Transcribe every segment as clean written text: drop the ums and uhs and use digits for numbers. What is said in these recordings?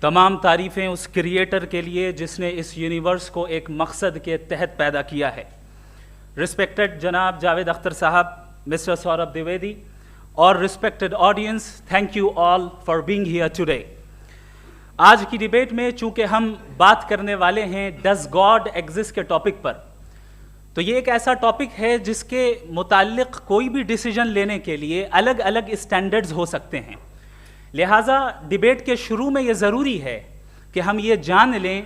तमाम तारीफ़ें उस क्रिएटर के लिए जिसने इस यूनिवर्स को एक मकसद के तहत पैदा किया है। रिस्पेक्टेड जनाब जावेद अख्तर साहब, मिस्टर सौरभ द्विवेदी और respected audience, thank you all for being here today. आज की डिबेट में चूंकि हम बात करने वाले हैं डज गॉड एग्जिस्ट के टॉपिक पर, तो ये एक ऐसा टॉपिक है जिसके मुताल्लिक कोई भी डिसीजन लेने के लिए अलग अलग स्टैंडर्ड्स हो सकते हैं। लिहाजा डिबेट के शुरू में ये ज़रूरी है कि हम ये जान लें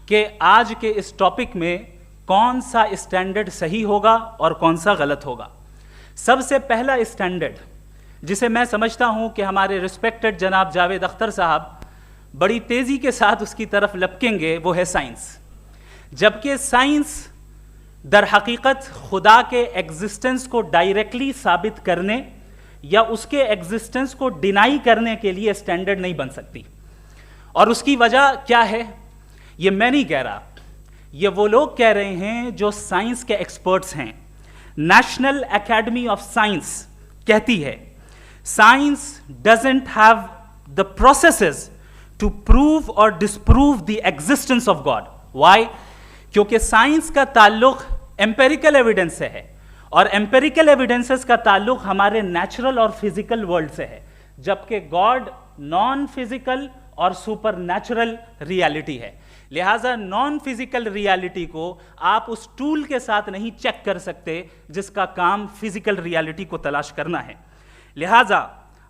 कि आज के इस टॉपिक में कौन सा स्टैंडर्ड सही होगा और कौन सा गलत होगा। सबसे पहला स्टैंडर्ड जिसे मैं समझता हूँ कि हमारे रिस्पेक्टेड जनाब जावेद अख्तर साहब बड़ी तेज़ी के साथ उसकी तरफ लपकेंगे, वो है साइंस। जबकि साइंस दर हकीकत खुदा के एग्जिस्टेंस को डायरेक्टली साबित करने या उसके एग्जिस्टेंस को डिनाई करने के लिए स्टैंडर्ड नहीं बन सकती। और उसकी वजह क्या है, ये मैं नहीं कह रहा, ये वो लोग कह रहे हैं जो साइंस के एक्सपर्ट्स हैं। नेशनल एकेडमी ऑफ साइंस कहती है science doesn't have the processes to prove or disprove the existence of God. Why? क्योंकि साइंस का ताल्लुक एम्पेरिकल एविडेंस से है और एम्पेरिकल एविडेंसेस का ताल्लुक हमारे नेचुरल और फिजिकल वर्ल्ड से है, जबकि गॉड नॉन फिजिकल और सुपर नेचुरल रियलिटी है। लिहाजा नॉन फिजिकल रियलिटी को आप उस टूल के साथ नहीं चेक कर सकते जिसका काम फिजिकल रियलिटी को तलाश करना है। लिहाजा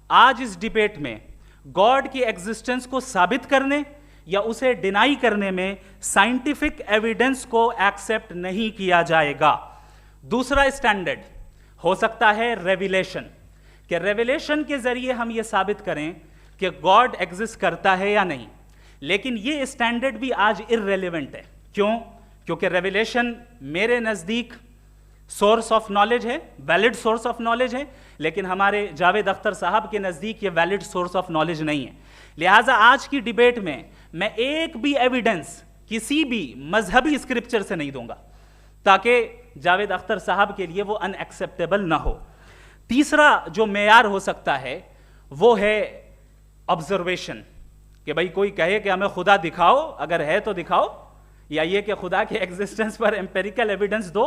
आज इस डिबेट में गॉड की एग्जिस्टेंस को साबित करने या उसे डिनाई करने में साइंटिफिक एविडेंस को एक्सेप्ट नहीं किया जाएगा। दूसरा स्टैंडर्ड हो सकता है रेविलेशन, कि रेविलेशन के जरिए हम ये साबित करें कि गॉड एग्जिस्ट करता है या नहीं। लेकिन ये स्टैंडर्ड भी आज इररेलेवेंट है। क्यों? क्योंकि रेविलेशन मेरे नज़दीक सोर्स ऑफ नॉलेज है, वैलिड सोर्स ऑफ नॉलेज है, लेकिन हमारे जावेद अख्तर साहब के नज़दीक ये वैलिड सोर्स ऑफ नॉलेज नहीं है। लिहाजा आज की डिबेट में मैं एक भी एविडेंस किसी भी मजहबी स्क्रिप्चर से नहीं दूंगा ताकि जावेद अख्तर साहब के लिए वो अनएक्सेप्टेबल ना हो। तीसरा जो मेयार हो सकता है वो है ऑब्जर्वेशन, कि भाई कोई कहे कि हमें खुदा दिखाओ, अगर है तो दिखाओ, या ये कि खुदा के एग्जिस्टेंस पर एम्पेरिकल एविडेंस दो,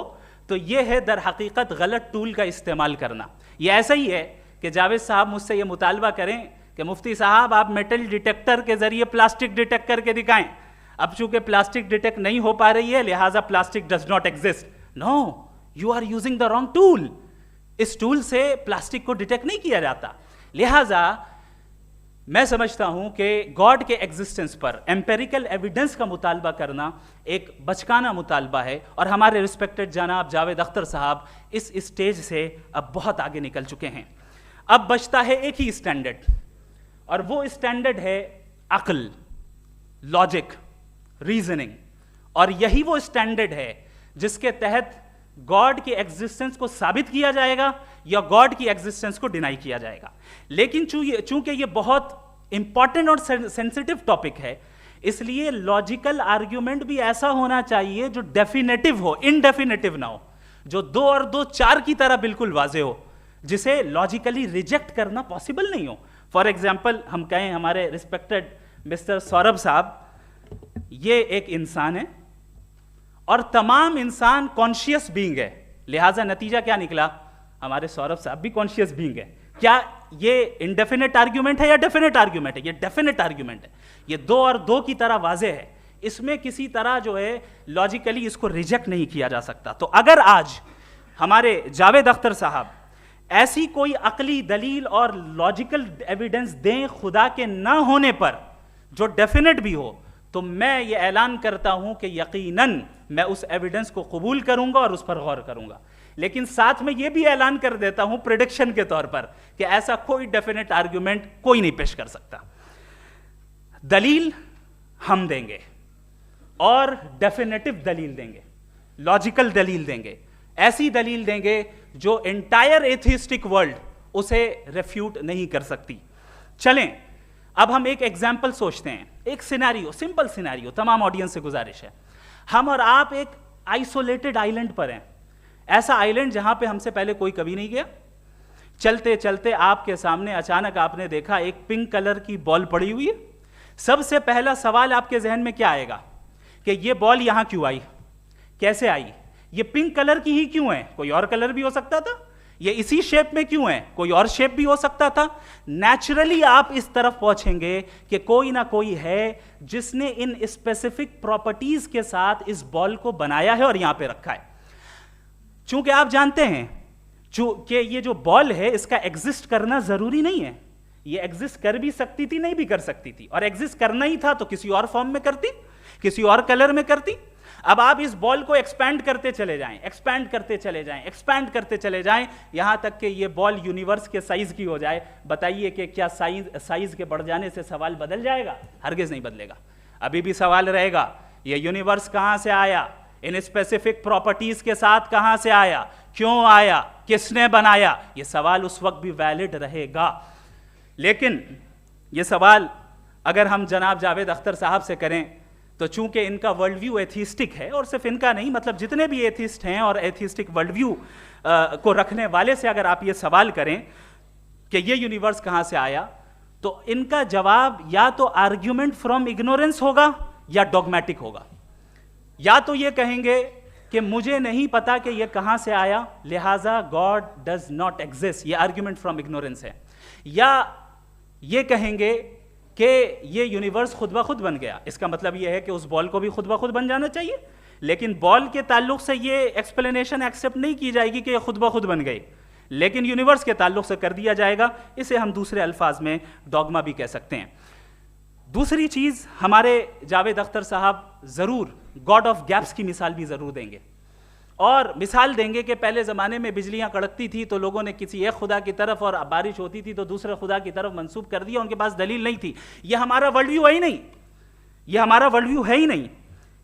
तो ये है दर हकीकत गलत टूल का इस्तेमाल करना। ये ऐसा ही है कि जावेद साहब मुझसे ये मुतालबा करें कि मुफ्ती साहब आप मेटल डिटेक्टर के जरिए प्लास्टिक डिटेक्ट करके दिखाएं। अब चूंकि प्लास्टिक डिटेक्ट नहीं हो पा रही है लिहाजा plastic does not exist. No, you are using the wrong tool. इस टूल से प्लास्टिक को डिटेक्ट नहीं किया जाता। लिहाजा मैं समझता हूं कि गॉड के एग्जिस्टेंस पर एम्पेरिकल एविडेंस का मुतालबा करना एक बचकाना मुतालबा है और हमारे रिस्पेक्टेड जनाब जावेद अख्तर साहब इस स्टेज से अब बहुत आगे निकल चुके हैं। अब बचता है एक ही स्टैंडर्ड, और वो स्टैंडर्ड है अक्ल, लॉजिक, रीजनिंग। और यही वो स्टैंडर्ड है जिसके तहत गॉड की एग्जिस्टेंस को साबित किया जाएगा या गॉड की एग्जिस्टेंस को डिनाई किया जाएगा। लेकिन चूंकि ये बहुत इंपॉर्टेंट और सेंसिटिव टॉपिक है, इसलिए लॉजिकल आर्ग्यूमेंट भी ऐसा होना चाहिए जो डेफिनेटिव हो, इनडेफिनेटिव ना हो, जो 2 और 2 4 की तरह बिल्कुल वाजे हो, जिसे लॉजिकली रिजेक्ट करना पॉसिबल नहीं हो। फॉर एग्जाम्पल हम कहें हमारे रिस्पेक्टेड मिस्टर सौरभ साहब, ये एक इंसान है और तमाम इंसान कॉन्शियस बीइंग है। लिहाजा नतीजा क्या निकला, हमारे सौरभ साहब भी कॉन्शियस बीइंग है। क्या ये इनडेफिनेट आर्ग्यूमेंट है या डेफिनेट आर्ग्यूमेंट है? ये डेफिनेट आर्ग्यूमेंट है। ये 2 और 2 की तरह वाजे है, इसमें किसी तरह जो है लॉजिकली इसको रिजेक्ट नहीं किया जा सकता। तो अगर आज हमारे जावेद अख्तर साहब ऐसी कोई अकली दलील और लॉजिकल एविडेंस दें खुदा के ना होने पर जो डेफिनेट भी हो, तो मैं ये ऐलान करता हूं कि यकीनन मैं उस एविडेंस को कबूल करूंगा और उस पर गौर करूंगा। लेकिन साथ में ये भी ऐलान कर देता हूं प्रेडिक्शन के तौर पर कि ऐसा कोई डेफिनेट आर्ग्यूमेंट कोई नहीं पेश कर सकता। दलील हम देंगे और डेफिनेटिव दलील देंगे, लॉजिकल दलील देंगे, ऐसी दलील देंगे जो एंटायर एथिस्टिक वर्ल्ड उसे रेफ्यूट नहीं कर सकती। चलें अब हम एक एग्जाम्पल सोचते हैं, एक सिनेरियो, सिंपल सिनेरियो, तमाम ऑडियंस से गुजारिश है, हम और आप एक आइसोलेटेड आइलैंड पर हैं, ऐसा आइलैंड जहां पे हमसे पहले कोई कभी नहीं गया। चलते चलते आपके सामने अचानक आपने देखा एक पिंक कलर की बॉल पड़ी हुई है, सबसे पहला सवाल आपके जहन में क्या आएगा कि ये बॉल यहां क्यों आई, कैसे आई, ये पिंक कलर की ही क्यों है, कोई और कलर भी हो सकता था, ये इसी शेप में क्यों है, कोई और शेप भी हो सकता था। नेचुरली आप इस तरफ पहुंचेंगे कि कोई ना कोई है जिसने इन स्पेसिफिक प्रॉपर्टीज के साथ इस बॉल को बनाया है और यहां पे रखा है। चूंकि आप जानते हैं कि ये जो बॉल है इसका एग्जिस्ट करना जरूरी नहीं है, ये एग्जिस्ट कर भी सकती थी, नहीं भी कर सकती थी, और एग्जिस्ट करना ही था तो किसी और फॉर्म में करती, किसी और कलर में करती। अब आप इस बॉल को एक्सपैंड करते चले जाएं, एक्सपैंड करते चले जाएं, एक्सपैंड करते चले जाएं, यहां तक कि ये बॉल यूनिवर्स के साइज की हो जाए। बताइए कि क्या साइज के बढ़ जाने से सवाल बदल जाएगा? हरगिज नहीं बदलेगा। अभी भी सवाल रहेगा ये यूनिवर्स कहां से आया, इन स्पेसिफिक प्रॉपर्टीज के साथ कहां से आया, क्यों आया, किसने बनाया, ये सवाल उस वक्त भी वैलिड रहेगा। लेकिन ये सवाल अगर हम जनाब जावेद अख्तर साहब से करें तो चूंकि इनका वर्ल्ड व्यू एथिस्टिक है, और सिर्फ इनका नहीं, मतलब जितने भी एथिस्ट हैं और एथिस्टिक वर्ल्ड व्यू को रखने वाले से अगर आप ये सवाल करें कि ये यूनिवर्स कहां से आया, तो इनका जवाब या तो आर्ग्यूमेंट फ्रॉम इग्नोरेंस होगा या डॉगमेटिक होगा। या तो ये कहेंगे कि मुझे नहीं पता कि ये कहां से आया, लिहाजा गॉड डज नॉट एग्जिस्ट, ये आर्ग्यूमेंट फ्रॉम इग्नोरेंस है। या ये कहेंगे कि ये यूनिवर्स खुद ब खुद बन गया, इसका मतलब ये है कि उस बॉल को भी खुद ब खुद बन जाना चाहिए, लेकिन बॉल के ताल्लुक से ये एक्सप्लेनेशन एक्सेप्ट नहीं की जाएगी कि ये खुद ब खुद बन गई, लेकिन यूनिवर्स के ताल्लुक से कर दिया जाएगा। इसे हम दूसरे अल्फाज में डॉगमा भी कह सकते हैं। दूसरी चीज, हमारे जावेद अख्तर साहब जरूर गॉड ऑफ गैप्स की मिसाल भी जरूर देंगे, और मिसाल देंगे कि पहले ज़माने में बिजलियां कड़कती थी तो लोगों ने किसी एक खुदा की तरफ, और बारिश होती थी तो दूसरे खुदा की तरफ मंसूब कर दिया, उनके पास दलील नहीं थी। यह हमारा वर्ल्ड व्यू है ही नहीं, यह हमारा वर्ल्ड व्यू है ही नहीं,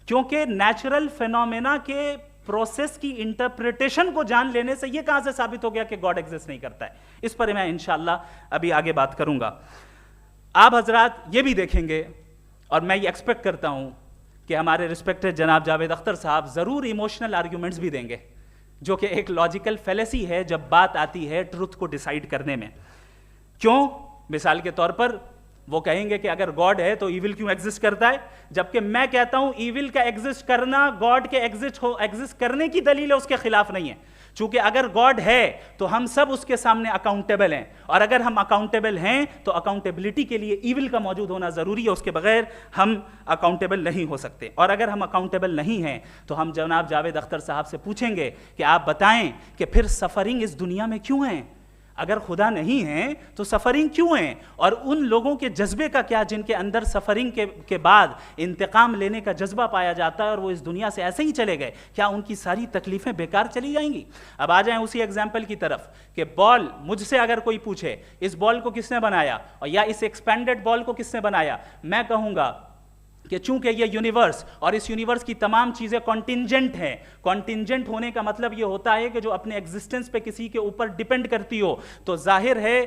क्योंकि नेचुरल फिनोमेना के प्रोसेस की इंटरप्रिटेशन को जान लेने से यह कहां से साबित हो गया कि गॉड एग्जिस्ट नहीं करता है। इस पर मैं इंशाअल्लाह अभी आगे बात करूंगा। आप हजरात ये भी देखेंगे, और मैं ये एक्सपेक्ट करता हूं कि हमारे रिस्पेक्टेड जनाब जावेद अख्तर साहब जरूर इमोशनल आर्ग्यूमेंट्स भी देंगे, जो कि एक लॉजिकल फेलेसी है जब बात आती है ट्रुथ को डिसाइड करने में। क्यों? मिसाल के तौर पर वो कहेंगे कि अगर गॉड है तो ईविल क्यों एग्जिस्ट करता है, जबकि मैं कहता हूं ईविल का एग्जिस्ट करना गॉड के एग्जिस्ट करने की दलील है, उसके खिलाफ नहीं है। चूंकि अगर गॉड है तो हम सब उसके सामने अकाउंटेबल हैं, और अगर हम अकाउंटेबल हैं तो अकाउंटेबिलिटी के लिए ईविल का मौजूद होना जरूरी है, उसके बगैर हम अकाउंटेबल नहीं हो सकते। और अगर हम अकाउंटेबल नहीं हैं तो हम जनाब जावेद अख्तर साहब से पूछेंगे कि आप बताएं कि फिर सफरिंग इस दुनिया में क्यों है? अगर खुदा नहीं है तो सफरिंग क्यों है? और उन लोगों के जज्बे का क्या जिनके अंदर सफरिंग के बाद इंतकाम लेने का जज्बा पाया जाता है और वो इस दुनिया से ऐसे ही चले गए, क्या उनकी सारी तकलीफें बेकार चली जाएंगी? अब आ जाएं उसी एग्जाम्पल की तरफ कि बॉल, मुझसे अगर कोई पूछे इस बॉल को किसने बनाया और या इस एक्सपेंडेड बॉल को किसने बनाया, मैं कहूंगा कि चूंकि ये यूनिवर्स और इस यूनिवर्स की तमाम चीजें कॉन्टिंजेंट हैं। कॉन्टिंजेंट होने का मतलब ये होता है कि जो अपने एग्जिस्टेंस पे किसी के ऊपर डिपेंड करती हो, तो जाहिर है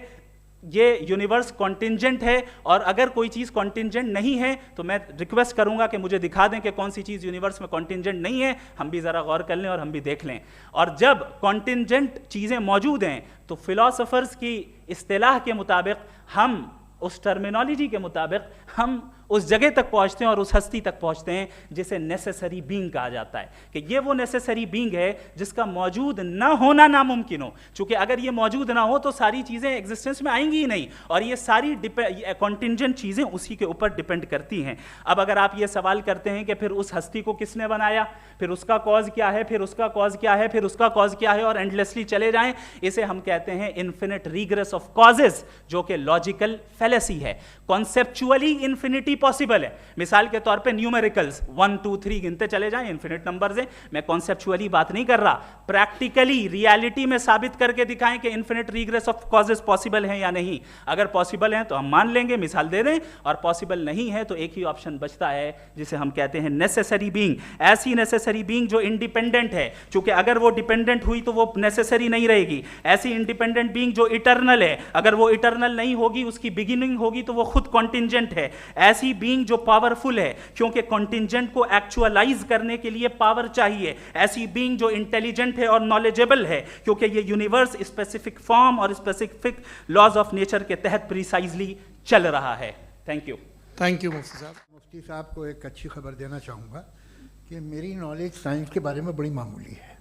ये यूनिवर्स कॉन्टिंजेंट है। और अगर कोई चीज कॉन्टिंजेंट नहीं है तो मैं रिक्वेस्ट करूंगा कि मुझे दिखा दें कि कौन सी चीज यूनिवर्स में कॉन्टिंजेंट नहीं है, हम भी जरा गौर कर लें और हम भी देख लें। और जब कॉन्टिंजेंट चीजें मौजूद हैं तो फिलोसोफर्स की इस्तिलाह के मुताबिक, हम उस टर्मिनोलॉजी के मुताबिक हम उस जगह तक पहुंचते हैं और उस हस्ती तक पहुंचते हैं जिसे नेसेसरी बीइंग कहा जाता है, कि ये वो नेसेसरी बीइंग है जिसका मौजूद ना होना नामुमकिन हो। चूंकि अगर ये मौजूद ना हो तो सारी चीजें एग्जिस्टेंस में आएंगी ही नहीं, और ये सारी कॉन्टिंजेंट चीजें उसी के ऊपर डिपेंड करती हैं। अब अगर आप ये सवाल करते हैं कि फिर उस हस्ती को किसने बनाया, फिर उसका कॉज क्या है, फिर उसका कॉज क्या है, फिर उसका कॉज क्या है, और एंडलेसली चले जाएं, इसे हम कहते हैं इन्फिनिट रिग्रेस ऑफ कॉजेज, जो कि लॉजिकल फेलेसी है। कॉन्सेप्चुअली इन्फिनिटी पॉसिबल है। मिसाल के तौर पे न्यूमेरिकल्स 1 2 3 गिनते चले जाएं, इन्फिनिट नंबर्स हैं। मैं कॉन्सेप्चुअली बात नहीं कर रहा, प्रैक्टिकली रियलिटी में साबित करके दिखाएं कि infinite regress of causes possible हैं या नहीं। अगर पॉसिबल हैं तो हम मान लेंगे, मिसाल दे दें, और पॉसिबल नहीं है तो एक ही ऑप्शन बचता है जिसे हम कहते हैं नेसेसरी बीइंग। ऐसी नेसेसरी बीइंग जो इंडिपेंडेंट है, क्योंकि अगर वो डिपेंडेंट हुई तो वो नेसेसरी नहीं रहेगी। ऐसी इंडिपेंडेंट बीइंग जो इटर्नल है, अगर वो इटर्नल नहीं होगी, उसकी बिगिनिंग होगी तो वो खुद कॉन्टिंजेंट है। ऐसी बीइंग जो पावरफुल है, क्योंकि कॉन्टिंजेंट को एक्चुअलाइज करने के लिए पावर चाहिए। ऐसी बीइंग जो इंटेलिजेंट है और नॉलेजेबल है, क्योंकि ये यूनिवर्स स्पेसिफिक फॉर्म और स्पेसिफिक लॉज ऑफ नेचर के तहत प्रिसाइजली चल रहा है। Thank you. थैंक यू मुफ्ती साहब। मुफ्ती साहब को एक अच्छी खबर देना चाहूँगा कि मेरी नॉलेज साइंस के बारे में बड़ी मामूली है,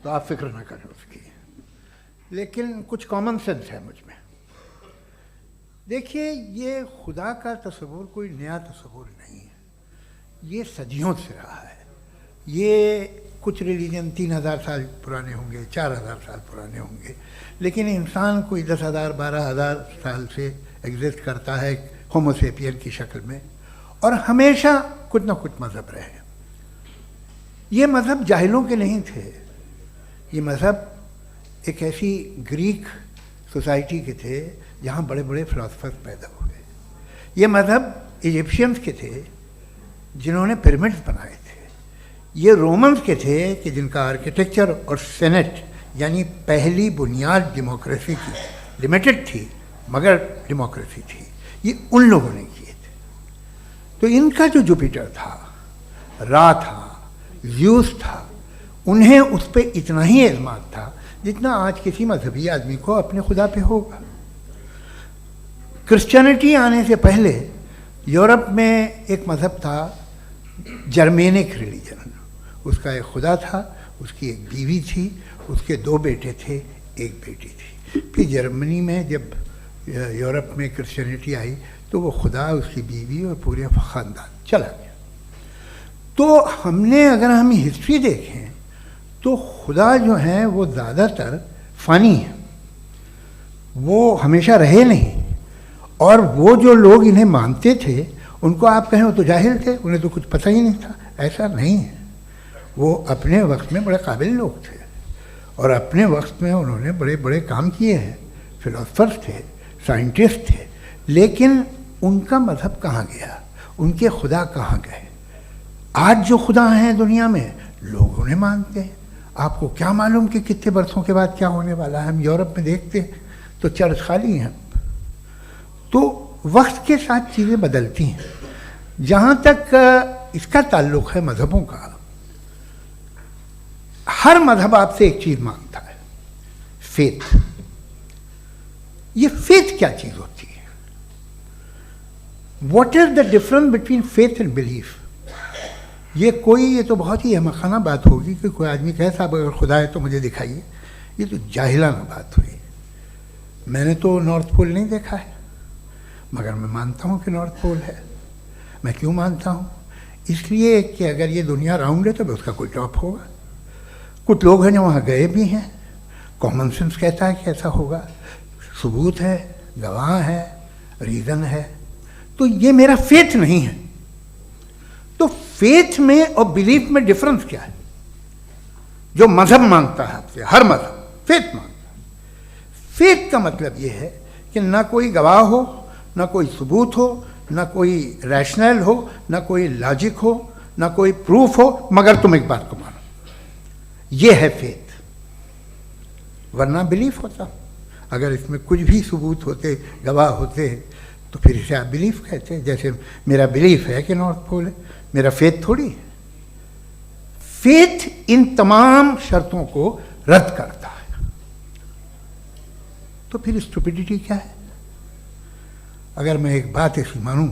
तो आप फिक्र ना करें उसकी, लेकिन कुछ कॉमन सेंस है मुझ में। देखिए, ये खुदा का तस्वुर कोई नया तस्वुर नहीं है, ये सदियों से रहा है। ये कुछ रिलीजन 3000 साल पुराने होंगे, 4000 साल पुराने होंगे, लेकिन इंसान कोई 10,000 12,000 साल से एग्जिस्ट करता है होमोसेपियन की शक्ल में, और हमेशा कुछ ना कुछ मज़हब रहे। ये मज़हब जाहिलों के नहीं थे, ये मज़हब एक ऐसी ग्रीक सोसाइटी के थे जहाँ बड़े बड़े फिलोसफर्स पैदा हुए। ये मज़हब इजिप्शियंस के थे जिन्होंने पिरामिड्स बनाए थे। ये रोमन्स के थे कि जिनका आर्किटेक्चर और सेनेट यानी पहली बुनियाद डेमोक्रेसी की लिमिटेड थी, मगर डेमोक्रेसी थी, ये उन लोगों ने किए थे। तो इनका जो जुपिटर था, रा था, ज़्यूस था, उन्हें उस पर इतना ही एतमाद था जितना आज किसी मजहबी आदमी को अपने खुदा पे होगा। क्रिश्चियनिटी आने से पहले यूरोप में एक मज़हब था, जर्मेनिक रिलीजन। उसका एक खुदा था, उसकी एक बीवी थी, उसके 2 बेटे थे, एक बेटी थी। फिर जर्मनी में जब यूरोप में क्रिश्चियनिटी आई तो वो खुदा, उसकी बीवी और पूरे ख़ानदान चला गया। तो हमने, अगर हम हिस्ट्री देखें तो खुदा जो हैं वो ज़्यादातर फ़ानी हैं, वो हमेशा रहे नहीं। और वो जो लोग इन्हें मानते थे उनको आप कहें वो तो जाहिल थे, उन्हें तो कुछ पता ही नहीं था, ऐसा नहीं है। वो अपने वक्त में बड़े काबिल लोग थे और अपने वक्त में उन्होंने बड़े बड़े काम किए हैं, फिलोसफर्स थे, साइंटिस्ट थे, लेकिन उनका मज़हब कहाँ गया, उनके खुदा कहाँ गए? आज जो खुदा हैं दुनिया में लोग उन्हें मानते हैं। आपको क्या मालूम कि कितने बरसों के बाद क्या होने वाला है? हम यूरोप में देखते हैं तो चर्च खाली हैं। तो वक्त के साथ चीज़ें बदलती हैं। जहाँ तक इसका ताल्लुक़ है मज़हबों का, हर मज़हब आपसे एक चीज़ मांगता है, फेथ। ये फेथ क्या चीज़ होती है? What is the difference between faith and belief? ये तो बहुत ही अहमकाना बात होगी कि कोई आदमी कहे साहब अगर खुदा है तो मुझे दिखाइए। ये तो जाहिलाना बात हुई। मैंने तो नॉर्थ पोल नहीं देखा है, मगर मैं मानता हूँ कि नॉर्थ पोल है। मैं क्यों मानता हूँ? इसलिए कि अगर ये दुनिया राउंड है तो उसका कोई टॉप होगा। कुछ लोग हैं जो वहाँ गए भी हैं, कॉमन सेंस कहता है कि ऐसा होगा, सबूत है, गवाह है, रीज़न है। तो ये मेरा फेथ नहीं है। तो फेथ में और बिलीफ में डिफरेंस क्या है? जो मज़हब मांगता है आपसे, हर मज़हब फेथ मांगता है। फेथ का मतलब ये है कि ना कोई गवाह हो, ना कोई सबूत हो, ना कोई रैशनल हो, ना कोई लॉजिक हो, ना कोई प्रूफ हो, मगर तुम एक बात को मानो। ये है फेथ। वरना बिलीफ होता। अगर इसमें कुछ भी सबूत होते, गवाह होते, तो फिर इसे आप बिलीफ कहते हैं। जैसे मेरा बिलीफ है कि नॉर्थ पोल है, मेरा फेथ थोड़ी है। फेथ इन तमाम शर्तों को रद्द करता है। तो फिर स्टुपिडिटी क्या है? अगर मैं एक बात ऐसी मानूं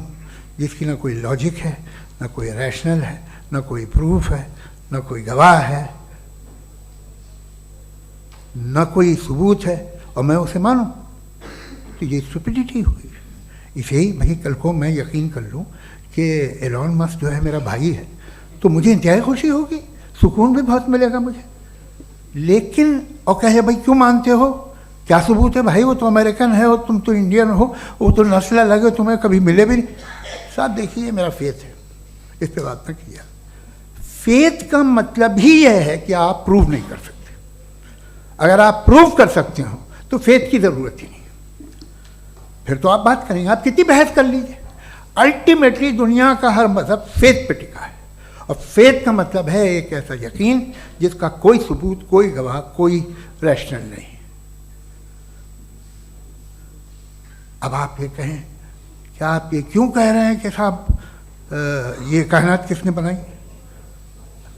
जिसकी ना कोई लॉजिक है, ना कोई रैशनल है, ना कोई प्रूफ है, ना कोई गवाह है, ना कोई सबूत है, और मैं उसे मानूं, तो ये स्टुपिडिटी हुई। इसे ही भाई कल को मैं यकीन कर लूँ कि एलॉन मस्क जो है मेरा भाई है, तो मुझे इंतहाई खुशी होगी, सुकून भी बहुत मिलेगा मुझे। लेकिन और कहे भाई क्यों मानते हो, क्या सबूत है? भाई वो तो अमेरिकन है और तुम तो इंडियन हो, वो तो नस्ल अलग है, तुम्हें कभी मिले भी नहीं। साहब देखिए, मेरा फेथ है, इस पर बात ना किया। फेथ का मतलब ही यह है कि आप प्रूव नहीं कर सकते। अगर आप प्रूव कर सकते हो तो फेथ की ज़रूरत ही नहीं, फिर तो आप बात करेंगे, आप कितनी बहस कर लीजिए। अल्टीमेटली दुनिया का हर मज़हब फेथ पे टिका है, और फेथ का मतलब है एक ऐसा यकीन जिसका कोई सबूत, कोई गवाह, कोई रैशनल नहीं। अब आप ये कहें, क्या आप ये क्यों कह रहे हैं कि साहब ये कायनात किसने बनाई?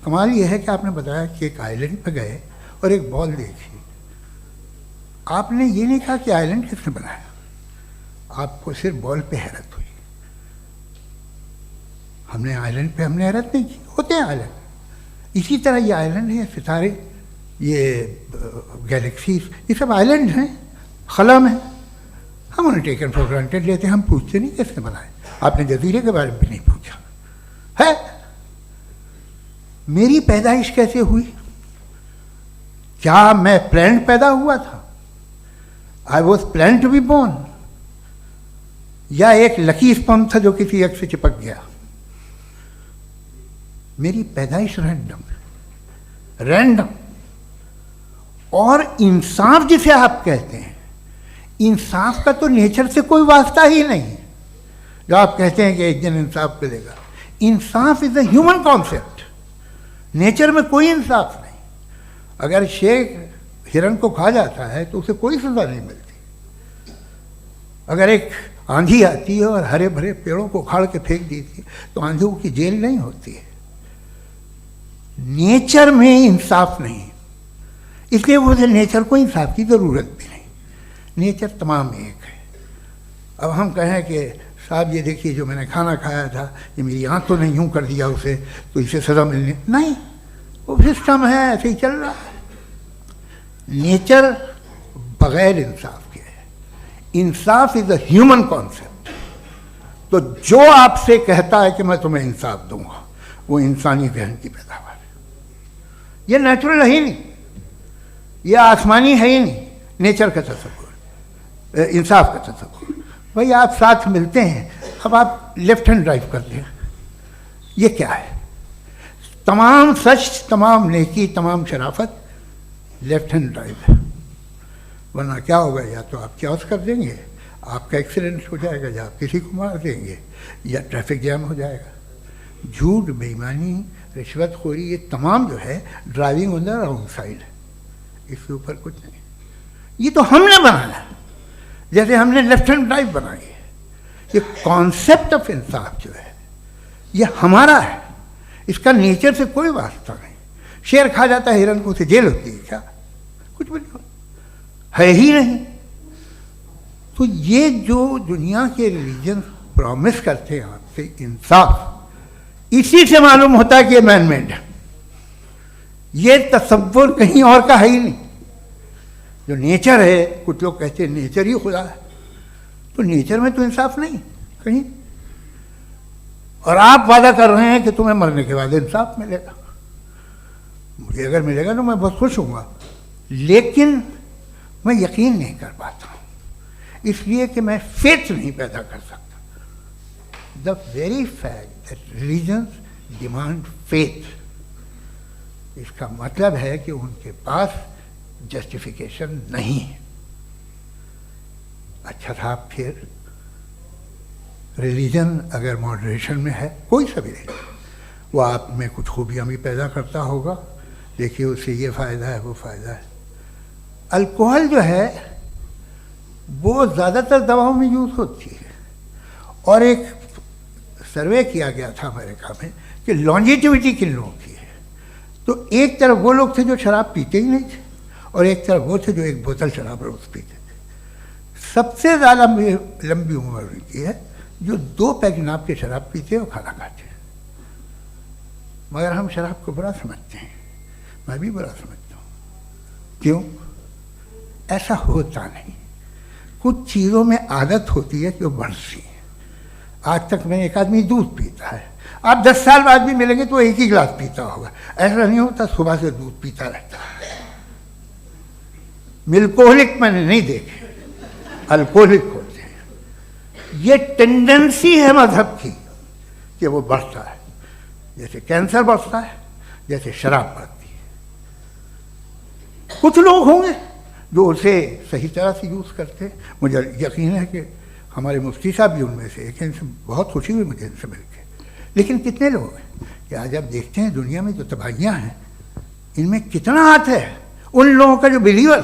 कमाल ये है कि आपने बताया कि एक आइलैंड पे गए और एक बॉल देखी। आपने ये नहीं कहा कि आइलैंड किसने बनाया, आपको सिर्फ बॉल पे हैरत हुई। हमने आइलैंड पे हमने हैरत नहीं की, होते हैं आइलैंड। इसी तरह ये आइलैंड है, सितारे, ये गैलेक्सीज, ये सब आइलैंड हैं खला में। हम उन्हें टेकन फॉर ग्रांटेड लेते हैं, हम पूछते नहीं कैसे बनाए। आपने जजीरे के बारे में भी नहीं पूछा है। मेरी पैदाइश कैसे हुई? क्या मैं प्लान्ड पैदा हुआ था? I was plan to be born, या एक लकी स्पर्म था जो किसी एग से चिपक गया? मेरी पैदाइश रैंडम। और इंसाफ जिसे आप कहते हैं, इंसाफ का तो नेचर से कोई वास्ता ही नहीं। जो आप कहते हैं कि एक दिन इंसाफ मिलेगा, इंसाफ is a human concept, nature में कोई इंसाफ नहीं। अगर शेर हिरन को खा जाता है तो उसे कोई सजा नहीं मिलती। अगर एक आंधी आती है और हरे भरे पेड़ों को उखाड़ के फेंक देती है तो आंधियों की जेल नहीं होती है। नेचर में इंसाफ नहीं, इसलिए मुझे नेचर को इंसाफ की ज़रूरत भी नहीं। नेचर तमाम एक है। अब हम कहें कि साहब ये देखिए जो मैंने खाना खाया था, ये मेरी आँख तो नहीं यूँ कर दिया उसे, तो इसे सज़ा मिलनी नहीं, वो सिस्टम है, ऐसे ही चल रहा है। नेचर बगैर इंसाफ के है। इंसाफ इज अ ह्यूमन कॉन्सेप्ट। तो जो आपसे कहता है कि मैं तुम्हें इंसाफ दूंगा, वो इंसानी जहन की पैदावार है। ये नेचुरल है ही नहीं, ये आसमानी है ही नहीं। नेचर का तसव्वुर, इंसाफ का तसव्वुर। भाई आप साथ मिलते हैं, अब आप लेफ्ट हैंड ड्राइव करते हैं, ये क्या है? तमाम सच, तमाम नेकी, तमाम शराफत लेफ्ट हैंड ड्राइव है। वरना क्या होगा, या तो आप क्रॉस कर देंगे, आपका एक्सीडेंट हो जाएगा, या आप किसी को मार देंगे, या ट्रैफिक जैम हो जाएगा। झूठ, बेईमानी, रिश्वतखोरी, ये तमाम जो है driving on the wrong side है। इसके ऊपर कुछ नहीं। ये तो हमने बनाया, जैसे हमने लेफ्ट हैंड ड्राइव बनाई है। ये कॉन्सेप्ट ऑफ इंसाफ जो है ये हमारा है, इसका नेचर से कोई वास्ता नहीं। शेर खा जाता है हिरन को, उसे जेल होती है क्या? कुछ भी नहीं, है ही नहीं। तो ये जो दुनिया के रिलीजन प्रॉमिस करते हैं आपसे इंसाफ, इसी से मालूम होता है कि ये मैन मेड है। ये तसव्वुर कहीं और का है ही नहीं। जो नेचर है, कुछ लोग कहते हैं नेचर ही खुदा है, तो नेचर में तो इंसाफ नहीं कहीं। और आप वादा कर रहे हैं कि तुम्हें मरने के बाद इंसाफ मिलेगा। मुझे अगर मिलेगा तो मैं बहुत खुश हूँगा, लेकिन मैं यकीन नहीं कर पाता हूँ, इसलिए कि मैं फेथ नहीं पैदा कर सकता। The very fact that religions demand faith, इसका मतलब है कि उनके पास जस्टिफिकेशन नहीं है। अच्छा था, फिर रिलीजन अगर मॉडरेशन में है, कोई सा भी नहीं, वो आप में कुछ खूबियाँ भी पैदा करता होगा। देखिए उससे ये फ़ायदा है, वो फ़ायदा है। अल्कोहल जो है वो ज़्यादातर दवाओं में यूज़ होती है, और एक सर्वे किया गया था अमेरिका में कि लॉन्जिटिविटी किन लोगों की है। तो एक तरफ वो लोग थे जो शराब पीते ही नहीं थे, और एक तरफ वो थे जो एक बोतल शराब रोज़ पीते थे। सबसे ज़्यादा लंबी उम्र उनकी है जो 2 पैग नाप के शराब पीते और खाना खाते हैं। मगर हम शराब को बुरा समझते हैं, मैं भी बुरा समझता हूँ। क्यों? ऐसा होता नहीं। कुछ चीज़ों में आदत होती है कि वो बढ़ती है। आज तक में एक आदमी दूध पीता है, आप 10 साल बाद भी मिलेंगे तो एक ही गिलास पीता होगा। ऐसा नहीं होता, सुबह से दूध पीता रहता है। मिल्कोहलिक मैंने नहीं देखे, अल्कोहलिक होते हैं। ये टेंडेंसी है मजहब की कि वो बढ़ता है, जैसे कैंसर बढ़ता है, जैसे शराब बढ़ती है। कुछ लोग होंगे जो उसे सही तरह से यूज़ करते हैं। मुझे यकीन है कि हमारे मुफ्ती साहब भी उनमें से एक हैं, इनसे बहुत खुशी हुई मुझे इनसे मिलकर। लेकिन कितने लोग हैं कि आज आप देखते हैं दुनिया में जो तबाहियाँ हैं, इनमें कितना हाथ है उन लोगों का जो बिलीवर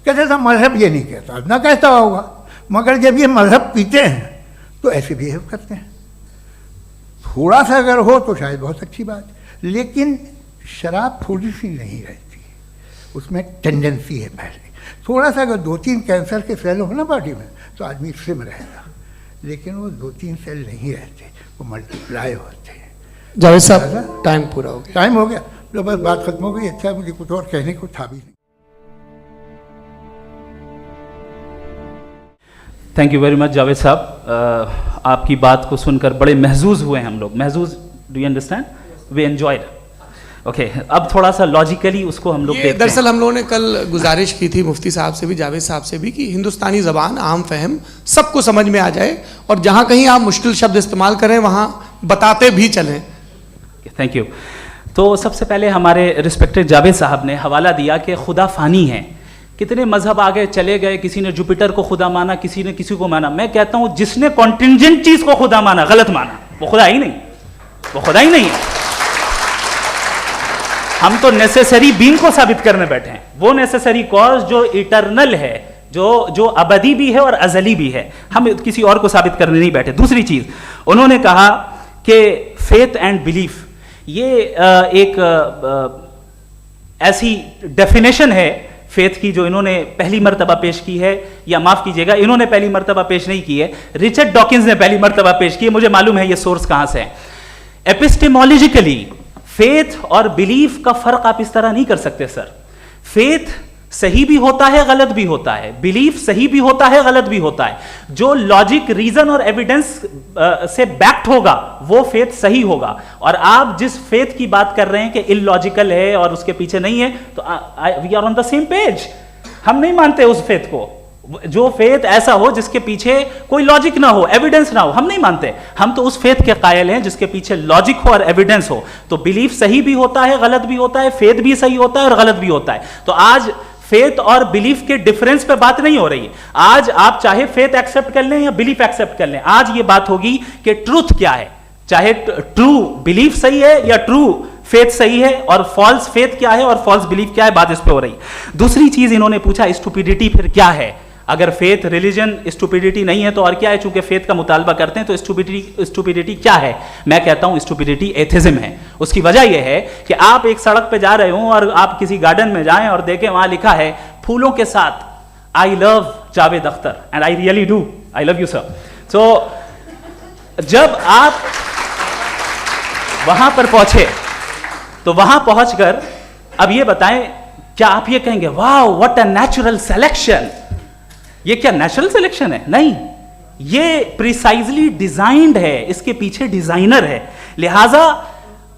कहते था मजहब ये नहीं कहता, ना कहता होगा, मगर जब ये मजहब पीते हैं तो ऐसे बिहेव करते हैं। थोड़ा सा अगर हो तो शायद बहुत अच्छी बात, लेकिन शराब थोड़ी सी नहीं रहती, उसमें टेंडेंसी है पहले। थोड़ा सा अगर 2-3 कैंसर के सेल हो ना बॉडी में तो आदमी इससे में रहेगा, लेकिन वो 2-3 सेल नहीं रहते, वो मल्टीप्लाई होते हैं। जावेद साहब टाइम पूरा हो गया। टाइम हो गया, तो बस बात खत्म हो गई। अच्छा, मुझे कुछ और कहने को था भी नहीं। Thank you very much Javed साहब, आपकी बात को सुनकर बड़े महजूज हुए हम लोग। महजूज, do you understand? We enjoyed. Okay, अब थोड़ा सा लॉजिकली उसको हम लोग देखते हैं। दरअसल हम लोगों ने कल गुजारिश की थी मुफ्ती साहब से भी, जावेद साहब से भी, कि हिंदुस्तानी ज़बान आम फहम सबको समझ में आ जाए और जहाँ कहीं आप मुश्किल शब्द इस्तेमाल करें वहाँ बताते भी चलें। Thank you. तो सबसे पहले हमारे रिस्पेक्टेड जावेद साहब ने हवाला दिया कि खुदा फ़ानी है। कितने मजहब आगे चले गए, किसी ने जुपिटर को खुदा माना, किसी ने किसी को माना। मैं कहता हूँ जिसने कॉन्टिंजेंट चीज़ को खुदा माना, गलत माना, वो खुदा ही नहीं, वो खुदा ही नहीं है। हम तो नेसेसरी बीइंग को साबित करने बैठे हैं, वो नेसेसरी कॉज जो इटरनल है, जो अबदी भी है और अजली भी है। हम किसी और को साबित करने नहीं बैठे। दूसरी चीज़ उन्होंने कहा कि फेथ एंड बिलीफ, ये एक ऐसी डेफिनेशन है फेथ की जो इन्होंने पहली मर्तबा पेश की है, या माफ़ कीजिएगा, इन्होंने पहली मर्तबा पेश नहीं की है, रिचर्ड डॉकिंस ने पहली मर्तबा पेश की है। मुझे मालूम है ये सोर्स कहाँ से है। एपिस्टेमोलॉजिकली फेथ और बिलीफ का फर्क आप इस तरह नहीं कर सकते सर। फेथ सही भी होता है, गलत भी होता है, बिलीफ सही भी होता है, गलत भी होता है। जो लॉजिक, रीजन और एविडेंस से बैक्ड होगा वो फेथ सही होगा। और आप जिस फेथ की बात कर रहे हैं कि इलॉजिकल है और उसके पीछे नहीं है, तो we are on the same page. हम नहीं मानते उस फेथ को, जो फेथ ऐसा हो जिसके पीछे कोई लॉजिक ना हो, एविडेंस ना हो, हम नहीं मानते। हम तो उस फेथ के कायल हैं जिसके पीछे लॉजिक हो और एविडेंस हो। तो बिलीफ सही भी होता है, गलत भी होता है, फेथ भी सही होता है और गलत भी होता है। तो आज फेथ और बिलीफ के डिफरेंस पे बात नहीं हो रही है। आज आप चाहे फेथ एक्सेप्ट कर लें या बिलीफ एक्सेप्ट कर लें, आज ये बात होगी कि ट्रूथ क्या है, चाहे ट्रू बिलीफ सही है या ट्रू फेथ सही है, और फॉल्स फेथ क्या है और फॉल्स बिलीफ क्या है, बात इस पे हो रही। दूसरी चीज इन्होंने पूछा, स्टुपिडिटी फिर क्या है? अगर फेथ रिलीजन स्टुपिडिटी नहीं है तो और क्या है? चूंकि फेथ का मुतालबा करते हैं तो स्टुपिडिटी क्या है? मैं कहता हूं स्टुपिडिटी एथिज्म है। उसकी वजह यह है कि आप एक सड़क पे जा रहे हो और आप किसी गार्डन में जाएं और देखें वहां लिखा है फूलों के साथ, I love Javed Akhtar, and I really do, I love you sir. So जब आप वहां पर पहुंचे तो वहां पहुंचकर अब ये बताएं, क्या आप ये कहेंगे wow what a natural selection? ये क्या नेचुरल सिलेक्शन है? नहीं, ये प्रिसाइजली डिजाइंड है, इसके पीछे डिजाइनर है। लिहाजा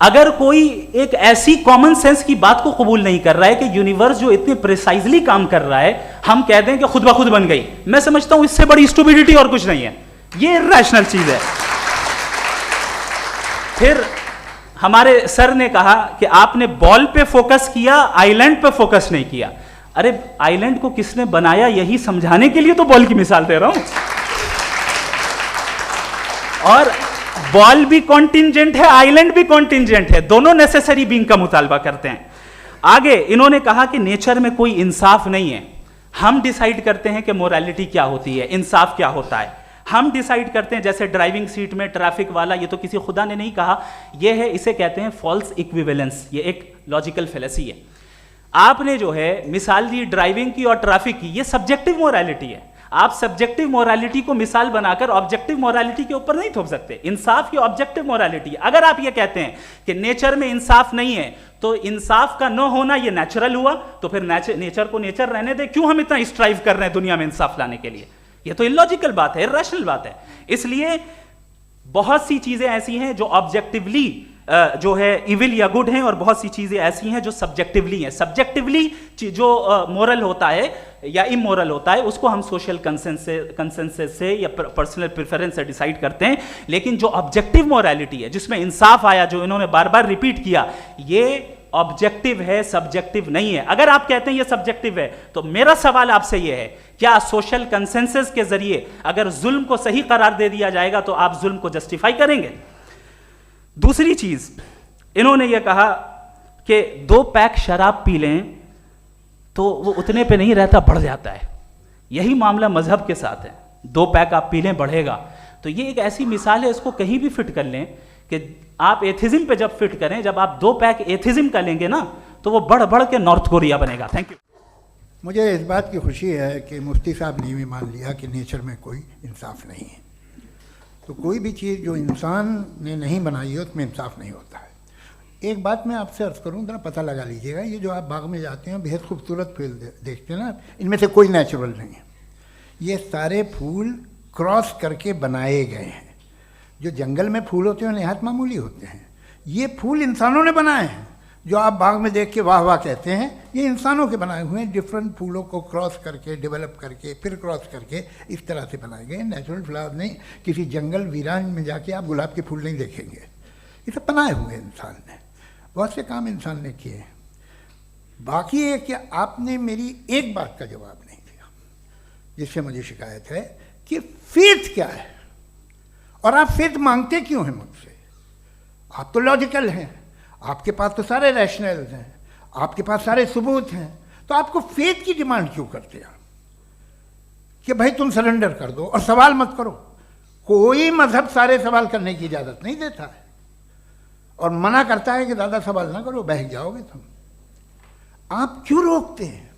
अगर कोई एक ऐसी कॉमन सेंस की बात को कबूल नहीं कर रहा है कि यूनिवर्स जो इतने प्रिसाइजली काम कर रहा है, हम कह दें कि खुद ब खुद बन गई, मैं समझता हूं इससे बड़ी स्टुपिडिटी और कुछ नहीं है। ये इरैशनल चीज है। फिर हमारे सर ने कहा कि आपने बॉल पे फोकस किया, आइलैंड पे फोकस नहीं किया। अरे आइलैंड को किसने बनाया यही समझाने के लिए तो बॉल की मिसाल दे रहा हूं। और बॉल भी कॉन्टिंजेंट है, आइलैंड भी कॉन्टिंजेंट है, दोनों नेसेसरी बीइंग का मुतालबा करते हैं। आगे इन्होंने कहा कि नेचर में कोई इंसाफ नहीं है, हम डिसाइड करते हैं कि मोरालिटी क्या होती है, इंसाफ क्या होता है, हम डिसाइड करते हैं। जैसे ड्राइविंग सीट में ट्रैफिक वाला, ये तो किसी खुदा ने नहीं कहा, ये है, इसे कहते हैं फॉल्स इक्विवेलेंस। ये एक लॉजिकल फेलेसी है। आपने जो है मिसाल दी ड्राइविंग की और ट्रैफिक की, ये सब्जेक्टिव मोरालिटी है। आप सब्जेक्टिव मोरालिटी को मिसाल बनाकर ऑब्जेक्टिव मोरालिटी के ऊपर नहीं थोप सकते। इंसाफ ये ऑब्जेक्टिव मोरालिटी है। अगर आप ये कहते हैं कि नेचर में इंसाफ नहीं है, तो इंसाफ का न होना ये नेचुरल हुआ, तो फिर नेचर को नेचर रहने दे, क्यों हम इतना स्ट्राइव कर रहे हैं दुनिया में इंसाफ लाने के लिए? ये तो इलॉजिकल बात है, इरैशनल बात है। इसलिए बहुत सी चीजें ऐसी हैं जो ऑब्जेक्टिवली जो है इविल या गुड हैं, और बहुत सी चीजें ऐसी हैं जो सब्जेक्टिवली हैं। सब्जेक्टिवली जो मोरल होता है या इमोरल होता है, उसको हम सोशल कंसेंसस से या पर्सनल प्रेफरेंस से डिसाइड करते हैं। लेकिन जो ऑब्जेक्टिव मोरालिटी है, जिसमें इंसाफ आया, जो इन्होंने बार बार रिपीट किया, ये ऑब्जेक्टिव है, सब्जेक्टिव नहीं है। अगर आप कहते हैं ये सब्जेक्टिव है, तो मेरा सवाल आपसे ये है, क्या सोशल कंसेंसस के जरिए अगर जुल्म को सही करार दे दिया जाएगा तो आप जुल्म को जस्टिफाई करेंगे? दूसरी चीज इन्होंने ये कहा कि 2 पैक शराब पी लें तो वो उतने पे नहीं रहता, बढ़ जाता है। यही मामला मजहब के साथ है। 2 पैक आप पी लें, बढ़ेगा। तो ये एक ऐसी मिसाल है, इसको कहीं भी फिट कर लें कि आप एथिज्म पे जब फिट करें, जब आप 2 पैक एथिज्म का लेंगे ना, तो वो बढ़ बढ़ के नॉर्थ कोरिया बनेगा। Thank you. मुझे इस बात की खुशी है कि मुफ्ती साहब ने भी मान लिया कि नेचर में कोई इंसाफ नहीं है। तो कोई भी चीज़ जो इंसान ने नहीं बनाई है उसमें इंसाफ नहीं होता है। एक बात मैं आपसे अर्ज़ करूँ, ज़रा पता लगा लीजिएगा, ये जो आप बाग में जाते हैं बेहद खूबसूरत फूल देखते हैं ना, इनमें से कोई नेचुरल नहीं है। ये सारे फूल क्रॉस करके बनाए गए हैं। जो जंगल में फूल होते हैं नहायत मामूली होते हैं, ये फूल इंसानों ने बनाए हैं। जो आप बाग में देख के वाह वाह कहते हैं, ये इंसानों के बनाए हुए हैं। डिफरेंट फूलों को क्रॉस करके, डेवलप करके, फिर क्रॉस करके इस तरह से बनाए गए। नेचुरल फ्लावर नहीं। किसी जंगल वीरान में जाके आप गुलाब के फूल नहीं देखेंगे। ये सब बनाए हुए इंसान ने, बहुत से काम इंसान ने किए हैं। बाकी है कि आपने मेरी एक बात का जवाब नहीं दिया, जिससे मुझे शिकायत है कि फेथ क्या है और आप फेथ मांगते क्यों हैं मुझसे। आप तो लॉजिकल हैं, आपके पास तो सारे रैशनल्स हैं, आपके पास सारे सबूत हैं, तो आपको फेथ की डिमांड क्यों करते हैं कि भाई तुम सरेंडर कर दो और सवाल मत करो। कोई मजहब सारे सवाल करने की इजाज़त नहीं देता है और मना करता है कि ज़्यादा सवाल ना करो, बहक जाओगे तुम। आप क्यों रोकते हैं?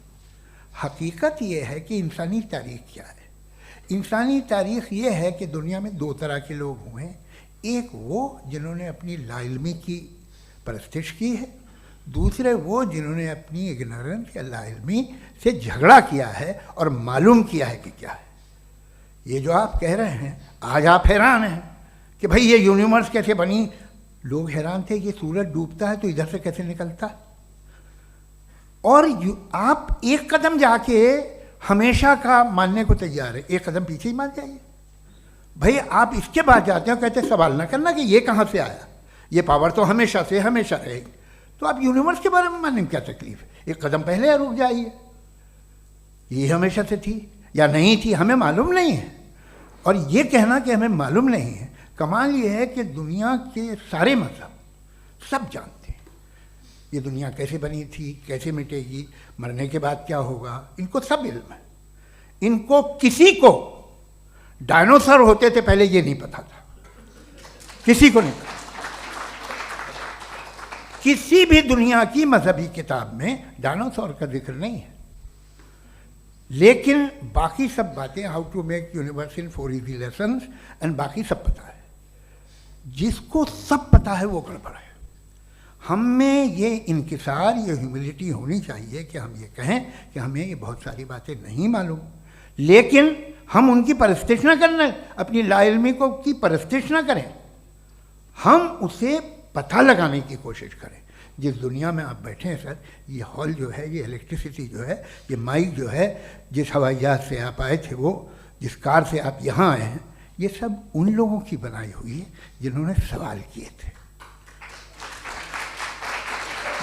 हकीकत यह है कि इंसानी तारीख क्या है। इंसानी तारीख ये है कि दुनिया में दो तरह के लोग हुए हैं। एक वो जिन्होंने अपनी लाइल्मी की परस्तिश की है, दूसरे वो जिन्होंने अपनी इग्नोरेंस या लाइल्मी से झगड़ा किया है और मालूम किया है कि क्या है। ये जो आप कह रहे हैं, आज आप हैरान हैं कि भाई ये यूनिवर्स कैसे बनी। लोग हैरान थे कि सूरज डूबता है तो इधर से कैसे निकलता है। और आप एक कदम जाके हमेशा का मानने को तैयार है, एक कदम पीछे ही मान जाइए। भाई आप इसके बाद जाते हो, कहते सवाल ना करना कि ये कहाँ से आया, ये पावर तो हमेशा से हमेशा रहेगी। तो आप यूनिवर्स के बारे में मानने में क्या तकलीफ है? एक कदम पहले रुक जाइए। ये हमेशा से थी या नहीं थी, हमें मालूम नहीं है। और ये कहना कि हमें मालूम नहीं है, कमाल ये है कि दुनिया के सारे मज़हब सब जानते हैं ये दुनिया कैसे बनी थी, कैसे मिटेगी, मरने के बाद क्या होगा, इनको सब इल्म है। इनको किसी को डायनासोर होते थे पहले ये नहीं पता था, किसी को नहीं पता। किसी भी दुनिया की मजहबी किताब में डायनासोर का जिक्र नहीं है। लेकिन बाकी सब बातें, how to make universe in 4 easy lessons and बाकी सब पता है। जिसको सब पता है वो गड़बड़ है। हम में ये इंकिसार, ये ह्यूमिलिटी होनी चाहिए कि हम ये कहें कि हमें ये बहुत सारी बातें नहीं मालूम, लेकिन हम उनकी परस्तिश ना करें, अपनी लाइल्मी को की परस्तिश ना करें, हम उसे पता लगाने की कोशिश करें। जिस दुनिया में आप बैठे हैं सर, ये हॉल जो है, ये इलेक्ट्रिसिटी जो है, ये माइक जो है, जिस हवाई जहाज से आप आए थे, वो जिस कार से आप यहाँ आए हैं, ये सब उन लोगों की बनाई हुई है जिन्होंने सवाल किए थे।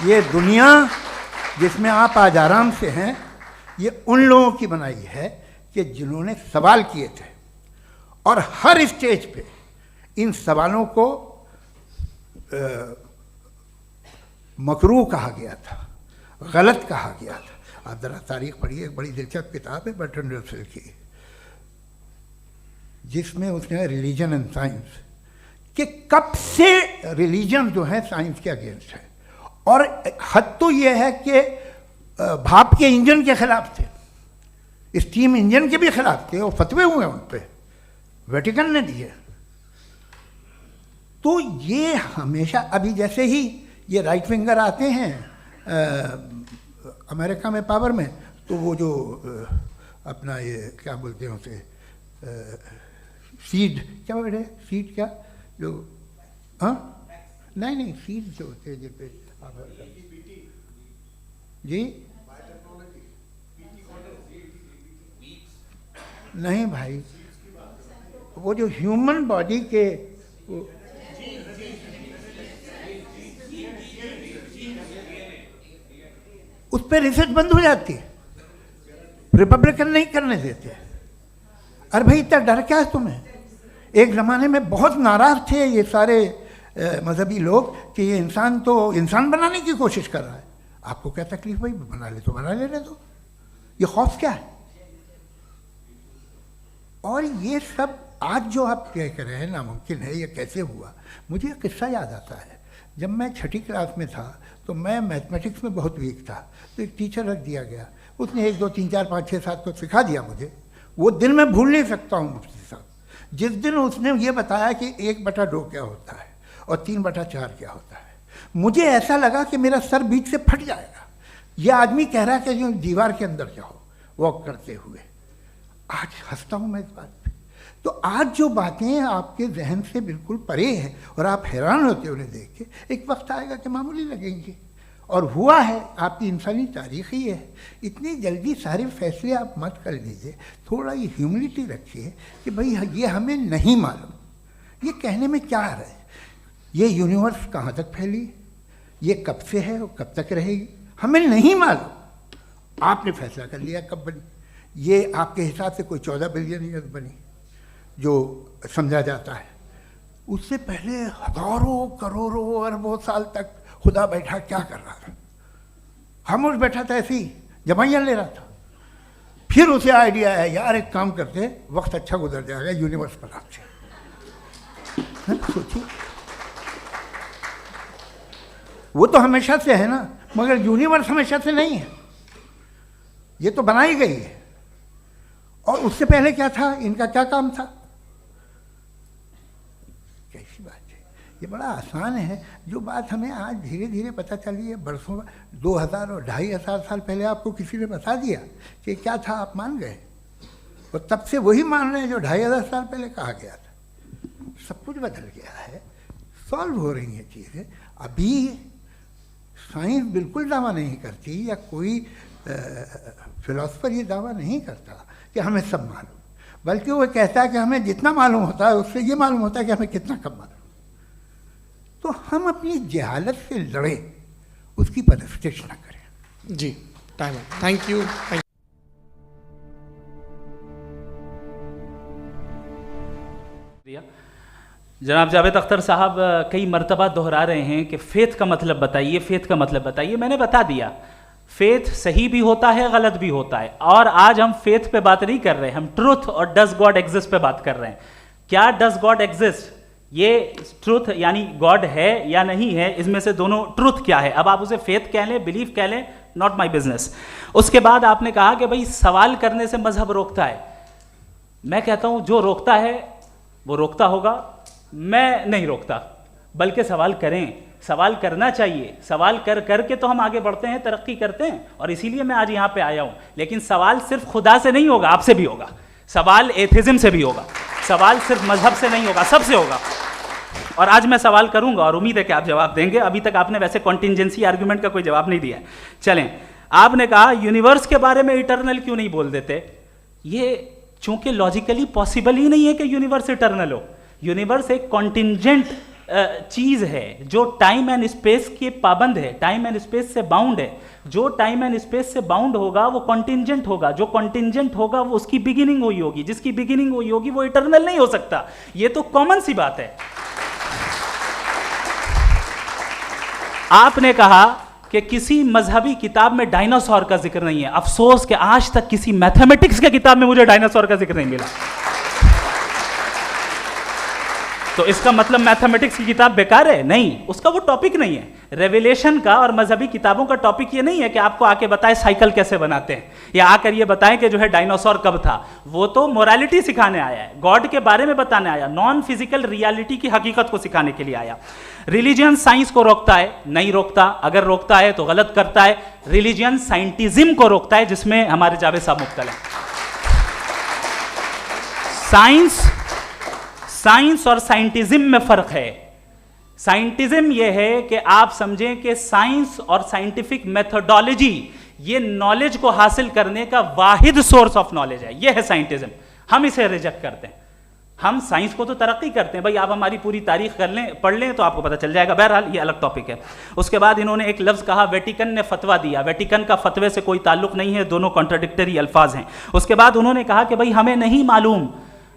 ये दुनिया जिसमें आप आज आराम से हैं, ये उन लोगों की बनाई है कि जिन्होंने सवाल किए थे। और हर स्टेज पे इन सवालों को मकरूह कहा गया था, गलत कहा गया था। आप ज़रा तारीख पढ़िए, एक बड़ी दिलचस्प किताब है बर्ट्रैंड रसेल की, जिसमें उसने रिलीजन एंड साइंस कि कब से रिलीजन जो है साइंस के अगेंस्ट है। और हद तो ये है कि भाप के इंजन के खिलाफ थे, स्टीम इंजन के भी खिलाफ थे, और फतवे हुए उन पर, वेटिकन ने दिए। तो ये हमेशा, अभी जैसे ही ये राइट विंगर आते हैं अमेरिका में पावर में, तो वो जो अपना ये क्या बोलते हैं उसे, सीड क्या बेटे, सीड क्या जो, हाँ नहीं सीड जो होते हैं जिन पे जी नहीं भाई, वो जो ह्यूमन बॉडी के उस पर रिसर्च बंद हो जाती है, रिपब्लिकन नहीं करने देते। अरे भाई इतना डर क्या है तुम्हें? एक ज़माने में बहुत नाराज़ थे ये सारे मजहबी लोग कि ये इंसान तो इंसान बनाने की कोशिश कर रहा है। आपको क्या तकलीफ भाई, बना ले तो बना लेने दो, ये खौफ क्या है? और ये सब आज जो आप कह कर रहे हैं नामुमकिन है, ये कैसे हुआ? मुझे एक किस्सा याद आता है। जब मैं 6ठी क्लास में था तो मैं मैथमेटिक्स में बहुत वीक था, तो एक टीचर रख दिया गया, उसने 1 2 3 4 5 6 7 को सिखा दिया मुझे। वो दिन मैं भूल नहीं सकता हूँ मुफ्ती साहब, जिस दिन उसने ये बताया कि 1/2 क्या होता है और 3/4 क्या होता है, मुझे ऐसा लगा कि मेरा सर बीच से फट जाएगा। यह आदमी कह रहा है कि जो दीवार के अंदर जाओ वॉक करते हुए। आज हंसता हूँ मैं इस बात पे। तो आज जो बातें आपके जहन से बिल्कुल परे हैं और आप हैरान होते हो उन्हें देख के, एक वक्त आएगा कि मामूली लगेंगे। और हुआ है, आपकी इंसानी तारीख ही है। इतनी जल्दी सारे फैसले आप मत कर लीजिए, थोड़ा ये ह्यूमिलिटी रखिए कि भाई ये हमें नहीं मालूम। ये कहने में क्या आ रहा है, ये यूनिवर्स कहाँ तक फैली, ये कब से है और कब तक रहेगी, हमें नहीं मालूम। आपने फैसला कर लिया कब बनी। ये आपके हिसाब से कोई 14 बिलियन ईयर बनी जो समझा जाता है। उससे पहले हजारों करोड़ों अरबों साल तक खुदा बैठा क्या कर रहा था? खामोश बैठा था, ऐसी जमाइयाँ ले रहा था। फिर उसे आइडिया है, यार एक काम करते, वक्त अच्छा गुजर जाएगा, यूनिवर्स बनाते। सोचिए, वो तो हमेशा से है ना, मगर यूनिवर्स हमेशा से नहीं है, ये तो बनाई गई है। और उससे पहले क्या था, इनका क्या काम था? कैसी बात है, ये बड़ा आसान है। जो बात हमें आज धीरे धीरे पता चली है, बरसों 2000 और 2500 साल पहले आपको किसी ने बता दिया कि क्या था, आप मान गए, और तब से वही मान रहे हैं जो 2500 साल पहले कहा गया था। सब कुछ बदल गया है, सॉल्व हो रही हैं चीज़ें। अभी साइंस बिल्कुल दावा नहीं करती, या कोई फिलोसफर ये दावा नहीं करता कि हमें सब मालूम, बल्कि वो कहता है कि हमें जितना मालूम होता है उससे ये मालूम होता है कि हमें कितना कम मालूम। तो हम अपनी जहालत से लड़े, उसकी परस्तिश न करें। जी, टाइम, थैंक यू। जनाब जावेद अख्तर साहब कई मर्तबा दोहरा रहे हैं कि फेथ का मतलब बताइए, फेथ का मतलब बताइए। मैंने बता दिया, फेथ सही भी होता है, गलत भी होता है। और आज हम फेथ पे बात नहीं कर रहे, हम ट्रुथ और डज गॉड एग्जिस्ट पे बात कर रहे हैं। क्या डज गॉड एग्जिस्ट, ये ट्रुथ यानी गॉड है या नहीं है, इसमें से दोनों ट्रुथ क्या है। अब आप उसे फेथ कह लें, बिलीफ कह लें, नॉट माई बिजनेस। उसके बाद आपने कहा कि भाई सवाल करने से मजहब रोकता है। मैं कहता हूं जो रोकता है वो रोकता होगा, मैं नहीं रोकता, बल्कि सवाल करें, सवाल करना चाहिए। सवाल कर करके तो हम आगे बढ़ते हैं, तरक्की करते हैं, और इसीलिए मैं आज यहाँ पे आया हूँ। लेकिन सवाल सिर्फ खुदा से नहीं होगा, आपसे भी होगा। सवाल एथिज्म से भी होगा, सवाल सिर्फ मजहब से नहीं होगा, सबसे होगा। और आज मैं सवाल करूंगा और उम्मीद है कि आप जवाब देंगे। अभी तक आपने वैसे कॉन्टिंजेंसी आर्ग्यूमेंट का कोई जवाब नहीं दिया है। चलें, आपने कहा यूनिवर्स के बारे में इटर्नल क्यों नहीं बोल देते। ये चूंकि लॉजिकली पॉसिबल ही नहीं है कि यूनिवर्स इटर्नल हो। यूनिवर्स एक कॉन्टिंजेंट चीज है जो टाइम एंड स्पेस के पाबंद है, टाइम एंड स्पेस से बाउंड है। जो टाइम एंड स्पेस से बाउंड होगा वो कॉन्टिंजेंट होगा, जो कॉन्टिंजेंट होगा वो उसकी बिगिनिंग हुई होगी, जिसकी बिगिनिंग हुई होगी वो इटर्नल नहीं हो सकता। ये तो कॉमन सी बात है। आपने कहा कि किसी मजहबी किताब में डायनासोर का जिक्र नहीं है। अफसोस कि आज तक किसी मैथमेटिक्स के किताब में मुझे डायनासोर का जिक्र नहीं मिला। तो इसका मतलब मैथमेटिक्स की किताब बेकार है? नहीं, उसका वो टॉपिक नहीं है। रेवलेशन का और मजहबी किताबों का टॉपिक ये नहीं है कि आपको आके बताए साइकिल कैसे बनाते हैं, या आकर ये बताएं कि जो है डायनासोर कब था। वो तो मोरालिटी सिखाने आया है, गॉड के बारे में बताने आया, नॉन फिजिकल रियलिटी की हकीकत को सिखाने के लिए आया। रिलीजियन साइंस को रोकता है? नहीं रोकता। अगर रोकता है तो गलत करता है। रिलीजियन साइंटिज्म को रोकता है, जिसमें हमारे जावेद साहब मुब्तला हैं। साइंस और साइंटिज्म में फर्क है। साइंटिज्म यह है कि आप समझें कि साइंस और साइंटिफिक मेथोडोलॉजी ये नॉलेज को हासिल करने का वाहिद सोर्स ऑफ नॉलेज है। यह है साइंटिज्म। हम इसे रिजेक्ट करते हैं। हम साइंस को तो तरक्की करते हैं, भाई आप हमारी पूरी तारीख कर लें, पढ़ लें तो आपको पता चल जाएगा। बहरहाल ये अलग टॉपिक है। उसके बाद इन्होंने एक लफ्ज़ कहा, वेटिकन ने फतवा दिया। वेटिकन का फतवे से कोई ताल्लुक नहीं है, दोनों कॉन्ट्राडिक्टरी अल्फाज हैं। उसके बाद उन्होंने कहा कि भाई हमें नहीं मालूम।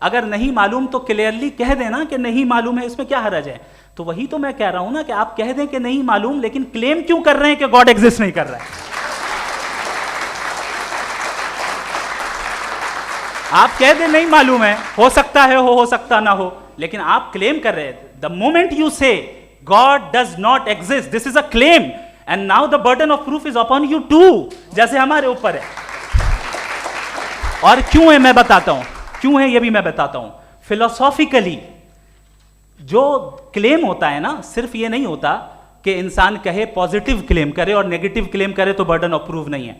अगर नहीं मालूम तो क्लियरली कह देना कि नहीं मालूम है, इसमें क्या हर्ज है। तो वही तो मैं कह रहा हूं ना कि आप कह दें कि नहीं मालूम, लेकिन क्लेम क्यों कर रहे हैं कि गॉड एग्जिस्ट नहीं कर रहा है। आप कह दें नहीं मालूम है, हो सकता है हो सकता ना हो, लेकिन आप क्लेम कर रहे हैं। The moment you say God does not exist, this is a claim, and now the burden of proof is upon you too, जैसे हमारे ऊपर है। और क्यों है मैं बताता हूं, क्यों है ये भी मैं बताता हूं। फिलोसॉफिकली जो क्लेम होता है ना, सिर्फ ये नहीं होता कि इंसान कहे पॉजिटिव क्लेम करे और नेगेटिव क्लेम करे तो बर्डन ऑफ प्रूफ नहीं है।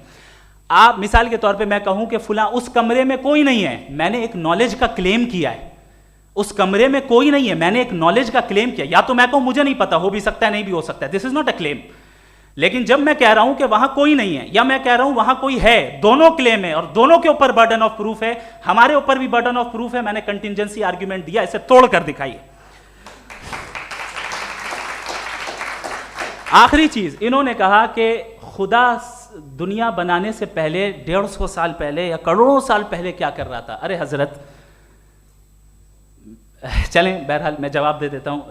आप मिसाल के तौर पे मैं कहूं कि फुला उस कमरे में कोई नहीं है, मैंने एक नॉलेज का क्लेम किया है, उस कमरे में कोई नहीं है, मैंने एक नॉलेज का क्लेम किया, या तो मैं कहूं मुझे नहीं पता, हो भी सकता है नहीं भी हो सकता है, this is not a claim. लेकिन जब मैं कह रहा हूं कि वहां कोई नहीं है या मैं कह रहा हूं वहां कोई है, दोनों क्लेम है और दोनों के ऊपर बर्डन ऑफ प्रूफ है, हमारे ऊपर भी बर्डन ऑफ प्रूफ है, मैंने कंटिजेंसी आर्ग्यूमेंट दिया, इसे तोड़कर दिखाइए। आखिरी चीज, इन्होंने कहा कि खुदा दुनिया बनाने से पहले 150 साल पहले या करोड़ों साल पहले क्या कर रहा था। अरे हजरत, चलें बहरहाल मैं जवाब दे देता हूं,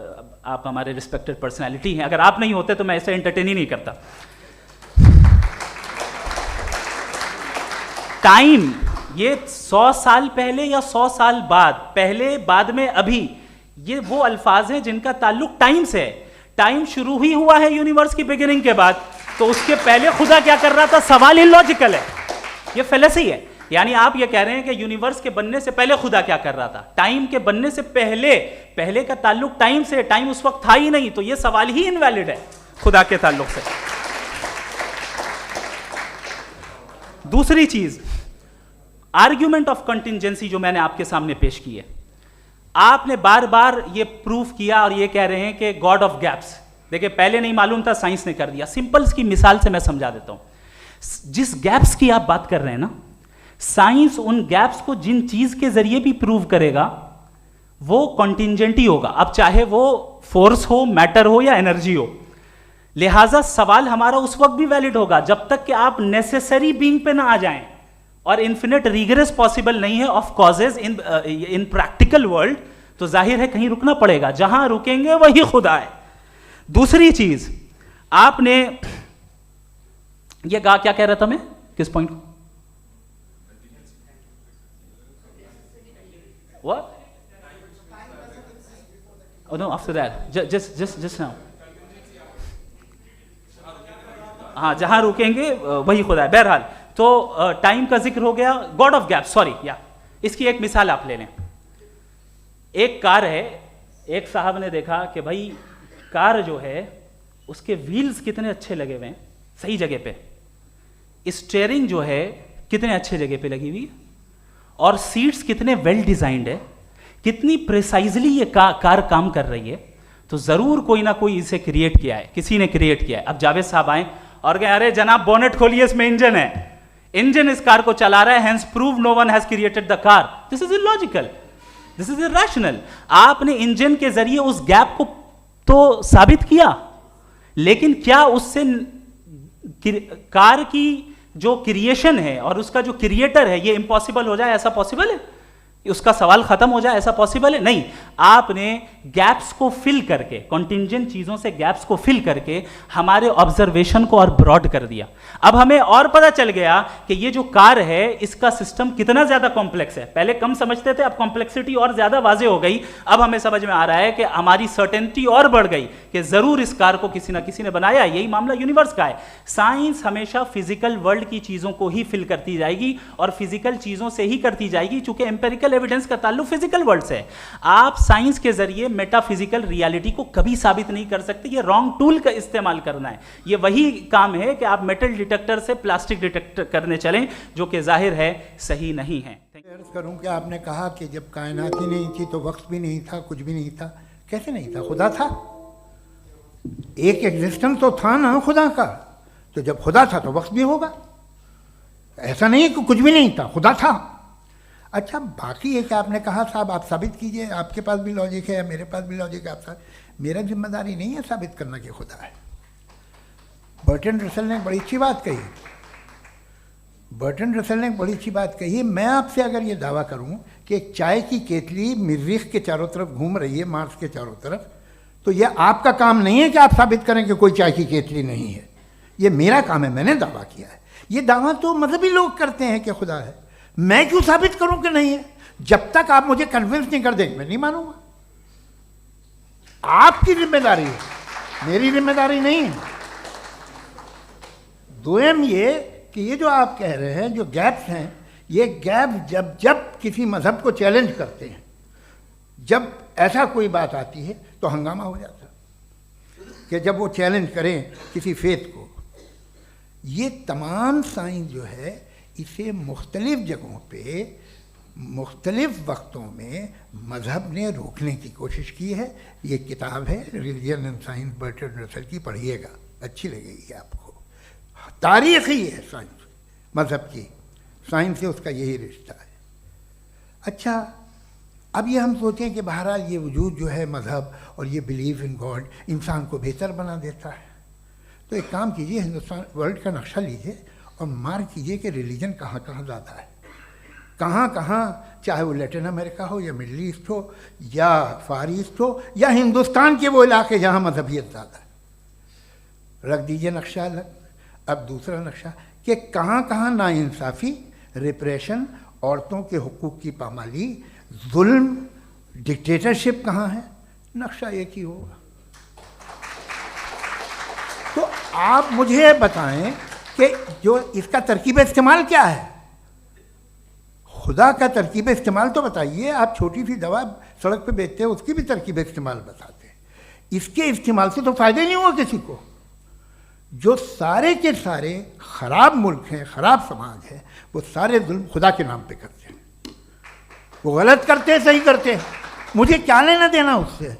आप हमारे रिस्पेक्टेड पर्सनैलिटी हैं, अगर आप नहीं होते तो मैं ऐसे एंटरटेन ही नहीं करता। टाइम, ये 100 साल पहले या 100 साल बाद, पहले बाद में अभी, ये वो अल्फाज हैं जिनका ताल्लुक टाइम से है। टाइम शुरू ही हुआ है यूनिवर्स की बिगिनिंग के बाद, तो उसके पहले खुदा क्या कर रहा था, सवाल इलॉजिकल है, ये फेलेसी है। यानी आप ये कह रहे हैं कि यूनिवर्स के बनने से पहले खुदा क्या कर रहा था, टाइम के बनने से पहले, पहले का ताल्लुक टाइम से, टाइम उस वक्त था ही नहीं, तो ये सवाल ही इनवैलिड है खुदा के ताल्लुक से। दूसरी चीज, आर्ग्यूमेंट ऑफ कंटिजेंसी जो मैंने आपके सामने पेश की है, आपने बार बार ये प्रूफ किया और ये कह रहे हैं कि गॉड ऑफ गैप्स। देखिए पहले नहीं मालूम था, साइंस ने कर दिया। सिंपल्स की मिसाल से मैं समझा देता हूं। जिस गैप्स की आप बात कर रहे हैं ना, साइंस उन गैप्स को जिन चीज के जरिए भी प्रूव करेगा वो कॉन्टिंजेंट ही होगा, अब चाहे वो फोर्स हो, मैटर हो या एनर्जी हो। लिहाजा सवाल हमारा उस वक्त भी वैलिड होगा जब तक कि आप नेसेसरी बीइंग पे ना आ जाएं, और इन्फिनिट रिगरेस पॉसिबल नहीं है of causes in practical world, तो जाहिर है कहीं रुकना पड़ेगा, जहां रुकेंगे वही खुदा है। दूसरी चीज, आपने ये कहा, क्या कह रहा था मैं, किस पॉइंट को? What? Oh no, after that, just now. हाँ, जहां रुकेंगे वही खुदा है। बहरहाल, तो टाइम का जिक्र हो गया, गॉड ऑफ गैप, सॉरी, या इसकी एक मिसाल आप ले लें। एक कार है, एक साहब ने देखा कि भाई कार जो है उसके व्हील्स कितने अच्छे लगे हुए हैं, सही जगह पे, स्टीयरिंग जो है कितने अच्छे जगह पे लगी हुई है, और सीट्स कितने वेल डिजाइंड है, कितनी प्रिसाइजली ये कार काम कर रही है, तो जरूर कोई ना कोई इसे क्रिएट किया है, किसी ने क्रिएट किया है। अब जावेद साहब आए और कहे अरे जनाब बोनेट खोलिए, इसमें इंजन है, इंजन इस कार को चला रहा है, hence prove no one has created the car. This is illogical, this is irrational. आपने इंजन के जरिए उस गैप को तो साबित किया, लेकिन क्या उससे कार की जो क्रिएशन है और उसका जो क्रिएटर है ये इम्पॉसिबल हो जाए, ऐसा पॉसिबल है? उसका सवाल खत्म हो जाए, ऐसा पॉसिबल है? नहीं। आपने गैप्स को फिल करके, कॉन्टिंजेंट चीजों से गैप्स को फिल करके हमारे ऑब्जर्वेशन को और ब्रॉड कर दिया। अब हमें और पता चल गया कि ये जो कार है इसका सिस्टम कितना ज्यादा कॉम्प्लेक्स है। पहले कम समझते थे, अब कॉम्प्लेक्सिटी और ज्यादा वाजे हो गई। अब हमें समझ में आ रहा है कि हमारी सर्टेनिटी और बढ़ गई कि जरूर इस कार को किसी ना किसी ने बनाया। यही मामला यूनिवर्स का है। साइंस हमेशा फिजिकल वर्ल्ड की चीजों को ही फिल करती जाएगी और फिजिकल चीजों से ही करती जाएगी, चूंकि एम्पेरिकल एविडेंस का ताल्लुक फिजिकल वर्ल्ड से है। आप साइंस के जरिए मेटाफिजिकल रियलिटी को कभी साबित नहीं कर सकते। ये रॉन्ग टूल का इस्तेमाल करना है। ये वही काम है कि आप मेटल डिटेक्टर से प्लास्टिक डिटेक्टर करने चलें, जो कि जाहिर है सही नहीं है। अर्ज करूं कि आपने कहा कि जब कायनात ही नहीं थी तो वक्त भी नहीं था, कुछ भी नहीं था। कैसे नहीं था? खुदा था। एक एग्जिस्टेंस तो था ना खुदा का। तो जब खुदा था तो वक्त भी होगा। ऐसा नहीं है कि कुछ भी नहीं था, खुदा था। अच्छा, बाकी है कि आपने कहा साहब आप साबित कीजिए, आपके पास भी लॉजिक है, मेरे पास भी लॉजिक है। आप मेरा जिम्मेदारी नहीं है साबित करना कि खुदा है। बर्ट्रैंड रसेल ने बड़ी अच्छी बात कही। बर्ट्रैंड रसेल ने बड़ी अच्छी बात कही। मैं आपसे अगर ये दावा करूं कि एक चाय की केतली मरीख के चारों तरफ घूम रही है, मार्स के चारों तरफ, तो यह आपका काम नहीं है कि आप साबित करें कि कोई चाय की केतली नहीं है। ये मेरा काम है, मैंने दावा किया है। ये दावा तो मजहबी लोग करते हैं कि खुदा है। मैं क्यों साबित करूं कि नहीं है? जब तक आप मुझे कन्विंस नहीं कर देंगे मैं नहीं मानूंगा। आपकी जिम्मेदारी है, मेरी जिम्मेदारी नहीं है। दोयम ये कि ये जो आप कह रहे हैं, जो गैप्स हैं, ये गैप जब जब किसी मजहब को चैलेंज करते हैं जब ऐसा कोई बात आती है तो हंगामा हो जाता कि जब वो चैलेंज करें किसी फेथ को। ये तमाम साइंस जो है इसे मुख्तलिफ जगहों पे मुख्तलिफ वक्तों में मज़हब ने रोकने की कोशिश की है। ये किताब है religion and science Burton Russell की, पढ़िएगा, अच्छी लगेगी आपको। तारीख़ ही है साइंस, मज़हब की साइंस से उसका यही रिश्ता है। अच्छा, अब ये हम सोचें कि बहरहाल ये वजूद जो है मज़हब और ये बिलीव इन गॉड इंसान को बेहतर बना देता है, तो एक काम कीजिए, हिंदुस्तान वर्ल्ड का नक्शा लीजिए और मार्क कीजिए कि रिलीजन कहाँ कहाँ ज़्यादा है, कहाँ कहाँ, चाहे वो लैटिन अमेरिका हो या मिडल ईस्ट हो या फार ईस्ट हो या हिंदुस्तान के वो इलाके जहाँ मजहबियत ज़्यादा है। रख दीजिए नक्शा अलग। अब दूसरा नक्शा कि कहाँ कहाँ नाइंसाफ़ी, रिप्रेशन, औरतों के हुकूक की पामाली, जुल्म, डिक्टेटरशिप कहाँ है, नक्शा एक ही होगा। तो आप मुझे बताएं कि जो इसका तरकीब इस्तेमाल क्या है, खुदा का तरकीब इस्तेमाल तो बताइए। आप छोटी सी दवा सड़क पे बेचते हैं, उसकी भी तरकीब इस्तेमाल बताते हैं। इसके इस्तेमाल से तो फ़ायदा नहीं हुआ किसी को। जो सारे के सारे ख़राब मुल्क हैं, ख़राब समाज है, वो सारे जुल्म खुदा के नाम पे करते हैं। वो गलत करते हैं, सही करते हैं, मुझे क्या लेना देना उससे।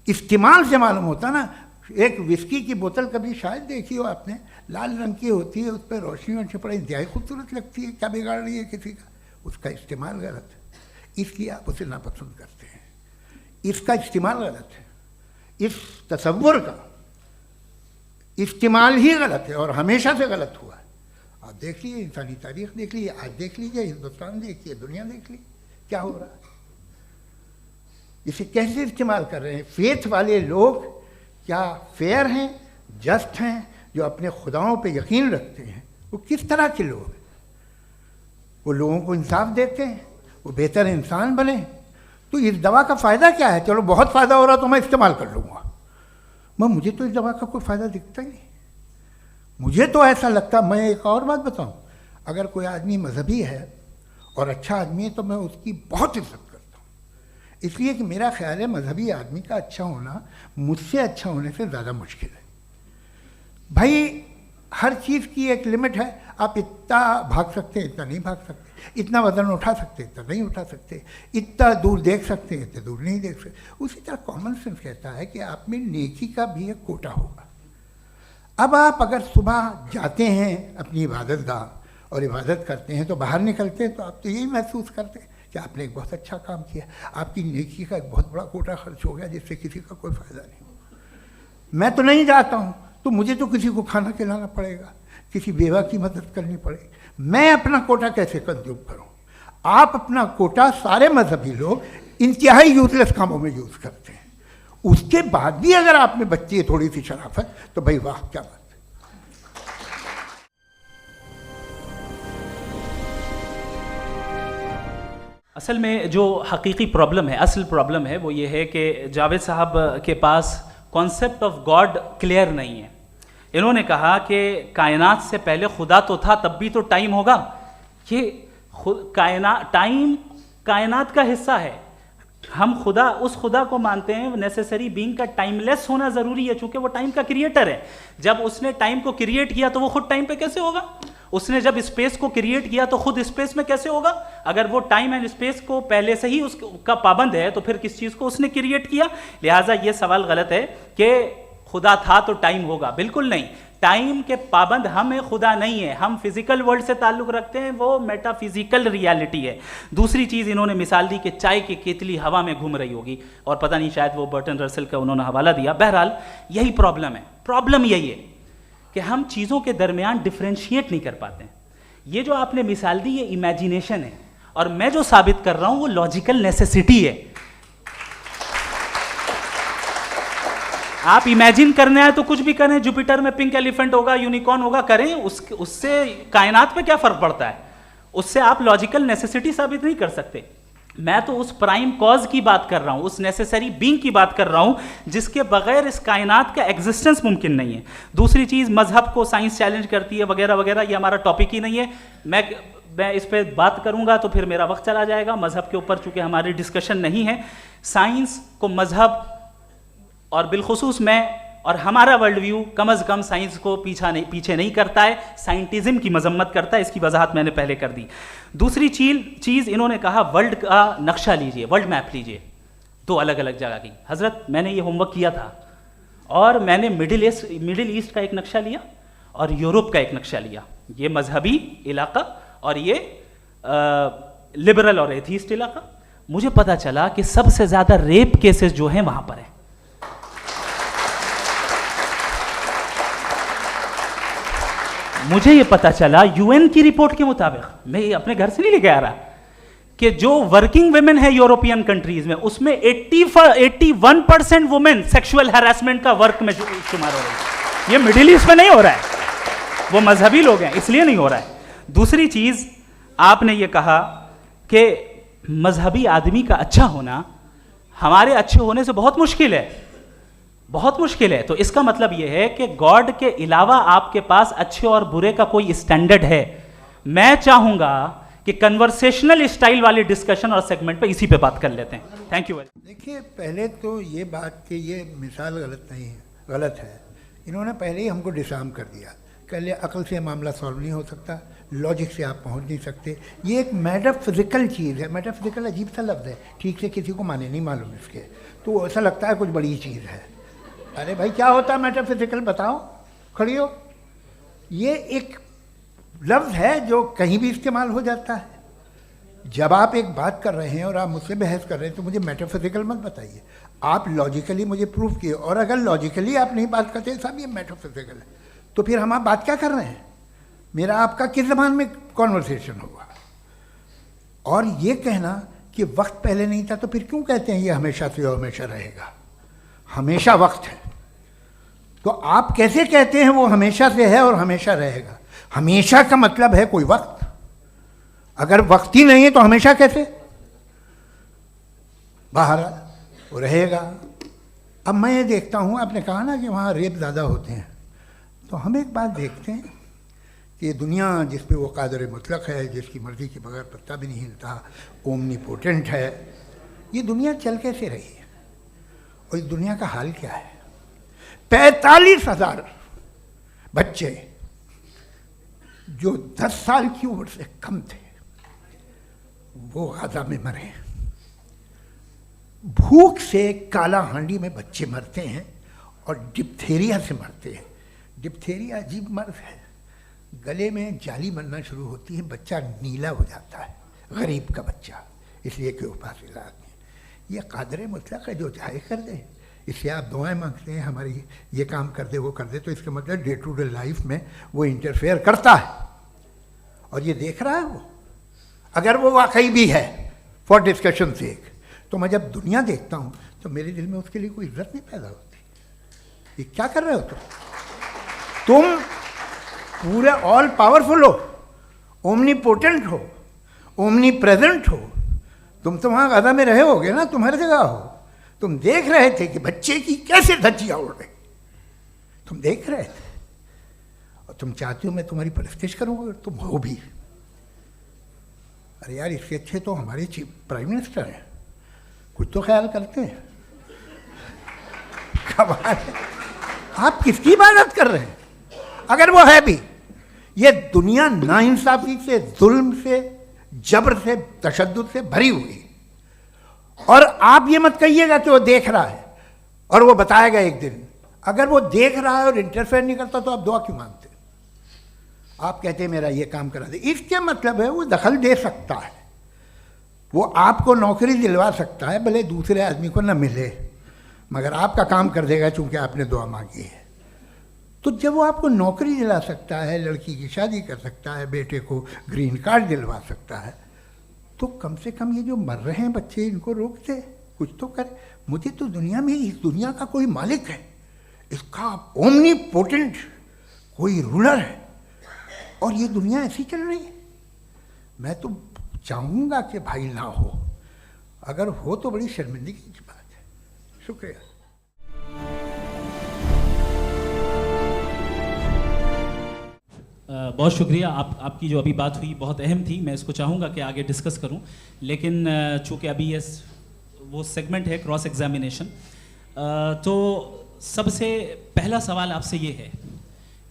इस्तेमाल से मालूम होता ना। एक विस्की की बोतल कभी शायद देखी हो आपने, लाल रंग की होती है, उस पर रोशनी और छपड़ा इंतहाई खूबसूरत लगती है, क्या बिगाड़ रही है किसी का, उसका इस्तेमाल गलत है, इसलिए आप उसे नापसंद करते हैं। इसका इस्तेमाल गलत है, इस तसव्वुर का इस्तेमाल ही गलत है और हमेशा से गलत हुआ है। आप देख लीजिए, इंसानी तारीख देख लीजिए, आज देख लीजिए, हिंदुस्तान देखिए, दुनिया देख लीजिए क्या हो रहा है। इसे कैसे इस्तेमाल कर रहे हैं फेथ वाले लोग? क्या फेयर हैं, जस्ट हैं, जो अपने खुदाओं पे यकीन रखते हैं? वो किस तरह के लोग हैं? वो लोगों को इंसाफ देते हैं, वो बेहतर इंसान बने। तो इस दवा का फ़ायदा क्या है? चलो बहुत फ़ायदा हो रहा तो मैं इस्तेमाल कर लूँगा, मगर मुझे तो इस दवा का कोई फ़ायदा दिखता ही नहीं। मुझे तो ऐसा लगता, मैं एक और बात बताऊँ, अगर कोई आदमी मजहबी है और अच्छा आदमी है तो मैं उसकी बहुत इज्जत करता हूँ, इसलिए कि मेरा ख्याल है मजहबी आदमी का अच्छा होना मुझसे अच्छा होने से ज़्यादा मुश्किल है। भाई हर चीज़ की एक लिमिट है। आप इतना भाग सकते हैं, इतना नहीं भाग सकते, इतना वज़न उठा सकते, इतना नहीं उठा सकते, इतना दूर देख सकते हैं, इतना दूर नहीं देख सकते। उसी तरह कॉमन सेंस कहता है कि आप में नेकी का भी एक कोटा होगा। अब आप अगर सुबह जाते हैं अपनी इबादत गाह और इबादत करते हैं, तो बाहर निकलते हैं तो आप तो यही महसूस करते हैं कि आपने एक बहुत अच्छा काम किया, आपकी नेकी का एक बहुत बड़ा कोटा खर्च हो गया जिससे किसी का कोई फ़ायदा नहीं। मैं तो नहीं जाता हूँ तो मुझे तो किसी को खाना खिलाना पड़ेगा, किसी बेवा की मदद करनी पड़ेगी। मैं अपना कोटा कैसे कंज्यूम करूँ? आप अपना कोटा, सारे मजहबी लोग इंतहाई यूजलेस कामों में यूज़ करते हैं। उसके बाद भी अगर आप में बच्ची है थोड़ी सी शराफत, तो भाई वाह, क्या बात है। असल में जो हकीकी प्रॉब्लम है, असल प्रॉब्लम है, वो ये है कि जावेद साहब के पास कॉन्सेप्ट ऑफ गॉड क्लियर नहीं है। इन्होंने कहा कि कायनात से पहले खुदा तो था, तब भी तो टाइम होगा। ये टाइम कायनात का हिस्सा है। हम खुदा, उस खुदा को मानते हैं, नेसेसरी बीइंग का टाइमलेस होना ज़रूरी है, चूँकि वो टाइम का क्रिएटर है। जब उसने टाइम को क्रिएट किया तो वो खुद टाइम पे कैसे होगा? उसने जब स्पेस को क्रिएट किया तो खुद स्पेस में कैसे होगा? अगर वो टाइम एंड स्पेस को पहले से ही उसका पाबंद है तो फिर किस चीज़ को उसने क्रिएट किया? लिहाजा ये सवाल गलत है कि खुदा था तो टाइम होगा। बिल्कुल नहीं, टाइम के पाबंद हम हैं, खुदा नहीं है। हम फिजिकल वर्ल्ड से ताल्लुक़ रखते हैं, वो मेटाफिजिकल रियलिटी है। दूसरी चीज़ इन्होंने मिसाल दी कि चाय की केतली हवा में घूम रही होगी, और पता नहीं शायद वो बर्टन रसल का उन्होंने हवाला दिया। बहरहाल यही प्रॉब्लम है। प्रॉब्लम यही है कि हम चीज़ों के दरमियान डिफ्रेंशिएट नहीं कर पाते हैं। ये जो आपने मिसाल दी ये इमेजिनेशन है, और मैं जो साबित कर रहा हूँ वो लॉजिकल नेसेसिटी है। आप इमेजिन करने आए तो कुछ भी करें, जुपिटर में पिंक एलिफेंट होगा, यूनिकॉर्न होगा, करें, उससे कायनात पे क्या फ़र्क पड़ता है? उससे आप लॉजिकल नेसेसिटी साबित नहीं कर सकते। मैं तो उस प्राइम कॉज की बात कर रहा हूं, उस नेसेसरी बीइंग की बात कर रहा हूं जिसके बगैर इस कायनात का एग्जिस्टेंस मुमकिन नहीं है। दूसरी चीज़, मजहब को साइंस चैलेंज करती है वगैरह वगैरह, ये हमारा टॉपिक ही नहीं है। मैं मैं इस पे बात करूंगा तो फिर मेरा वक्त चला जाएगा। मजहब के ऊपर चूंकि हमारी डिस्कशन नहीं है, साइंस को मजहब और बिलखुसूस मैं और हमारा वर्ल्ड व्यू कम अज़ कम साइंस को पीछे नहीं करता है, साइंटिज्म की मजम्मत करता है। इसकी वजाहत मैंने पहले कर दी। दूसरी चीज़ इन्होंने कहा वर्ल्ड का नक्शा लीजिए, वर्ल्ड मैप लीजिए, दो अलग अलग जगह की। हज़रत मैंने ये होमवर्क किया था और मैंने मिडिल ईस्ट का एक नक्शा लिया और यूरोप का एक नक्शा लिया, ये मजहबी इलाका और ये लिबरल और एथीस्ट इलाका। मुझे पता चला कि सबसे ज़्यादा रेप केसेस जो हैं वहाँ पर है। मुझे ये पता चला यूएन की रिपोर्ट के मुताबिक, मैं ये अपने घर से नहीं लेके आ रहा, कि जो वर्किंग वुमेन है यूरोपियन कंट्रीज में, उसमें 81% वुमेन सेक्सुअल हैरेसमेंट का वर्क में शुमार हो रही है। ये मिडिल ईस्ट में नहीं हो रहा है, वो मजहबी लोग हैं इसलिए नहीं हो रहा है। दूसरी चीज आपने ये कहा कि मजहबी आदमी का अच्छा होना हमारे अच्छे होने से बहुत मुश्किल है, बहुत मुश्किल है। तो इसका मतलब यह है कि गॉड के अलावा आपके पास अच्छे और बुरे का कोई स्टैंडर्ड है। मैं चाहूंगा कि कन्वर्सेशनल स्टाइल वाली डिस्कशन और सेगमेंट पे इसी पे बात कर लेते हैं। Thank you very. देखिए, पहले तो ये बात कि ये मिसाल गलत नहीं है, गलत है। इन्होंने पहले ही हमको डिसार्म कर दिया। कह लिया अकल से मामला सॉल्व नहीं हो सकता, लॉजिक से आप पहुंच नहीं सकते। ये एक मेटाफिजिकल चीज़ है। मेटाफिजिकल अजीब सा लफ्ज़ है, ठीक से किसी को माने नहीं मालूम इसके, तो ऐसा लगता है कुछ बड़ी चीज़ है। अरे भाई क्या होता है मेटाफिजिकल, बताओ, खड़ी हो। ये एक लफ्ज़ है जो कहीं भी इस्तेमाल हो जाता है। जब आप एक बात कर रहे हैं और आप मुझसे बहस कर रहे हैं तो मुझे मेटाफिजिकल मत बताइए, आप लॉजिकली मुझे प्रूव किए। और अगर लॉजिकली आप नहीं बात करते साहब ये मेटाफिजिकल है, तो फिर हम आप बात क्या कर रहे हैं? मेरा आपका किस ज़बान में कॉन्वर्सेशन होगा? और ये कहना कि वक्त पहले नहीं था, तो फिर क्यों कहते हैं ये हमेशा से और हमेशा रहेगा? हमेशा वक्त है, तो आप कैसे कहते हैं वो हमेशा से है और हमेशा रहेगा? हमेशा का मतलब है कोई वक्त, अगर वक्त ही नहीं है तो हमेशा कैसे? बाहर वो रहेगा। अब मैं ये देखता हूँ, आपने कहा ना कि वहाँ रेप ज़्यादा होते हैं, तो हम एक बात देखते हैं कि ये दुनिया जिस पे वो कादर मुतलक है, जिसकी मर्ज़ी के बगैर पत्ता भी नहीं हिलता, ओमनीपोटेंट है, ये दुनिया चल कैसे रही है? और इस दुनिया का हाल क्या है? 45,000 बच्चे जो 10 साल की उम्र से कम थे वो गाजा में मरे। भूख से काला हांडी में बच्चे मरते हैं और डिप्थेरिया से मरते हैं। डिप्थेरिया अजीब मर्ज है, गले में जाली बनना शुरू होती है, बच्चा नीला हो जाता है, गरीब का बच्चा, इसलिए कि उपास इलाज में। ये कादर मुतलक है जो चाहे कर दे। इससे आप दुआएं मांगते हैं हमारी ये काम कर दे वो कर दे, तो इसका मतलब डे टू डे लाइफ में वो इंटरफेयर करता है और ये देख रहा है वो। अगर वो वाकई भी है फॉर डिस्कशन सेक, तो मैं जब दुनिया देखता हूँ तो मेरे दिल में उसके लिए कोई इज्जत नहीं पैदा होती। ये क्या कर रहे हो तुम पूरे ऑल पावरफुल हो, ओमनीपोटेंट हो, ओमनी प्रेजेंट हो। तुम तो वहाँ गाजा में रहे होगे ना, तुम हर जगह हो। तुम देख रहे थे कि बच्चे की कैसे धज्जियाँ उड़ रही, तुम देख रहे थे और तुम चाहते हो मैं तुम्हारी परस्तिश करूँगा, तुम हो भी। अरे यार, इससे अच्छे तो हमारे चीफ प्राइम मिनिस्टर हैं, कुछ तो ख्याल करते हैं। कमाल है, आप किसकी इबादत कर रहे हैं? अगर वो है भी, ये दुनिया नाइंसाफी से, जुल्म से, जबर से, तशद्दुद से भरी हुई। और आप ये मत कहिएगा कि वो देख रहा है और वो बताएगा एक दिन। अगर वो देख रहा है और इंटरफेयर नहीं करता तो आप दुआ क्यों मांगते? आप कहते हैं मेरा ये काम करा दे, इसके मतलब है वो दखल दे सकता है, वो आपको नौकरी दिलवा सकता है, भले दूसरे आदमी को न मिले, मगर आपका काम कर देगा चूंकि आपने दुआ मांगी है। तो जब वो आपको नौकरी दिला सकता है, लड़की की शादी कर सकता है, बेटे को ग्रीन कार्ड दिलवा सकता है, तो कम से कम ये जो मर रहे हैं बच्चे, इनको रोक दे, कुछ तो करे। मुझे तो दुनिया में, इस दुनिया का कोई मालिक है, इसका ओमनीपोटेंट कोई रूलर है, और ये दुनिया ऐसी चल रही है। मैं तो चाहूँगा कि भाई ना हो, अगर हो तो बड़ी शर्मिंदगी की बात है। शुक्रिया। बहुत शुक्रिया। आपकी जो अभी बात हुई बहुत अहम थी, मैं इसको चाहूँगा कि आगे डिस्कस करूँ, लेकिन चूँकि अभी वो सेगमेंट है क्रॉस एग्जामिनेशन, तो सबसे पहला सवाल आपसे ये है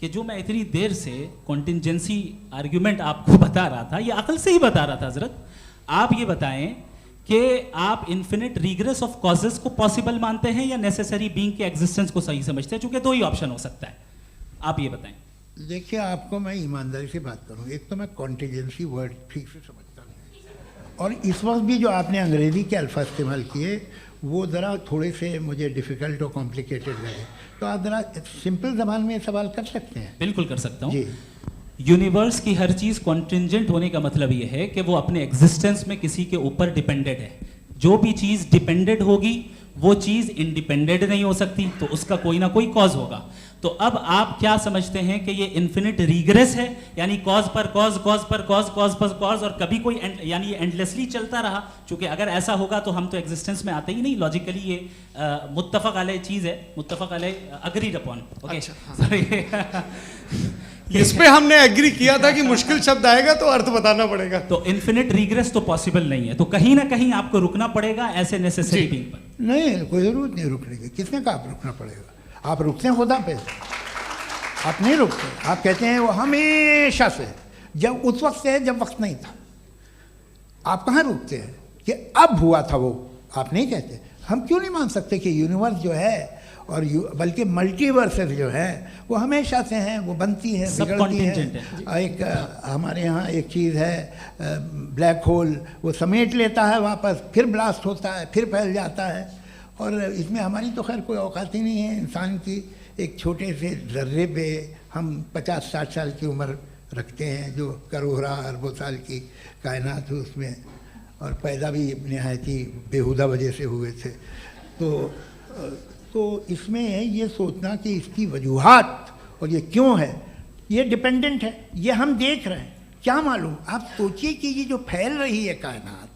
कि जो मैं इतनी देर से कॉन्टिंजेंसी आर्ग्यूमेंट आपको बता रहा था, ये अकल से ही बता रहा था हजरत, आप ये बताएं कि आप इन्फिनिट रिग्रेस ऑफ कॉजेस को पॉसिबल मानते हैं या नेसेसरी बीइंग के एग्जिस्टेंस को सही समझते हैं, चूंकि दो ही ऑप्शन हो सकता है, आप ये बताएं। देखिए, आपको मैं ईमानदारी से बात करूं, एक तो मैं कॉन्टिजेंसी वर्ड ठीक से समझता नहीं, और इस वक्त भी जो आपने अंग्रेज़ी के अल्फाज इस्तेमाल किए वो ज़रा थोड़े से मुझे डिफ़िकल्ट और कॉम्प्लिकेटेड लगे, तो आप ज़रा सिंपल ज़बान में सवाल कर सकते हैं। बिल्कुल कर सकता हूँ जी। यूनिवर्स की हर चीज़ कॉन्टिंजेंट होने का मतलब ये है कि वो अपने एग्जिस्टेंस में किसी के ऊपर डिपेंडेड है। जो भी चीज़ डिपेंडेड होगी वो चीज़ इंडिपेंडेंट नहीं हो सकती, तो उसका कोई ना कोई कॉज होगा। तो अब आप क्या समझते हैं कि ये इन्फिनिट रिग्रेस है, यानी कॉज पर कॉज, कॉज पर कॉज, कॉज पर कॉज, और कभी कोई यानी ये एंडलेसली चलता रहा? क्योंकि अगर ऐसा होगा तो हम तो एग्जिस्टेंस में आते ही नहीं, लॉजिकली ये मुत्तफक अलैह चीज़ है, मुत्तफक अलैह अग्रीड अपॉन। ओके, इस पे हमने एग्री किया था कि मुश्किल शब्द आएगा तो अर्थ बताना पड़ेगा। तो इन्फिनिट रिग्रेस तो पॉसिबल नहीं है, तो कहीं ना कहीं आपको रुकना पड़ेगा ऐसे नेसेसरी बीइंग पर। नहीं, कोई ज़रूरत नहीं रुकने की। किसने कहा आप रुकना पड़ेगा? आप रुकते हैं खुदा पे, आप नहीं रुकते। आप कहते हैं वो हमेशा से, जब उस वक्त से है जब वक्त नहीं था। आप कहाँ रुकते हैं कि अब हुआ था वो? आप नहीं कहते। हम क्यों नहीं मान सकते कि यूनिवर्स जो है और बल्कि मल्टीवर्सेस जो है वो हमेशा से हैं, वो बनती है, बिगड़ती है। एक हमारे यहाँ एक चीज़ है ब्लैक होल, वो समेट लेता है वापस, फिर ब्लास्ट होता है, फिर फैल जाता है, और इसमें हमारी तो खैर कोई औकात ही नहीं है इंसान की। एक छोटे से ज़र्रे पे हम 50-60 साल की उम्र रखते हैं, जो करोड़ों अरबों साल की कायनात है उसमें, और पैदा भी नहायत ही बेहुदा वजह से हुए थे। तो इसमें है ये सोचना कि इसकी वजूहात और ये क्यों है, ये डिपेंडेंट है, ये हम देख रहे हैं, क्या मालूम। आप सोचिए कि ये जो फैल रही है कायनात,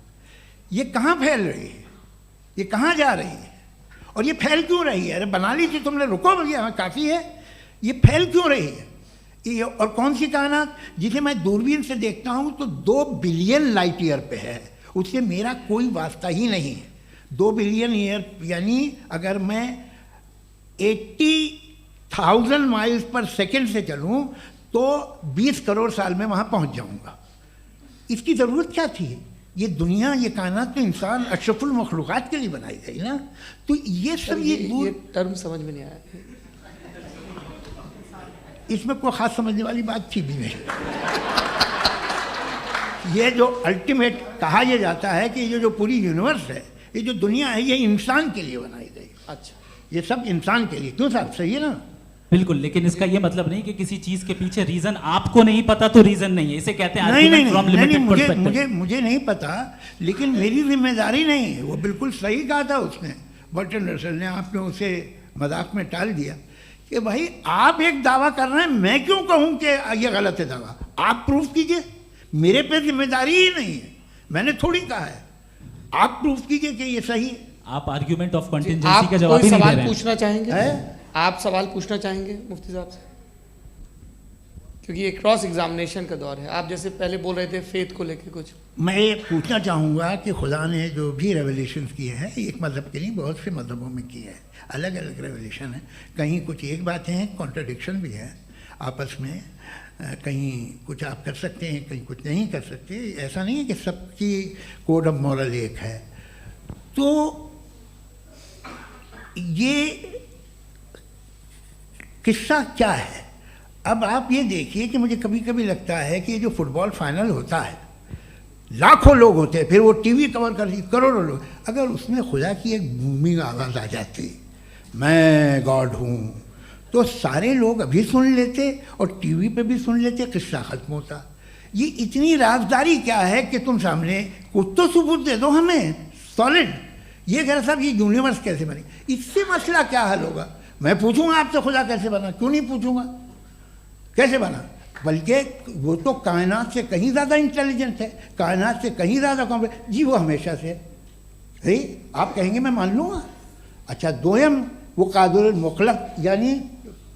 ये कहाँ फैल रही है, ये कहाँ जा रही है, और ये फैल क्यों रही है? अरे बना ली थी तुमने, रुको भैया, हाँ काफ़ी है। ये फैल क्यों रही है? ये और कौन सी कायनात जिसे मैं दूरबीन से देखता हूँ तो 2 बिलियन लाइट ईयर पे है, उससे मेरा कोई वास्ता ही नहीं है। 2 बिलियन ईयर यानी अगर मैं 80,000 माइल्स पर सेकेंड से चलूँ तो 20 करोड़ साल में वहाँ पहुँच जाऊँगा। इसकी ज़रूरत क्या थी? ये दुनिया, ये कायनात तो इंसान अशरफुल मखलूक़ात के लिए बनाई गई ना। तो ये सब ये टर्म समझ में नहीं आया, इसमें कोई ख़ास समझने वाली बात थी भी नहीं। ये जो अल्टीमेट कहा यह जाता है कि ये जो पूरी यूनिवर्स है, ये जो दुनिया है, ये इंसान के लिए बनाई गई। अच्छा, ये सब इंसान के लिए। क्यों साहब, सही है ना? बिल्कुल, लेकिन इसका ये मतलब नहीं कि किसी चीज के पीछे रीजन आपको नहीं पता तो रीजन नहीं है, इसे कहते हैं नहीं, मुझे नहीं पता, लेकिन मेरी जिम्मेदारी नहीं है। वो बिल्कुल सही कहा था उसने, बर्टन रसल ने। आपने उसे मजाक में टाल दिया कि भाई आप एक दावा कर रहे हैं, मैं क्यों कहूँ कि ये गलत है दावा? आप प्रूफ कीजिए, मेरे पे जिम्मेदारी ही नहीं है, मैंने थोड़ी कहा है। आप प्रूफ कीजिए कि ये सही है। आप आर्ग्यूमेंट ऑफ कंटिजेंसी का जवाब ही नहीं दे रहे हैं। पूछना चाहेंगे? आप सवाल पूछना चाहेंगे मुफ्ती साहब से? क्योंकि ये क्रॉस एग्जामिनेशन का दौर है। आप जैसे पहले बोल रहे थे फेथ को लेके कुछ, मैं ये पूछना चाहूँगा कि खुदा ने जो भी रेवलेशन किए हैं, एक मज़हब के नहीं बहुत से मज़हबों में किए हैं, अलग अलग रेवलेशन है। कहीं कुछ एक बातें हैं, कॉन्ट्रडिक्शन भी है आपस में, कहीं कुछ आप कर सकते हैं, कहीं कुछ नहीं कर सकते। ऐसा नहीं है कि सबकी कोड ऑफ मॉरल एक है। तो ये किस्सा क्या है? अब आप ये देखिए कि मुझे कभी कभी लगता है कि ये जो फुटबॉल फाइनल होता है, लाखों लोग होते हैं, फिर वो टीवी कवर कर करोड़ों लोग, अगर उसमें खुदा की एक बूमिंग आवाज़ आ जाती, मैं गॉड हूँ, तो सारे लोग अभी सुन लेते और टीवी पे भी सुन लेते, किस्सा ख़त्म होता। ये इतनी राजदारी क्या है कि तुम सामने कुछ तो सबूत दे दो हमें सॉलिड। ये कह रहे साहब ये यूनिवर्स कैसे बनी, इससे मसला क्या हल होगा? मैं पूछूंगा आपसे खुदा कैसे बना? क्यों नहीं पूछूंगा कैसे बना? बल्कि वो तो कायनात से कहीं ज़्यादा इंटेलिजेंट है, कायनात से कहीं ज़्यादा कॉम्प्लेक्स। जी वो हमेशा से है, आप कहेंगे मैं मान लूँगा। अच्छा, दोयम वो कादिर मुतलक, यानी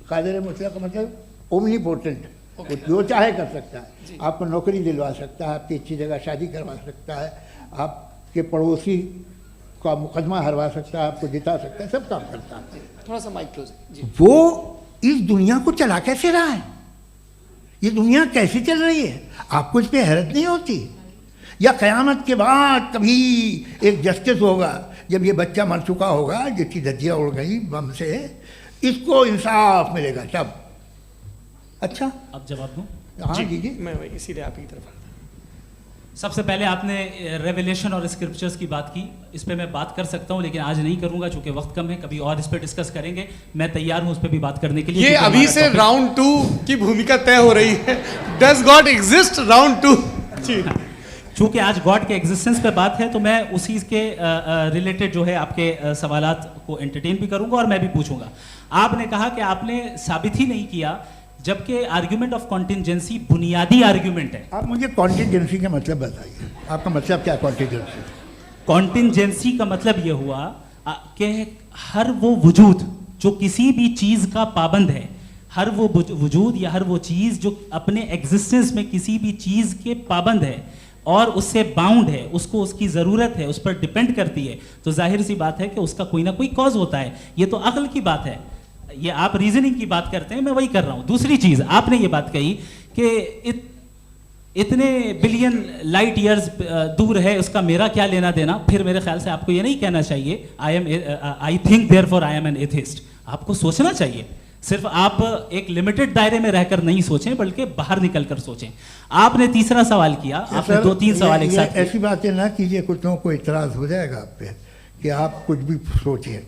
कादिर मुतलक का मतलब ओमनीपोटेंट, वो जो चाहे कर सकता है, आपको नौकरी दिलवा सकता है, आपकी अच्छी जगह शादी करवा सकता है, आपके पड़ोसी का मुकदमा हरवा सकता है, आपको जिता सकता है, सब काम करता है। थोड़ा सा माइक क्लोज जी। वो इस दुनिया को चला कैसे रहा है, ये दुनिया कैसे चल रही है, आपको इस पर हैरत नहीं होती? या क़यामत के बाद कभी एक जस्टिस होगा, जब ये बच्चा मर चुका होगा जिसकी धज्जियाँ उड़ गई बम से, इसको इंसाफ मिलेगा तब? अच्छा, अब जवाब दूं? हाँ जी। मैं वही इसीलिए आप ही की तरफ सबसे पहले आपने रेवलेशन और स्क्रिप्चर्स की बात की, इस पे मैं बात कर सकता हूं लेकिन आज नहीं करूंगा चूंकि वक्त कम है, कभी और इस पे डिस्कस करेंगे। मैं तैयार हूं उस पे भी बात करने के लिए। ये क्योंकि अभी हमारा से topic- राउंड 2 की भूमिका तय हो रही है। Does God exist round 2? जी। चूंकि आज गॉड के एग्जिस्टेंस पे बात है तो मैं उसी के रिलेटेड जो है आपके सवालात को एंटरटेन भी करूंगा और मैं भी पूछूंगा। आपने कहा कि आपने साबित ही नहीं किया, जबकि आर्ग्यूमेंट ऑफ कॉन्टिजेंसी बुनियादी आर्ग्यूमेंट है। आप मुझे कॉन्टिजेंसी का मतलब बताइए, आपका मतलब क्या कॉन्टिजेंसी? कॉन्टिजेंसी का मतलब यह हुआ कि हर वो वजूद जो किसी भी चीज़ का पाबंद है, हर वो वजूद या हर वो चीज़ जो अपने एग्जिस्टेंस में किसी भी चीज़ के पाबंद है और उससे बाउंड है, उसको उसकी ज़रूरत है, उस पर डिपेंड करती है, तो जाहिर सी बात है कि उसका कोई ना कोई कॉज होता है। ये तो अक्ल की बात है, ये आप रीजनिंग की बात करते हैं, मैं वही कर रहा हूँ। दूसरी चीज़ आपने ये बात कही कि इतने बिलियन लाइट ईयर्स दूर है, उसका मेरा क्या लेना देना। फिर मेरे ख्याल से आपको ये नहीं कहना चाहिए I think therefore I am an atheist. आपको सोचना चाहिए, सिर्फ आप एक लिमिटेड दायरे में रहकर नहीं सोचें बल्कि बाहर निकलकर सोचें। आपने तीसरा सवाल किया, आपने 2-3 सवाल एक साथ किए। ऐसी बातें ना कीजिए, कुछ लोगों को इतराज़ हो जाएगा आप पे कि आप कुछ भी सोचिए,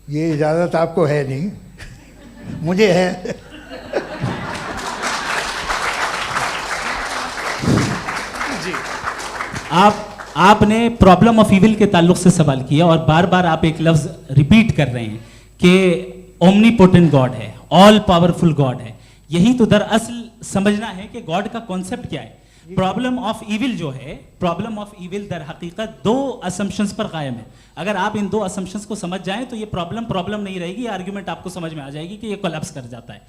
ये इजाज़त आपको है नहीं, मुझे है। जी। आपने प्रॉब्लम ऑफ इविल के ताल्लुक से सवाल किया और बार बार आप एक लफ्ज रिपीट कर रहे हैं कि ओमनीपोटेंट गॉड है, ऑल पावरफुल गॉड है। यही तो दरअसल समझना है कि गॉड का कॉन्सेप्ट क्या है। प्रॉब्लम ऑफ इविल जो है, प्रॉब्लम ऑफ इविल दर हकीकत 2 असम्पशंस पर कायम है। अगर आप इन 2 असम्पशंस को समझ जाएं तो ये प्रॉब्लम नहीं रहेगी, आर्ग्यूमेंट आपको समझ में आ जाएगी कि ये कोलैप्स कर जाता है।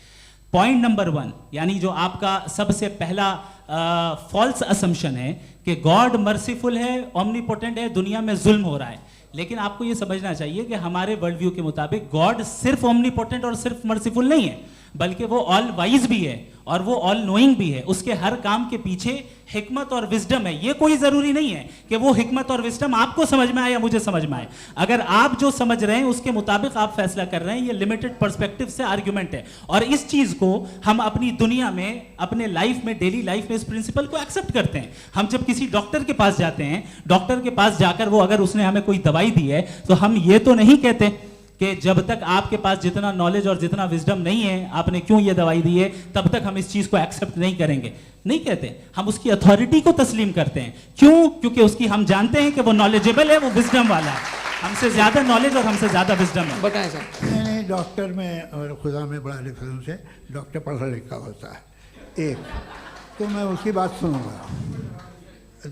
पॉइंट नंबर 1, यानी जो आपका सबसे पहला फॉल्स असम्पशन है कि गॉड मर्सीफुल है, ओमनीपोटेंट है, दुनिया में जुल्म हो रहा है। लेकिन आपको ये समझना चाहिए कि हमारे वर्ल्ड व्यू के मुताबिक गॉड सिर्फ ओमनीपोटेंट और सिर्फ मर्सीफुल नहीं है, बल्कि वो ऑल वाइज भी है और वो ऑल नोइंग भी है। उसके हर काम के पीछे हिकमत और विजडम है। ये कोई जरूरी नहीं है कि वो हिकमत और विजडम आपको समझ में आए या मुझे समझ में आए। अगर आप जो समझ रहे हैं उसके मुताबिक आप फैसला कर रहे हैं, ये लिमिटेड पर्सपेक्टिव से आर्ग्यूमेंट है। और इस चीज को हम अपनी दुनिया में, अपने लाइफ में, डेली लाइफ में इस प्रिंसिपल को एक्सेप्ट करते हैं। हम जब किसी डॉक्टर के पास जाते हैं, डॉक्टर के पास जाकर वो अगर उसने हमें कोई दवाई दी है तो हम ये तो नहीं कहते कि जब तक आपके पास जितना नॉलेज और जितना विजडम नहीं है, आपने क्यों ये दवाई दी है, तब तक हम इस चीज को एक्सेप्ट नहीं करेंगे। नहीं कहते, हम उसकी अथॉरिटी को तस्लीम करते हैं। क्यों? क्योंकि उसकी हम जानते हैं कि वो नॉलेजेबल है, वो विजडम वाला है, हमसे ज्यादा नॉलेज और हमसे ज्यादा विजडम है। बताएं सर। नहीं, डॉक्टर में और खुदा में बड़ा डिफरेंस है। डॉक्टर पढ़ा लिखा होता है, एक तो मैं उसकी बात सुनूंगा।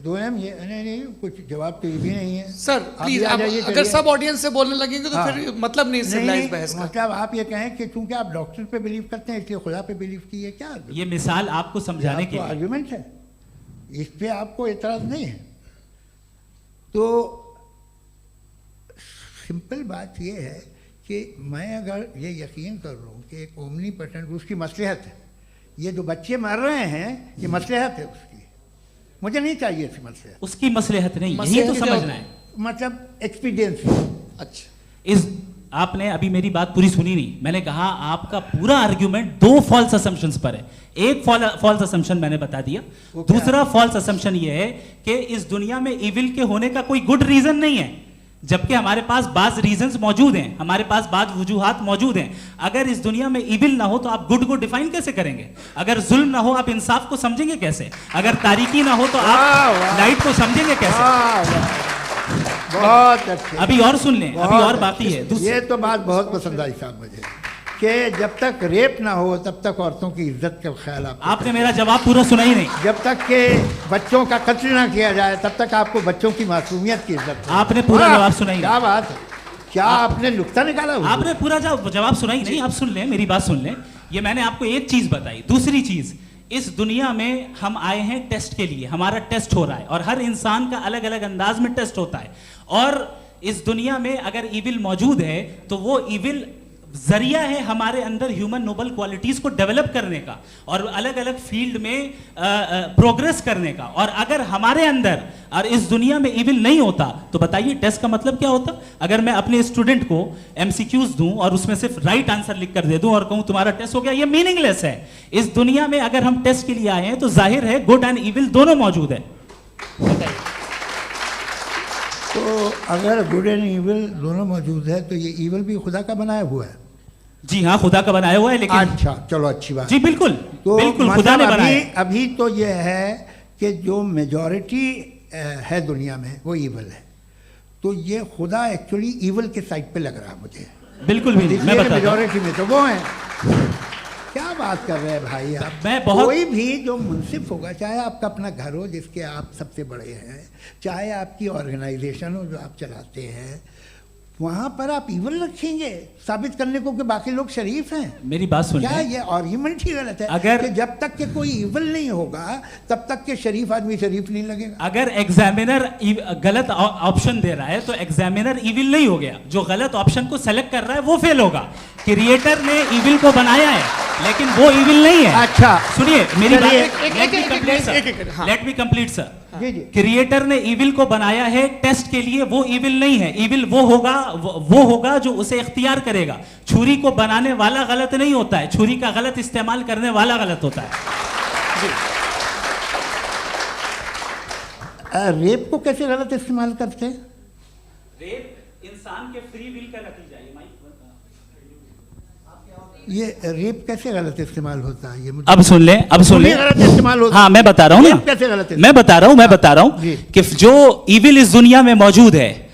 2 ये नहीं, कुछ जवाब तो ये भी नहीं है सर प्लीज, आप अगर सब ऑडियंस से बोलने लगेंगे तो फिर मतलब नहीं सिविलाइज्ड बहस का। मतलब आप ये कहें कि चूंकि आप डॉक्टर पे बिलीव करते हैं इसलिए खुदा पे बिलीव कीजिए, क्या ये मिसाल आपको समझाने के लिए आर्ग्यूमेंट है, इस पे आपको एतराज नहीं है। तो सिंपल बात ये है कि मैं अगर ये यकीन कर लूँ कि एक ओमनीपोटेंट, उसकी मसलहत है, ये जो बच्चे मर रहे हैं ये मसलहत है उसकी, मुझे नहीं चाहिए थी मसलहत। उसकी मसलहत नहीं, यही तो समझना है, मतलब एक्सपीरियंस। अच्छा, इस आपने अभी मेरी बात पूरी सुनी नहीं। मैंने कहा आपका पूरा आर्ग्यूमेंट 2 फॉल्स असम्पशंस पर है। एक फॉल्स असम्पशन मैंने बता दिया, दूसरा फॉल्स असम्पशन ये है कि इस दुनिया में इविल के होने का कोई गुड रीजन नहीं है, जबकि हमारे पास बाज रीजंस मौजूद हैं, हमारे पास बाज वजूहात मौजूद हैं। अगर इस दुनिया में इविल ना हो तो आप गुड को डिफाइन कैसे करेंगे? अगर जुल्म ना हो आप इंसाफ को समझेंगे कैसे? अगर तारीकी ना हो तो आप लाइट को समझेंगे कैसे? बहुत अच्छे। अभी और सुन लें, अभी और बाकी है। ये तो बात बहुत पसंद आई साहब मुझे कि जब तक रेप ना हो तब तक औरतों की इज्जत का ख्याल आपने मेरा जवाब पूरा सुना ही नहीं। जब तक के बच्चों का कत्ल ना किया जाए तब तक आपको बच्चों की मासूमियत की इज्जत। आपने पूरा जवाब सुना ही नहीं। क्या बात है, क्या आपने नुक्ता निकाला? आपने पूरा जवाब सुना ही नहीं। आप सुन लें, मेरी बात सुन लें। ये मैंने आपको एक चीज बताई। दूसरी चीज, इस दुनिया में हम आए हैं टेस्ट के लिए, हमारा टेस्ट हो रहा है और हर इंसान का अलग अलग अंदाज में टेस्ट होता है। और इस दुनिया में अगर इविल मौजूद है तो वो इविल जरिया है हमारे अंदर ह्यूमन नोबल क्वालिटीज को डेवलप करने का और अलग अलग फील्ड में प्रोग्रेस करने का। और अगर हमारे अंदर और इस दुनिया में इविल नहीं होता तो बताइए टेस्ट का मतलब क्या होता? अगर मैं अपने स्टूडेंट को एमसीक्यूज दूं और उसमें सिर्फ राइट आंसर लिख कर दे दूं और कहूं तुम्हारा टेस्ट हो गया, ये मीनिंगलेस है। इस दुनिया में अगर हम टेस्ट के लिए आए हैं तो जाहिर है गुड एंड इविल दोनों मौजूद है। बताइए। तो अगर गुड एंड इविल दोनों मौजूद है तो ये इविल भी खुदा का बनाया हुआ है? जी हाँ, खुदा का बनाया हुआ है। लेकिन अच्छा, चलो अच्छी बात। जी बिल्कुल, तो बिल्कुल खुदा ने बनाया। अभी तो ये है कि जो मेजॉरिटी है दुनिया में वो इविल है, तो ये खुदा एक्चुअली इविल के साइड पे लग रहा है मुझे। बिल्कुल भी नहीं, मैं बताता हूं। मेजॉरिटी में तो वो है। क्या बात कर रहे हैं भाई आप? कोई भी जो मुंसिफ होगा, चाहे आपका अपना घर हो जिसके आप सबसे बड़े हैं, चाहे आपकी ऑर्गेनाइजेशन हो जो आप चलाते हैं, वहां पर आप इवल रखेंगे साबित करने को कि बाकी लोग शरीफ हैं? मेरी बात सुनिए। क्या ये आर्ग्यूमेंट ही गलत है? अगर कि जब तक के कोई इवल नहीं होगा तब तक के शरीफ आदमी शरीफ नहीं लगेगा। अगर एग्जामिनर गलत ऑप्शन दे रहा है तो एग्जामिनर इविल नहीं हो गया, जो गलत ऑप्शन को सेलेक्ट कर रहा है वो फेल होगा। क्रिएटर ने इविल को बनाया है लेकिन वो इविल नहीं है। अच्छा सुनिए मेरी बात, लेट मी कंप्लीट सर। जी जी। क्रिएटर ने इविल को बनाया है टेस्ट के लिए, वो इविल नहीं है। इविल वो होगा जो उसे इख्तियार करेगा। छुरी को बनाने वाला गलत नहीं होता है, छुरी का गलत इस्तेमाल करने वाला गलत होता है। रेप को कैसे गलत इस्तेमाल करते हैं? रेप इंसान के फ्री विल का नतीजा है। ये रेप कैसे गलत इस्तेमाल होता है? ये मुझे अब सुन ले, अब सुन ले। गलत इस्तेमाल होता है। हाँ मैं बता रहा हूँ ना, कैसे गलत? मैं बता रहा हूँ कि जो इविल इस दुनिया में मौजूद है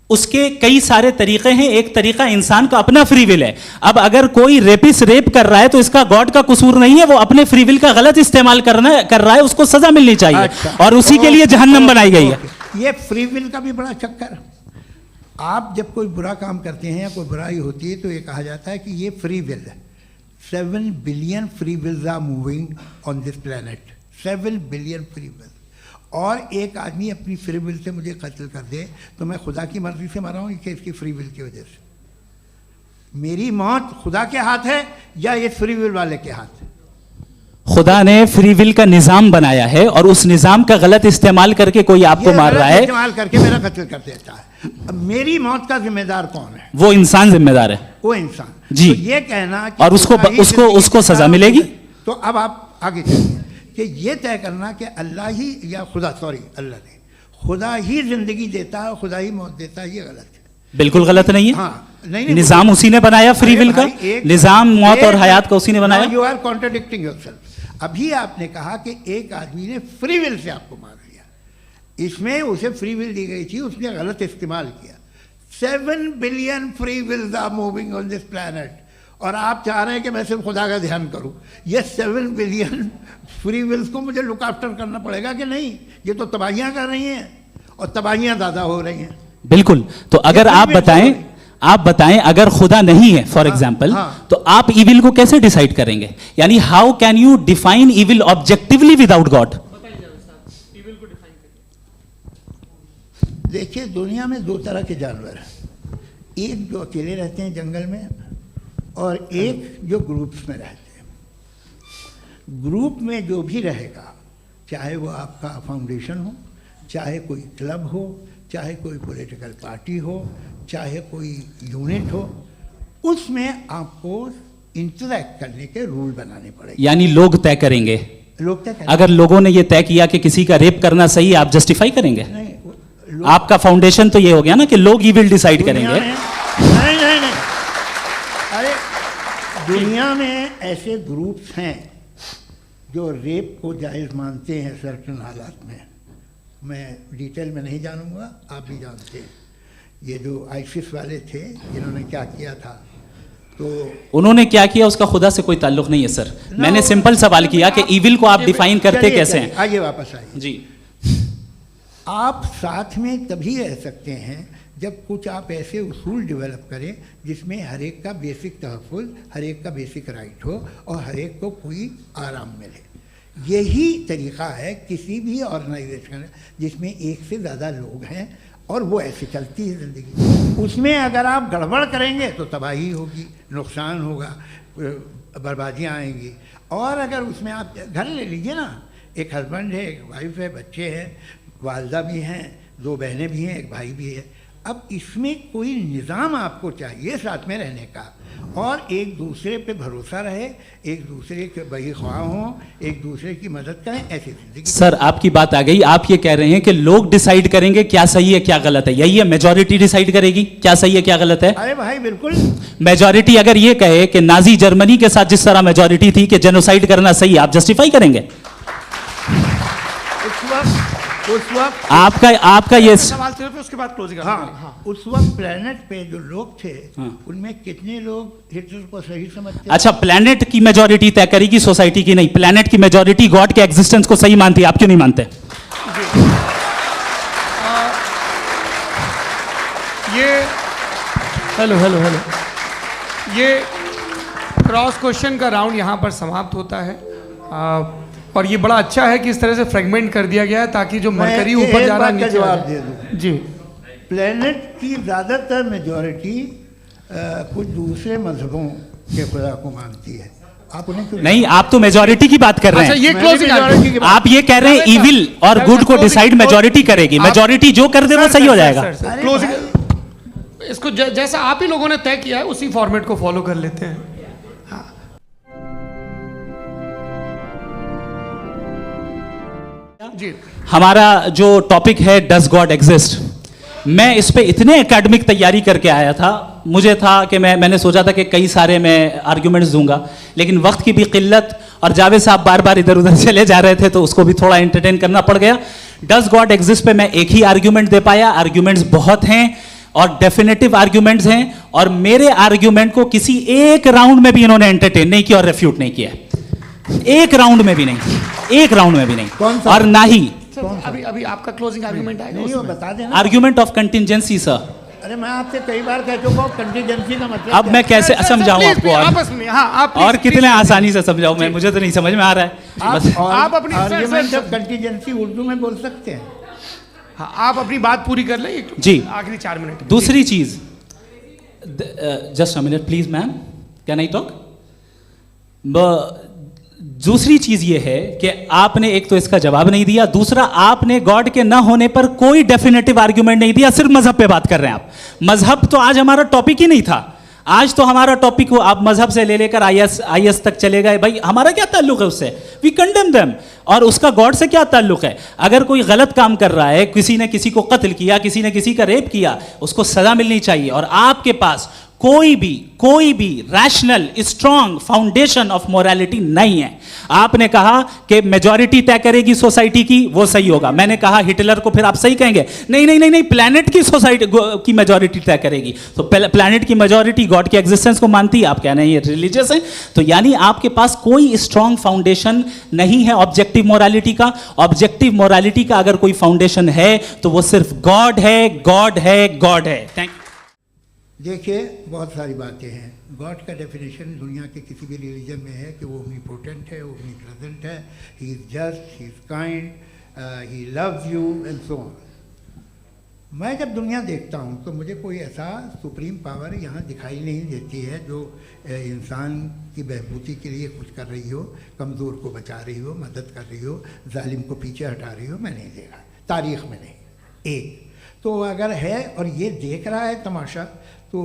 उसके कई सारे तरीके हैं। एक तरीका इंसान का अपना फ्री विल है। अब अगर कोई रेपिस्ट रेप कर रहा है तो इसका गॉड का कसूर नहीं है, वो अपने फ्री विल का गलत इस्तेमाल कर रहा है, उसको सजा मिलनी चाहिए। अच्छा। और उसी के लिए जहन्नम बनाई गई है। ये फ्री विल का भी बड़ा चक्कर। आप जब कोई बुरा काम करते हैं या कोई बुराई होती है तो ये कहा जाता है कि ये फ्री विल है। 7 billion free wills are moving on this planet. 7 billion free will. और एक आदमी अपनी फ्री विल से मुझे कत्ल कर दे तो मैं खुदा की मर्जी से मरा हूँ कि इसकी फ्री विल की वजह से? मेरी मौत खुदा के हाथ है या ये फ्री विल वाले के हाथ है? खुदा ने फ्री विल का निजाम बनाया है और उस निजाम का गलत इस्तेमाल करके कोई आपको मार रहा है, इस्तेमाल करके मेरा कत्ल कर देता है। अब मेरी मौत का जिम्मेदार कौन है? वो इंसान जिम्मेदार है। वो इंसान जी। तो ये कहना कि और उसको सजा मिलेगी। तो अब आप आगे चलिए कि ये तय करना कि अल्लाह ही या अल्लाह ने खुदा ही जिंदगी देता है, खुदा ही मौत देता है, ये गलत है। बिल्कुल गलत नहीं है। हाँ, नहीं, निजाम उसी ने बनाया फ्री विल का, निजाम मौत और हयात का उसी ने बनाया। You are contradicting yourself. अभी आपने कहा कि एक आदमी ने फ्री विल से आपको मार दिया, इसमें उसे फ्री विल दी गई थी, उसने गलत इस्तेमाल किया। 7 billion free wills are moving on this planet और आप चाह रहे हैं कि मैं सिर्फ खुदा का ध्यान करूं। ये 7 बिलियन फ्री विल्स को मुझे लुक आफ्टर करना पड़ेगा कि नहीं? ये तो तबाहियां कर रही हैं और तबाहियां ज़्यादा हो रही हैं। बिल्कुल। तो अगर आप बताएं अगर खुदा नहीं है फॉर एग्जाम्पल, तो आप इविल को कैसे डिसाइड करेंगे? यानी how can you define evil objectively without God? देखिए दुनिया में 2 तरह के जानवर हैं। एक जो अकेले रहते हैं जंगल में और एक जो ग्रुप्स में रहते हैं। ग्रुप में जो भी रहेगा, चाहे वो आपका फाउंडेशन हो, चाहे कोई क्लब हो, चाहे कोई पॉलिटिकल पार्टी हो, चाहे कोई यूनिट हो, उसमें आपको इंटरैक्ट करने के रूल बनाने पड़ेंगे। यानी लोग तय करेंगे। लोग तय करेंगे। अगर लोगों ने ये तय किया कि किसी का रेप करना सही है, आप जस्टिफाई करेंगे? नहीं, आपका फाउंडेशन तो ये हो गया ना कि लोग ही विल डिसाइड करेंगे। नहीं। अरे दुनिया में ऐसे ग्रुप्स हैं जो रेप को जायज़ मानते हैं सर्टेन हालात में। मैं डिटेल में नहीं जानूंगा, आप भी जानते हैं। ये जो आईसिस वाले थे जिन्होंने क्या किया था, तो उन्होंने क्या किया उसका खुदा से कोई ताल्लुक नहीं है सर। मैंने सिंपल सवाल किया कि इविल को आप डिफाइन करते कैसे हैं? आइए वापस आइए जी। आप साथ में तभी रह सकते हैं जब कुछ आप ऐसे उसूल डेवलप करें जिसमें हर एक का बेसिक तहफ़्फ़ुज़, हर एक का बेसिक राइट हो और हर एक को कोई आराम मिले। यही तरीका है किसी भी ऑर्गेनाइजेशन जिसमें एक से ज़्यादा लोग हैं और वो ऐसे चलती है ज़िंदगी। उसमें अगर आप गड़बड़ करेंगे तो तबाही होगी, नुकसान होगा, बर्बादियाँ आएंगी। और अगर उसमें आप घर ले लीजिए ना, एक हस्बैंड है, एक वाइफ है, बच्चे हैं, वालदा भी हैं, 2 बहनें भी हैं, एक भाई भी है। अब इसमें कोई निज़ाम आपको चाहिए साथ में रहने का, और एक दूसरे पे भरोसा रहे, एक दूसरे के बहीख्वाह हों, एक दूसरे की मदद करें, ऐसी जिंदगी। सर आपकी बात आ गई, आप ये कह रहे हैं कि लोग डिसाइड करेंगे क्या सही है क्या गलत है, यही है? मेजॉरिटी डिसाइड करेगी क्या सही है क्या गलत है? अरे भाई बिल्कुल। मेजॉरिटी अगर ये कहे कि नाजी जर्मनी के साथ जिस तरह मेजॉरिटी थी कि जेनोसाइड करना सही, आप जस्टिफाई करेंगे? उस वक्त आपका ये सवाल सिर्फ उसके बाद क्लोजिंग। हाँ, उस वक्त प्लेनेट पे जो लोग थे उनमें कितने लोग हिटलर को सही समझते? अच्छा, प्लेनेट की मेजॉरिटी तय करेगी, सोसाइटी की नहीं। प्लेनेट की मेजॉरिटी गॉड के एग्जिस्टेंस को सही मानती है, आप क्यों नहीं मानते? ये हेलो ये क्रॉस क्वेश्चन का राउंड यहाँ पर समाप्त होता है। और ये बड़ा अच्छा है कि इस तरह से फ्रेगमेंट कर दिया गया है ताकि जो मरकरी ऊपर जा रहा है नीचे जवाब दे दूं। जी, प्लेनेट की ज़्यादातर मेजॉरिटी कुछ दूसरे मजहबों के खुदा को मानती है। आप उन्हें क्यों नहीं, आप तो मेजॉरिटी की बात कर रहे हैं। अच्छा, ये क्लोजिंग आप ये कह रहे हैं इविल और गुड को डिसाइड मेजॉरिटी करेगी, मेजॉरिटी जो कर दे वो सही हो जाएगा। क्लोजिंग इसको जैसा आप ही लोगों ने तय किया है उसी फॉर्मेट को फॉलो कर लेते हैं। जी, हमारा जो टॉपिक है डज गॉड एग्जिस्ट, मैं इस पे इतने एकेडमिक तैयारी करके आया था, मुझे था कि मैंने सोचा था कि कई सारे मैं आर्ग्यूमेंट्स दूंगा, लेकिन वक्त की भी किल्लत और जावेद साहब बार बार इधर उधर चले जा रहे थे तो उसको भी थोड़ा एंटरटेन करना पड़ गया। डज गॉड एग्जिस्ट पे मैं एक ही आर्ग्यूमेंट दे पाया, आर्ग्यूमेंट्स बहुत हैं और डेफिनेटिव आर्ग्यूमेंट्स हैं, और मेरे आर्ग्यूमेंट को किसी एक राउंड में भी इन्होंने एंटरटेन नहीं किया और रेफ्यूट नहीं किया, एक राउंड में भी नहीं, एक राउंड में भी नहीं। और ना ही अभी आपका क्लोजिंग आर्गुमेंट आएगा, नहीं, वो बता देना। Argument of contingency sir. अरे मैं आपसे कई बार कह चुका हूं कंटीजेंसी का मतलब अब मैं कैसे समझाऊं आपको? आपस में आप और कितने आसानी से समझाऊं मैं, मुझे तो नहीं समझ में आ रहा है। आप अपनी आर्गुमेंट ऑफ कंटीजेंसी उर्दू में बोल सकते हैं। हाँ, आप अपनी बात पूरी कर लें जी, आखिरी 4 मिनट। दूसरी चीज, just a minute please ma'am, can I talk? दूसरी चीज ये है कि आपने एक तो इसका जवाब नहीं दिया, दूसरा आपने गॉड के ना होने पर कोई डेफिनेटिव आर्ग्यूमेंट नहीं दिया, सिर्फ मजहब पे बात कर रहे हैं आप। मजहब तो आज हमारा टॉपिक ही नहीं था, आज तो हमारा टॉपिक हो, आप मजहब से ले लेकर आईएस तक चले गए। भाई हमारा क्या ताल्लुक है उससे? We condemn them. और उसका गॉड से क्या ताल्लुक है? अगर कोई गलत काम कर रहा है, किसी ने किसी को कत्ल किया, किसी ने किसी का रेप किया, उसको सजा मिलनी चाहिए। और आपके पास कोई भी rational strong foundation of morality नहीं है। आपने कहा कि मेजॉरिटी तय करेगी सोसाइटी की, वो सही होगा। मैंने कहा हिटलर को फिर आप सही कहेंगे, नहीं, प्लैनेट की सोसाइटी की मेजॉरिटी तय करेगी। तो प्लैनेट की मेजॉरिटी गॉड के एग्जिस्टेंस को मानती है, आप कह रहे हैं ये रिलीजियस है। तो यानी आपके पास कोई स्ट्रॉन्ग फाउंडेशन नहीं है ऑब्जेक्टिव मोरालिटी का। ऑब्जेक्टिव मोरालिटी का अगर कोई फाउंडेशन है तो वो सिर्फ गॉड है, गॉड है, गॉड है। Thank you. देखिए, बहुत सारी बातें हैं। गॉड का डेफिनेशन दुनिया के किसी भी रिलीजन में है कि वो ओमनीपोटेंट है, ओमनीप्रेजेंट है, he is just, he is kind, he loves you and so on. मैं जब दुनिया देखता हूँ तो मुझे कोई ऐसा सुप्रीम पावर यहाँ दिखाई नहीं देती है जो इंसान की बहबूदी के लिए कुछ कर रही हो, कमज़ोर को बचा रही हो, मदद कर रही हो, जालिम को पीछे हटा रही हो। मैं नहीं देखा, तारीख़ में नहीं। एक तो अगर है और ये देख रहा है तमाशा, तो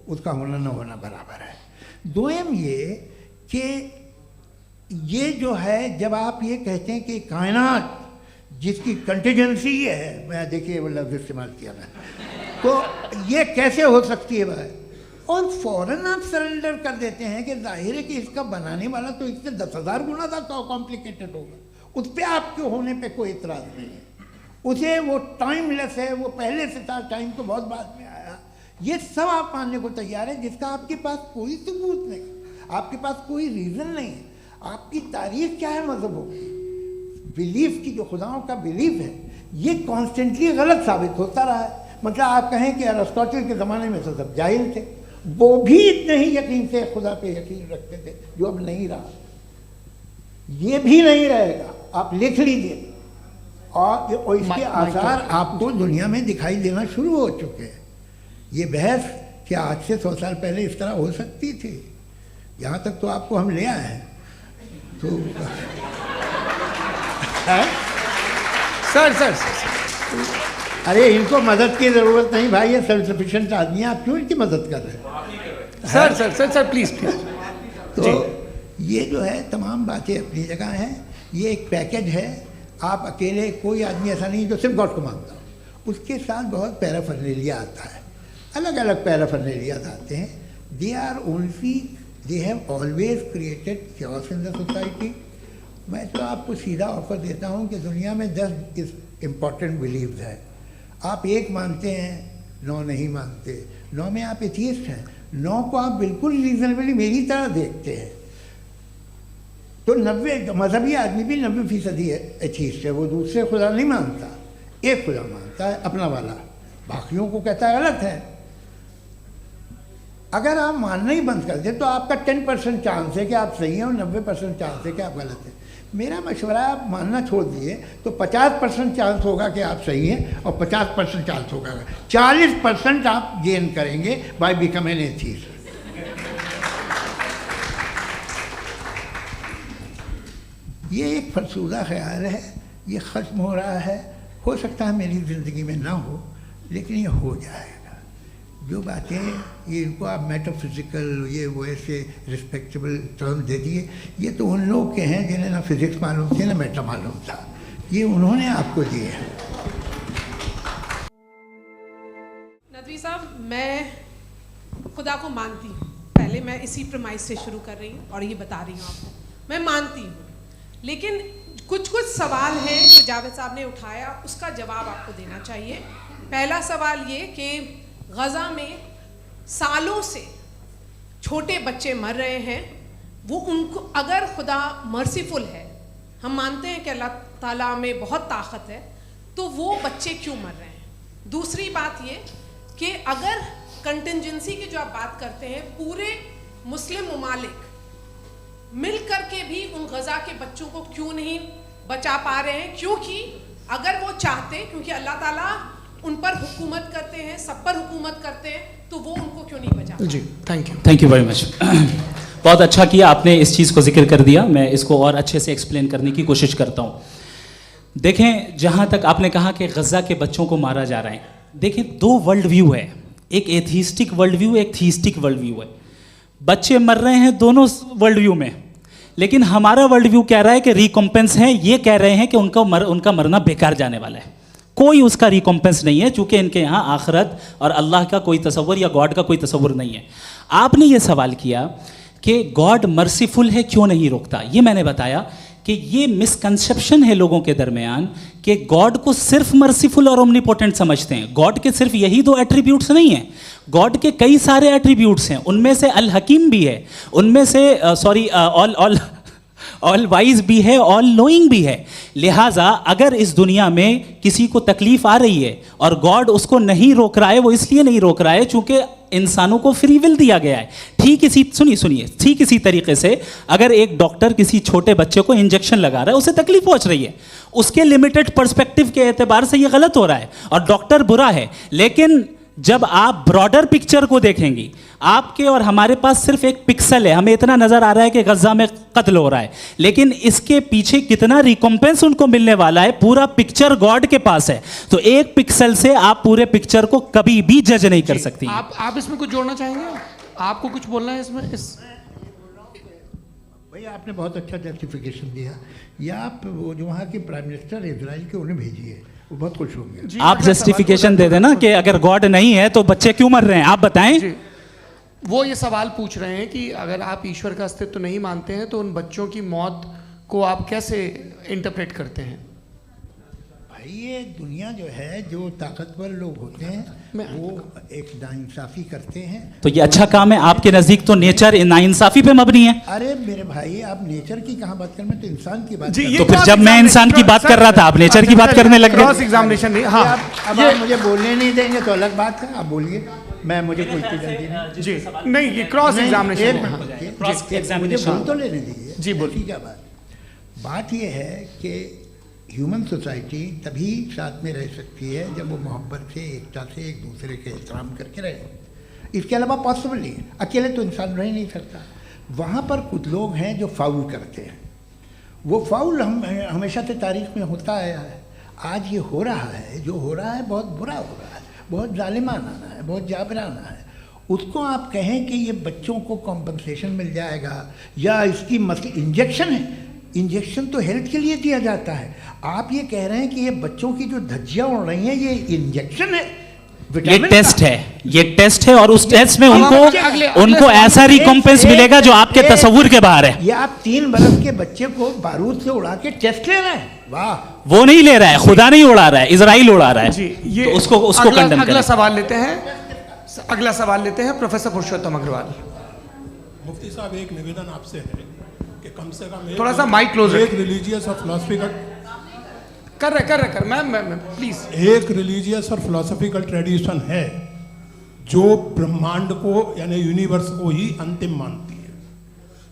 उसका होना न होना बराबर है। दोयम ये कि ये जो है, जब आप ये कहते हैं कि कायनात जिसकी कंटीजेंसी है, मैं देखिए वो लफ्ज़ इस्तेमाल किया मैं, तो ये कैसे हो सकती है भाई? और फ़ौरन आप सरेंडर कर देते हैं कि जाहिर है कि इसका बनाने वाला तो इससे 10,000 गुना ज़्यादा कॉम्प्लिकेटेड होगा। उस पर आपके होने पे कोई इतराज़ नहीं है। उसे वो टाइमलेस है, वो पहले से था, टाइम तो बहुत बाद में आया। ये सब आप मानने को तैयार है जिसका आपके पास कोई सबूत नहीं, आपके पास कोई रीज़न नहीं है। आपकी तारीख क्या है मज़हबों की? बिलीफ की, जो खुदाओं का बिलीफ है, ये कॉन्स्टेंटली गलत साबित होता रहा है। मतलब आप कहें कि अरिस्टोटल के ज़माने में तो सब जाहिल थे, वो भी इतने ही यकीन से खुदा पे यकीन रखते थे जो अब नहीं रहा। ये भी नहीं रहेगा, आप लिख लीजिए। और इसके आसार आपको दुनिया में दिखाई देना शुरू हो चुके हैं। ये बहस क्या आज से 100 साल पहले इस तरह हो सकती थी? यहाँ तक तो आपको हम ले आए हैं। तो सर अरे इनको मदद की ज़रूरत नहीं भाई, ये सेल्फ सफिशिएंट आदमी है, आप क्यों इनकी मदद कर रहे हैं? Sir please. तो ये जो है तमाम बातें अपनी जगह हैं। ये एक पैकेज है। आप अकेले, कोई आदमी ऐसा नहीं जो सिर्फ गॉड को मानता हो, उसके साथ बहुत पैराफर्नेलिया आता है, अलग अलग पैराफर्नेलिया आते हैं। They have always created chaos in the society. मैं तो आपको सीधा ऑफर देता हूँ कि दुनिया में 10 इम्पॉर्टेंट बिलीव्स हैं। आप एक मानते हैं, 9 नहीं मानते, 9 में आप एथियस्ट हैं, 9 को आप बिल्कुल रीजनेबली मेरी तरह देखते हैं। तो 90 मजहबी आदमी भी 90% एथियस्ट है। वो दूसरे खुदा नहीं मानता, एक खुदा मानता है, अपना वाला, बाकियों को कहता है गलत है। अगर आप मानना ही बंद कर दें तो आपका 10% चांस है कि आप सही हैं और 90% चांस है कि आप गलत हैं। मेरा मशवरा है, आप मानना छोड़ दिए तो 50% चांस होगा कि आप सही हैं और 50% चांस होगा, 40% आप गेन करेंगे बाय बिकमिंग एन एथियस्ट। ये एक फरसूदा ख्याल है, ये ख़त्म हो रहा है। हो सकता है मेरी ज़िंदगी में ना हो, लेकिन ये हो जाएगा। जो बातें ये इनको आप मेटाफिज़िकल ये वो ऐसे रिस्पेक्टेबल टर्म दे दिए, ये तो उन लोग के हैं जिन्हें ना फिज़िक्स मालूम थी ना मेटा मालूम था, ये उन्होंने आपको दिए हैं। नदवी साहब, मैं खुदा को मानती हूँ। पहले मैं इसी प्रमाइस से शुरू कर रही हूँ और ये बता रही हूँ आपको, मैं मानती हूँ। लेकिन कुछ सवाल हैं जो जावेद साहब ने उठाया, उसका जवाब आपको देना चाहिए। पहला सवाल ये कि गज़ा में सालों से छोटे बच्चे मर रहे हैं, वो उनको, अगर खुदा मर्सीफुल है, हम मानते हैं कि अल्लाह ताला में बहुत ताकत है, तो वो बच्चे क्यों मर रहे हैं? दूसरी बात ये कि अगर कंटिजेंसी की जो आप बात करते हैं, पूरे मुस्लिम ममालिक मिल कर के भी उन गज़ा के बच्चों को क्यों नहीं बचा पा रहे हैं? क्योंकि अगर वो चाहते, क्योंकि अल्लाह ताला उन पर हुकूमत करते हैं, सब पर हुकूमत करते हैं, तो वो उनको क्यों नहीं बचा? जी, थैंक यू वेरी मच। बहुत अच्छा किया आपने इस चीज़ को जिक्र कर दिया। मैं इसको और अच्छे से एक्सप्लेन करने की कोशिश करता हूँ। देखें, जहाँ तक आपने कहा कि गज़ा के बच्चों को मारा जा रहा है, देखें 2 वर्ल्ड व्यू है, एक एथिस्टिक वर्ल्ड व्यू, एक थीस्टिक वर्ल्ड व्यू है। बच्चे मर रहे हैं दोनों वर्ल्ड व्यू में, लेकिन हमारा वर्ल्ड व्यू कह रहा है कि रिकॉम्पेंस है। ये कह रहे हैं कि उनका मरना बेकार जाने वाला है, कोई उसका रिकॉम्पेंस नहीं है, चूंकि इनके यहाँ आखिरत और अल्लाह का कोई तसव्वुर या गॉड का कोई तसव्वुर नहीं है। आपने ये सवाल किया कि गॉड मर्सीफुल है, क्यों नहीं रोकता? ये मैंने बताया कि ये मिसकंसेप्शन है लोगों के दरमियान कि गॉड को सिर्फ मर्सीफुल और ओमनीपोटेंट समझते हैं। गॉड के सिर्फ यही 2 एट्रीब्यूट्स नहीं हैं, गॉड के कई सारे एट्रीब्यूट्स हैं। उनमें से अल हकीम भी है, उनमें से ऑल वाइज भी है, ऑल नोइंग भी है। लिहाजा अगर इस दुनिया में किसी को तकलीफ आ रही है और गॉड उसको नहीं रोक रहा है, वो इसलिए नहीं रोक रहा है चूंकि इंसानों को फ्री विल दिया गया है। ठीक इसी तरीके से अगर एक डॉक्टर किसी छोटे बच्चे को इंजेक्शन लगा रहा है, उसे तकलीफ पहुंच रही है, उसके लिमिटेड पर्सपेक्टिव के एतबार से ये गलत हो रहा है और डॉक्टर बुरा है। लेकिन जब आप ब्रॉडर पिक्चर को देखेंगी, आपके और हमारे पास सिर्फ एक पिक्सल है, हमें इतना नजर आ रहा है कि गज़ा में कत्ल हो रहा है, लेकिन इसके पीछे कितना रिकॉम्पेंस उनको मिलने वाला है, पूरा पिक्चर गॉड के पास है। तो एक पिक्सल से आप पूरे पिक्चर को कभी भी जज नहीं कर सकती। आप इसमें कुछ जोड़ना चाहेंगे? आपको कुछ बोलना है इसमें? भैया आपने बहुत अच्छा जस्टिफिकेशन दिया। या आप वो जो वहाँ के प्राइम मिनिस्टर इजराइल के, उन्हें भेजिए, वो बहुत खुश होंगे। आप जस्टिफिकेशन दे देना कि अगर गॉड नहीं है तो बच्चे क्यों मर रहे हैं, आप बताएं। वो ये सवाल पूछ रहे हैं कि अगर आप ईश्वर का अस्तित्व नहीं मानते हैं तो उन बच्चों की मौत को आप कैसे इंटरप्रेट करते हैं? भाई ये दुनिया जो है, जो ताकतवर लोग होते हैं वो एक नाइंसाफ़ी करते हैं। तो ये अच्छा काम है आपके नज़दीक, तो नेचर नाइंसाफ़ी पे मबनी है। अरे मेरे भाई, आप नेचर की कहाँ बात कर रहे हैं, तो इंसान की बात। तो फिर जब मैं इंसान की बात कर रहा था, आप नेचर की बात करने लग गए। क्रॉस एग्जामिनेशन नहीं। हाँ, अब आप मुझे बोलने नहीं देंगे तो अलग बात है, आप बोलिए, मुझे कोई जल्दी नहीं। जी नहीं, ये क्रॉस एग्जामिनेशन। मुझे बोल तो लेने दीजिए। जी बोलिए। क्या बात। बात यह है कि ह्यूमन सोसाइटी तभी साथ में रह सकती है जब वो मोहब्बत से, एकता से, एक दूसरे के एहतराम करके रहे। इसके अलावा पॉसिबल नहीं है, अकेले तो इंसान रह ही नहीं सकता। वहाँ पर कुछ लोग हैं जो फाउल करते हैं। वो फाउल हम हमेशा से तारीख में होता आया है। आज ये हो रहा है, जो हो रहा है बहुत बुरा हो रहा है, बहुत जालिमाना है, बहुत जाबराना है। उसको आप कहें कि ये बच्चों को कॉम्पनसेशन मिल जाएगा या इसकी इंजेक्शन है, इंजेक्शन तो हेल्थ के लिए दिया जाता है। आप ये कह रहे हैं कि ये बच्चों की जो धज्जियां उड़ रही हैं ये इंजेक्शन है, ये टेस्ट है, ये टेस्ट है और उस टेस्ट में उनको ऐसा रिकॉम्पेंस मिलेगा जो आपके तस्वुर के बाहर है। ये आप 3 बरस के बच्चे को बारूद से उड़ा के टेस्ट ले रहे हैं। वाह, वो नहीं ले रहा है, खुदा नहीं उड़ा रहा है, इजराइल उड़ा रहा है जी। ये तो उसको कंडेम अगला सवाल लेते हैं प्रोफेसर पुरुषोत्तम अग्रवाल। मुफ्ती साहब, एक निवेदन आपसे है कि कम से कम थोड़ा सा माइक क्लोज एक रिलीजियस और फिलॉसफिकल कर मैं प्लीज। एक रिलीजियस और फिलोसॉफिकल ट्रेडिशन है जो ब्रह्मांड को यानी यूनिवर्स को ही अंतिम मानती है।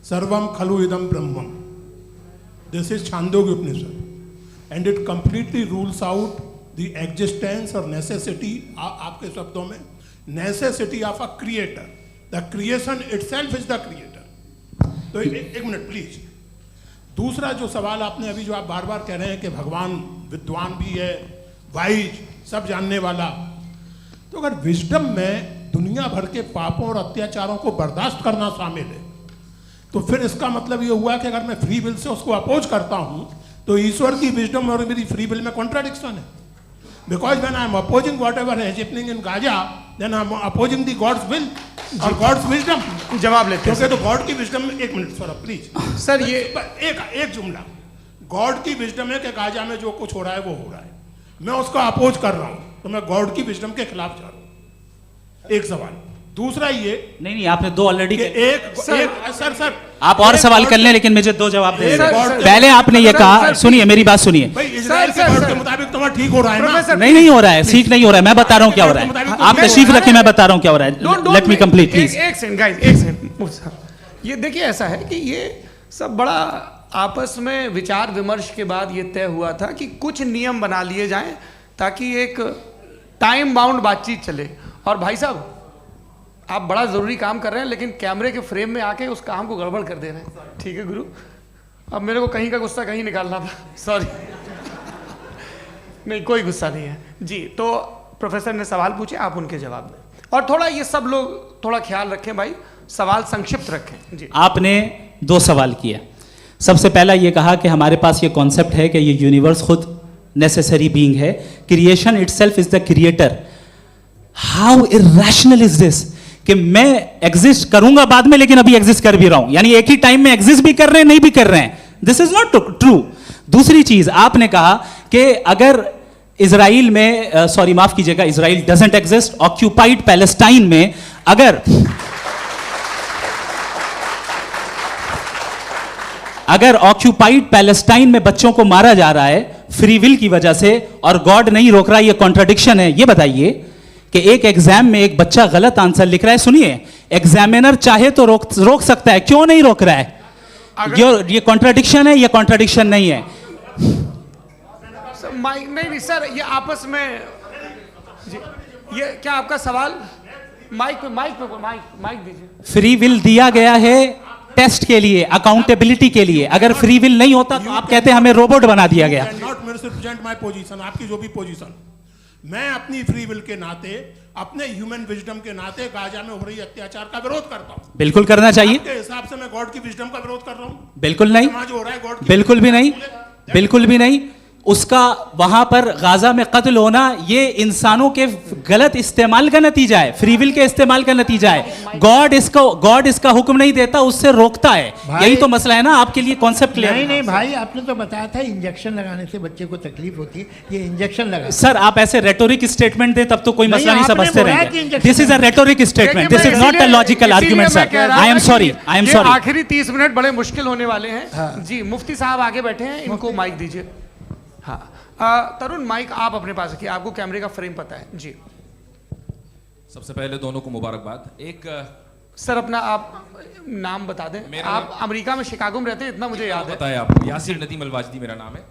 सर्वम खलु इदम ब्रह्मम, this is Chandogya Upanishad and it completely rules out the existence और नेसेसिटी, आपके शब्दों में necessity of a creator. The creation itself is the creator. तो एक मिनट प्लीज। दूसरा जो सवाल आपने अभी, जो आप बार बार कह रहे हैं कि भगवान विद्वान भी है, वाइज, सब जानने वाला, तो अगर विजडम में दुनिया भर के पापों और अत्याचारों को बर्दाश्त करना शामिल है तो फिर इसका मतलब ये हुआ कि अगर मैं फ्री विल से उसको अपोज करता हूं तो ईश्वर की विजडम और मेरी फ्री विल में कॉन्ट्राडिक्शन है। Because when I am opposing whatever is happening in Gaza, then I am opposing the God's will और गॉड्स विजडम। जवाब लेते हैं क्योंकि तो गॉड की विजडम में, एक मिनट सर प्लीज सर, ये एक जुमला, गॉड की विजडम है कि गाजा में जो कुछ हो रहा है वो हो रहा है, मैं उसको अपोज कर रहा हूं तो मैं गॉड की विजडम के खिलाफ जा रहा हूं। एक सवाल। दूसरा ये नहीं, आपने 2 ऑलरेडी। सर आप और सवाल कर लें, लेकिन मुझे 2 जवाब दे दें। पहले आपने ये कहा, सुनिए मेरी बात सुनिए। इजराइल के गॉड के मुताबिक तुम्हारा ठीक हो रहा है ना? नहीं हो रहा है, ठीक नहीं हो रहा है। मैं बता रहा हूँ क्या हो रहा है, आप तशरीफ रखें, मैं बता रहा हूँ क्या हो रहा है। Let me complete please. एक सेकंड गाइस, एक सेकंड। ये देखिए, ऐसा है कि ये सब बड़ा आपस में विचार विमर्श के बाद ये तय हुआ था कि कुछ नियम बना लिए जाएं ताकि एक टाइम बाउंड बातचीत चले। और भाई साहब, आप बड़ा ज़रूरी काम कर रहे हैं लेकिन कैमरे के फ्रेम में आके उस काम को गड़बड़ कर दे रहे हैं। ठीक है गुरु, अब मेरे को कहीं का गुस्सा कहीं निकालना था, सॉरी। नहीं, कोई गुस्सा नहीं है जी। तो प्रोफेसर ने सवाल पूछे, आप उनके जवाब दें। और थोड़ा ये सब लोग थोड़ा ख्याल रखें भाई, सवाल संक्षिप्त रखें जी। आपने 2 सवाल किया। सबसे पहला ये कहा कि हमारे पास ये कॉन्सेप्ट है कि ये यूनिवर्स खुद नेसेसरी बीइंग है, creation itself is the creator. How irrational is this कि मैं एग्जिस्ट करूंगा बाद में लेकिन अभी एग्जिस्ट कर भी रहा हूं, यानी एक ही टाइम में एग्जिस्ट भी कर रहे हैं, नहीं भी कर रहे हैं। This is not true. दूसरी चीज आपने कहा कि अगर इजराइल में, सॉरी माफ कीजिएगा, Israel doesn't exist, occupied Palestine में अगर ऑक्यूपाइड पैलेस्टाइन में बच्चों को मारा जा रहा है फ्री विल की वजह से और गॉड नहीं रोक रहा, ये कॉन्ट्रडिक्शन है। ये बताइए कि एक एग्जाम में एक बच्चा गलत आंसर लिख रहा है, सुनिए, एग्जामिनर चाहे तो रोक सकता है, क्यों नहीं रोक रहा है? ये कॉन्ट्रडिक्शन है, ये कॉन्ट्रडिक्शन नहीं है। नहीं सर, ये आपस में जी, ये क्या आपका सवाल? माइक दीजिए। फ्री विल दिया गया है टेस्ट के लिए, अकाउंटेबिलिटी के लिए। अगर फ्री विल नहीं होता तो आप कहते हैं हमें रोबोट बना दिया गया। नॉट मिसरिप्रेजेंट माय पोजीशन, आपकी जो भी पोजीशन, मैं अपनी फ्री विल के नाते, अपने ह्यूमन विजडम के नाते गाजा में हो रही अत्याचार का विरोध करता हूं। बिल्कुल करना चाहिए। आपके हिसाब से मैं गॉड की विजडम का विरोध कर रहा हूं? बिल्कुल नहीं, जो हो रहा है गॉड, बिल्कुल भी नहीं, बिल्कुल भी नहीं। उसका वहां पर गाजा में कत्ल होना ये इंसानों के गलत इस्तेमाल का नतीजा है, फ्री विल के इस्तेमाल का नतीजा है। गॉड इसका हुक्म नहीं देता, उससे रोकता है। यही तो मसला है ना, आपके लिए कॉन्सेप्ट क्लियर नहीं भाई, आपने तो बताया था इंजेक्शन लगाने से बच्चे को तकलीफ होती है, ये इंजेक्शन लगा। सर आप ऐसे रेटोरिक स्टेटमेंट दे तब तो कोई मसला नहीं समझते रहेंगे। This is a rhetoric statement, this is not a logical argument sir. I am sorry, I am sorry. आखिरी 30 मिनट बड़े मुश्किल होने वाले हैं जी। मुफ्ती साहब आगे बैठे हैं, इनको माइक दीजिए। हाँ, तरुण माइक आप अपने पास रखिए, आपको कैमरे का फ्रेम पता है जी। सबसे पहले दोनों को मुबारकबाद। एक सर अपना आप नाम बता दें। आप अमेरिका में शिकागो में रहते हैं, इतना मुझे याद है। बताया आपको, यासिर नदीम अलवाजदी मेरा नाम है।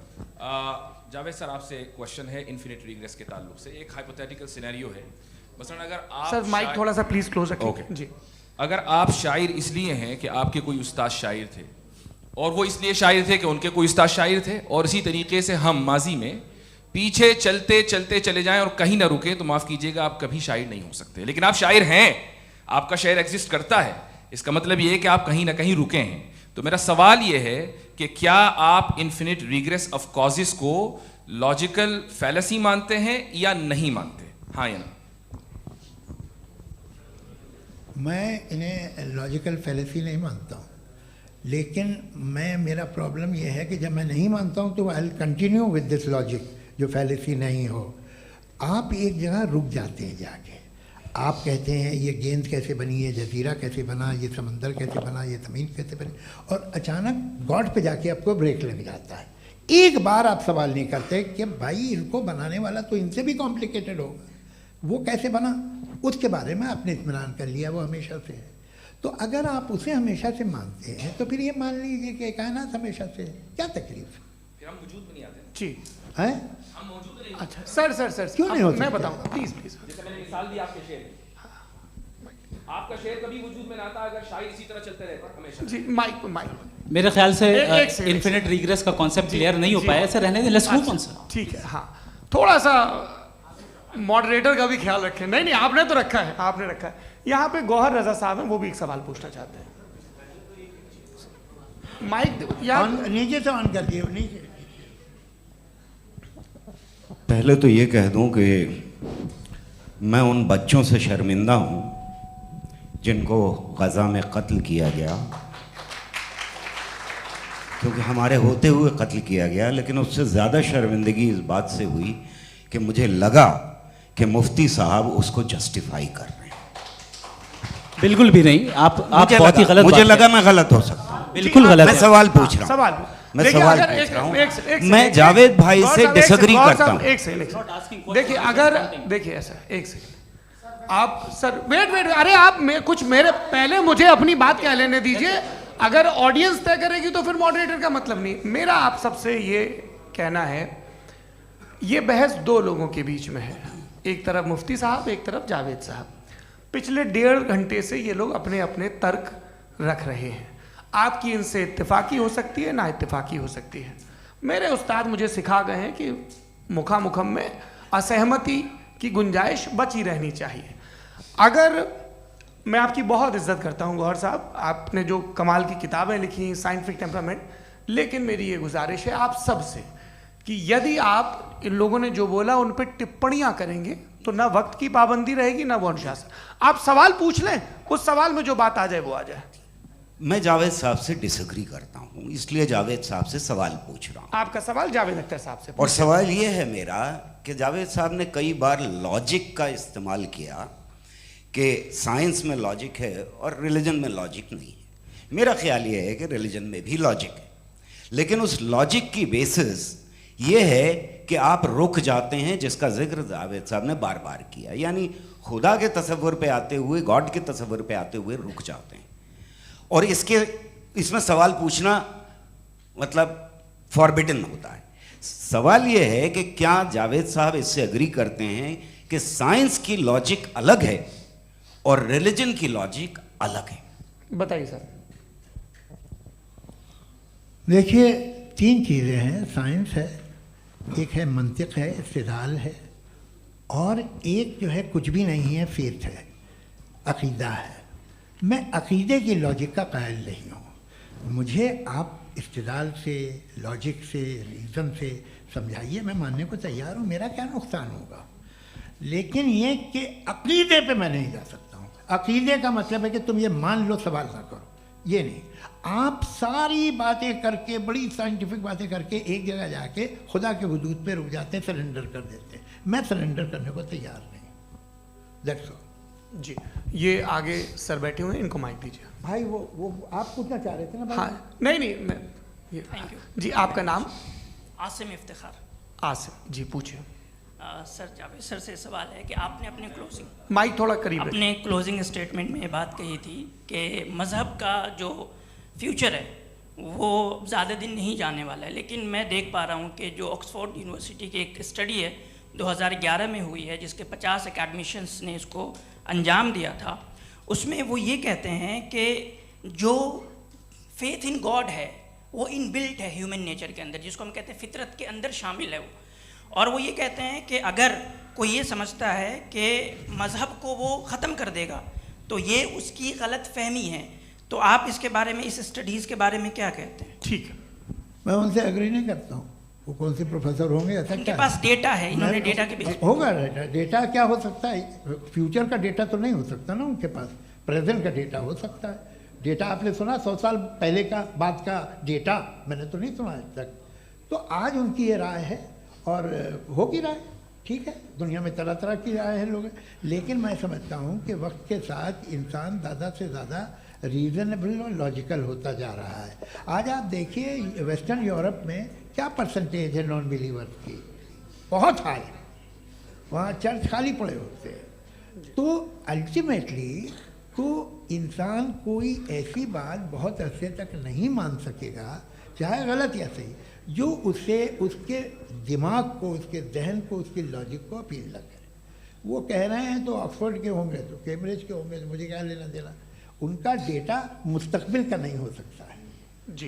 जावेद सर, आपसे एक क्वेश्चन है इन्फिनिट रिग्रेस के ताल्लुक से। एक हाइपोथेटिकल सिनेरियो है, मसलन अगर आप सर माइक थोड़ा सा प्लीज क्लोज रखिए। ओके जी। अगर आप शायर इसलिए हैं कि आपके कोई उस्ताद शायर थे, और वो इसलिए शायर थे कि उनके कोई उस्ताद शायर थे, और इसी तरीके से हम माजी में पीछे चलते चलते चले जाएं और कहीं ना रुके, तो माफ़ कीजिएगा आप कभी शायर नहीं हो सकते। लेकिन आप शायर हैं, आपका शायर एग्जिस्ट करता है, इसका मतलब ये है कि आप कहीं ना कहीं रुके हैं। तो मेरा सवाल ये है कि क्या आप इन्फिनिट रिग्रेस ऑफ कॉजेस को लॉजिकल फैलेसी मानते हैं या नहीं मानते? हाँ या ना? मैं इन्हें लॉजिकल फैलेसी नहीं मानता हूँ, लेकिन मेरा प्रॉब्लम यह है कि जब मैं नहीं मानता हूँ तो I will continue with this logic जो फैलेसी नहीं हो। आप एक जगह रुक जाते हैं जाके, आप कहते हैं ये गेंद कैसे बनी, ये जजीरा कैसे बना, ये समंदर कैसे बना, ये ज़मीन कैसे बनी, और अचानक गॉड पे जाके आपको ब्रेक लग जाता है। एक बार आप सवाल नहीं करते कि भाई इनको बनाने वाला तो इनसे भी कॉम्प्लिकेटेड होगा, वो कैसे बना, उसके बारे में आपने इत्मीनान कर लिया, वो हमेशा से है। तो अगर आप उसे हमेशा से मानते हैं तो फिर ये मान लीजिए कि कायनात हमेशा से है, क्या तकलीफ? फिर हम वजूद में नहीं आते जी है? हम मौजूद नहीं। अच्छा सर क्यों नहीं हो मैं सकते? बताऊंगा प्लीज प्लीज। जैसे मैंने मिसाल दी आपके शेर की, आपका शेर कभी वजूद में ना आता अगर शायर इसी तरह चलते रहते हमेशा। जी माइक मेरे ख्याल से एक सेकंड। इन्फिनिट रिग्रेस का कॉन्सेप्ट क्लियर नहीं हो पाया है। सर रहने दें, लेट्स मूव ऑन सर। ठीक है। हाँ थोड़ा सा मॉडरेटर का भी ख्याल रखें। नहीं नहीं आपने तो रखा है, आपने रखा है। यहाँ पे गौहर रजा साहब हैं, वो भी एक सवाल पूछना चाहते हैं। माइक नीचे से ऑन कर दिए नीचे। पहले तो ये कह दूं कि मैं उन बच्चों से शर्मिंदा हूं जिनको गज़ा में कत्ल किया गया, क्योंकि हमारे होते हुए कत्ल किया गया। लेकिन उससे ज़्यादा शर्मिंदगी इस बात से हुई कि मुझे लगा कि मुफ्ती साहब उसको जस्टिफाई कर रहे हैं। बिल्कुल भी नहीं, आप बहुत ही गलत। मुझे लगा मैं गलत हो सकता हूं। बिल्कुल गलत मैं है। सवाल पूछ रहा हूं। सवाल मैं सवाल पूछ रहा हूं। मैं जावेद भाई से डिसएग्री करता हूं। एक सेकंड देखिए, अगर देखिए ऐसा एक सेकंड आप सर वेट अरे आप कुछ मेरे पहले मुझे अपनी बात कह लेने दीजिए। अगर ऑडियंस तय करेगी तो फिर मॉडरेटर का मतलब नहीं। मेरा आप सबसे ये कहना है, ये बहस दो लोगों के बीच में है, एक तरफ मुफ्ती साहब, एक तरफ जावेद साहब। पिछले 1.5 घंटे से ये लोग अपने अपने तर्क रख रहे हैं। आपकी इनसे इत्तेफाकी हो सकती है, ना इत्तेफाकी हो सकती है। मेरे उस्ताद मुझे सिखा गए हैं कि मुखामुखम में असहमति की गुंजाइश बची रहनी चाहिए। अगर मैं आपकी बहुत इज्जत करता हूं गौहर साहब, आपने जो कमाल की किताबें लिखी साइंटिफिक टेम्परामेंट, लेकिन मेरी ये गुजारिश है आप सब से कि यदि आप इन लोगों ने जो बोला उन पर टिप्पणियां करेंगे तो ना वक्त की पाबंदी रहेगी ना वो अनुशासन। आप सवाल पूछ लें, उस सवाल में जो बात आ जाए वो आ जाए। मैं जावेद साहब से डिसएग्री करता हूं, इसलिए जावेद साहब से सवाल पूछ रहा हूं। आपका सवाल जावेद अख्तर साहब से। और सवाल ये है मेरा कि जावेद साहब ने कई बार लॉजिक का इस्तेमाल किया कि साइंस में लॉजिक है और रिलीजन में लॉजिक नहीं है। मेरा ख्याल ये है कि रिलीजन में भी लॉजिक है, लेकिन उस लॉजिक की बेसिस ये है कि आप रुक जाते हैं, जिसका जिक्र जावेद साहब ने बार बार किया। यानी खुदा के तसव्वुर पे आते हुए, गॉड के तसव्वुर पे आते हुए रुक जाते हैं। और इसमें सवाल पूछना मतलब फॉरबिडन होता है। सवाल ये है कि क्या जावेद साहब इससे एग्री करते हैं कि साइंस की लॉजिक अलग है और रिलीजन की लॉजिक अलग है? बताइए सर। देखिए 3 चीज़ें हैं, साइंस है, एक है मंतिक है, इस्तिदलाल है, और एक जो है कुछ भी नहीं है, फेथ है, अकीदा है। मैं अकीदे की लॉजिक का कायल नहीं हूँ। मुझे आप इस्तिदलाल से, लॉजिक से, रीज़न से समझाइए, मैं मानने को तैयार हूँ, मेरा क्या नुकसान होगा। लेकिन ये कि अकीदे पे मैं नहीं जा सकता हूँ। अकीदे का मतलब है कि तुम ये मान लो, सवाल ना करो, ये नहीं। आप सारी बातें करके, बड़ी साइंटिफिक बातें करके एक जगह जाके खुदा के हुदूद पे रुक जाते हैं, सरेंडर कर देते हैं। मैं सरेंडर करने को तैयार नहीं। That's all. जी ये आगे सर बैठे हुए हैं, इनको माइक दीजिए। भाई वो आप पूछना चाह रहे थे ना भाई? हाँ नहीं मैं ये थैंक यू जी। आपका नाम? आसिम इफ्तिखार। आसिम जी, पूछिए। सर जावेद सर से सवाल है कि आपने अपने माइक थोड़ा करीब है। अपने क्लोजिंग स्टेटमेंट में ये बात कही थी कि मज़हब का जो फ्यूचर है वो ज़्यादा दिन नहीं जाने वाला है, लेकिन मैं देख पा रहा हूँ कि जो ऑक्सफोर्ड यूनिवर्सिटी की एक स्टडी है 2011 में हुई है, जिसके 50 एकेडमिशियंस ने इसको अंजाम दिया था, उसमें वो ये कहते हैं कि जो फेथ इन गॉड है वो इनबिल्ट है ह्यूमन नेचर के अंदर, जिसको हम कहते हैं फितरत के अंदर शामिल है वो। और वो ये कहते हैं कि अगर कोई ये समझता है कि मज़हब को वो ख़त्म कर देगा तो ये उसकी गलत फहमी है। तो आप इसके बारे में, इस स्टडीज़ के बारे में क्या कहते हैं? ठीक है, मैं उनसे एग्री नहीं करता हूँ। वो कौन से प्रोफेसर होंगे, ऐसा उनके क्या पास डेटा है, इन्होंने डेटा के बेस होगा। डेटा क्या हो सकता है? फ्यूचर का डेटा तो नहीं हो सकता ना उनके पास, प्रेजेंट का डेटा हो सकता है। डेटा आपने सुना 100 साल पहले का बाद का डेटा? मैंने तो नहीं सुना आज तक। तो आज उनकी ये राय है और होगी राय, ठीक है। दुनिया में तरह तरह की राय है लोग, लेकिन मैं समझता हूँ कि वक्त के साथ इंसान ज़्यादा से ज़्यादा रीज़नेबल और लॉजिकल होता जा रहा है। आज आप देखिए वेस्टर्न यूरोप में क्या परसेंटेज है नॉन बिलीवर्स की, बहुत हाई। वहाँ चर्च खाली पड़े होते हैं। तो अल्टीमेटली तो इंसान कोई ऐसी बात बहुत अरसे तक नहीं मान सकेगा, चाहे गलत या सही, जो उससे उसके दिमाग को, उसके जहन को, उसके लॉजिक को अपील न करे। वो कह रहे हैं तो ऑक्सफोर्ड के होंगे तो कैम्ब्रिज के होंगे, तो मुझे क्या लेना देना। उनका डेटा मुस्तकबिल का नहीं हो सकता है। जी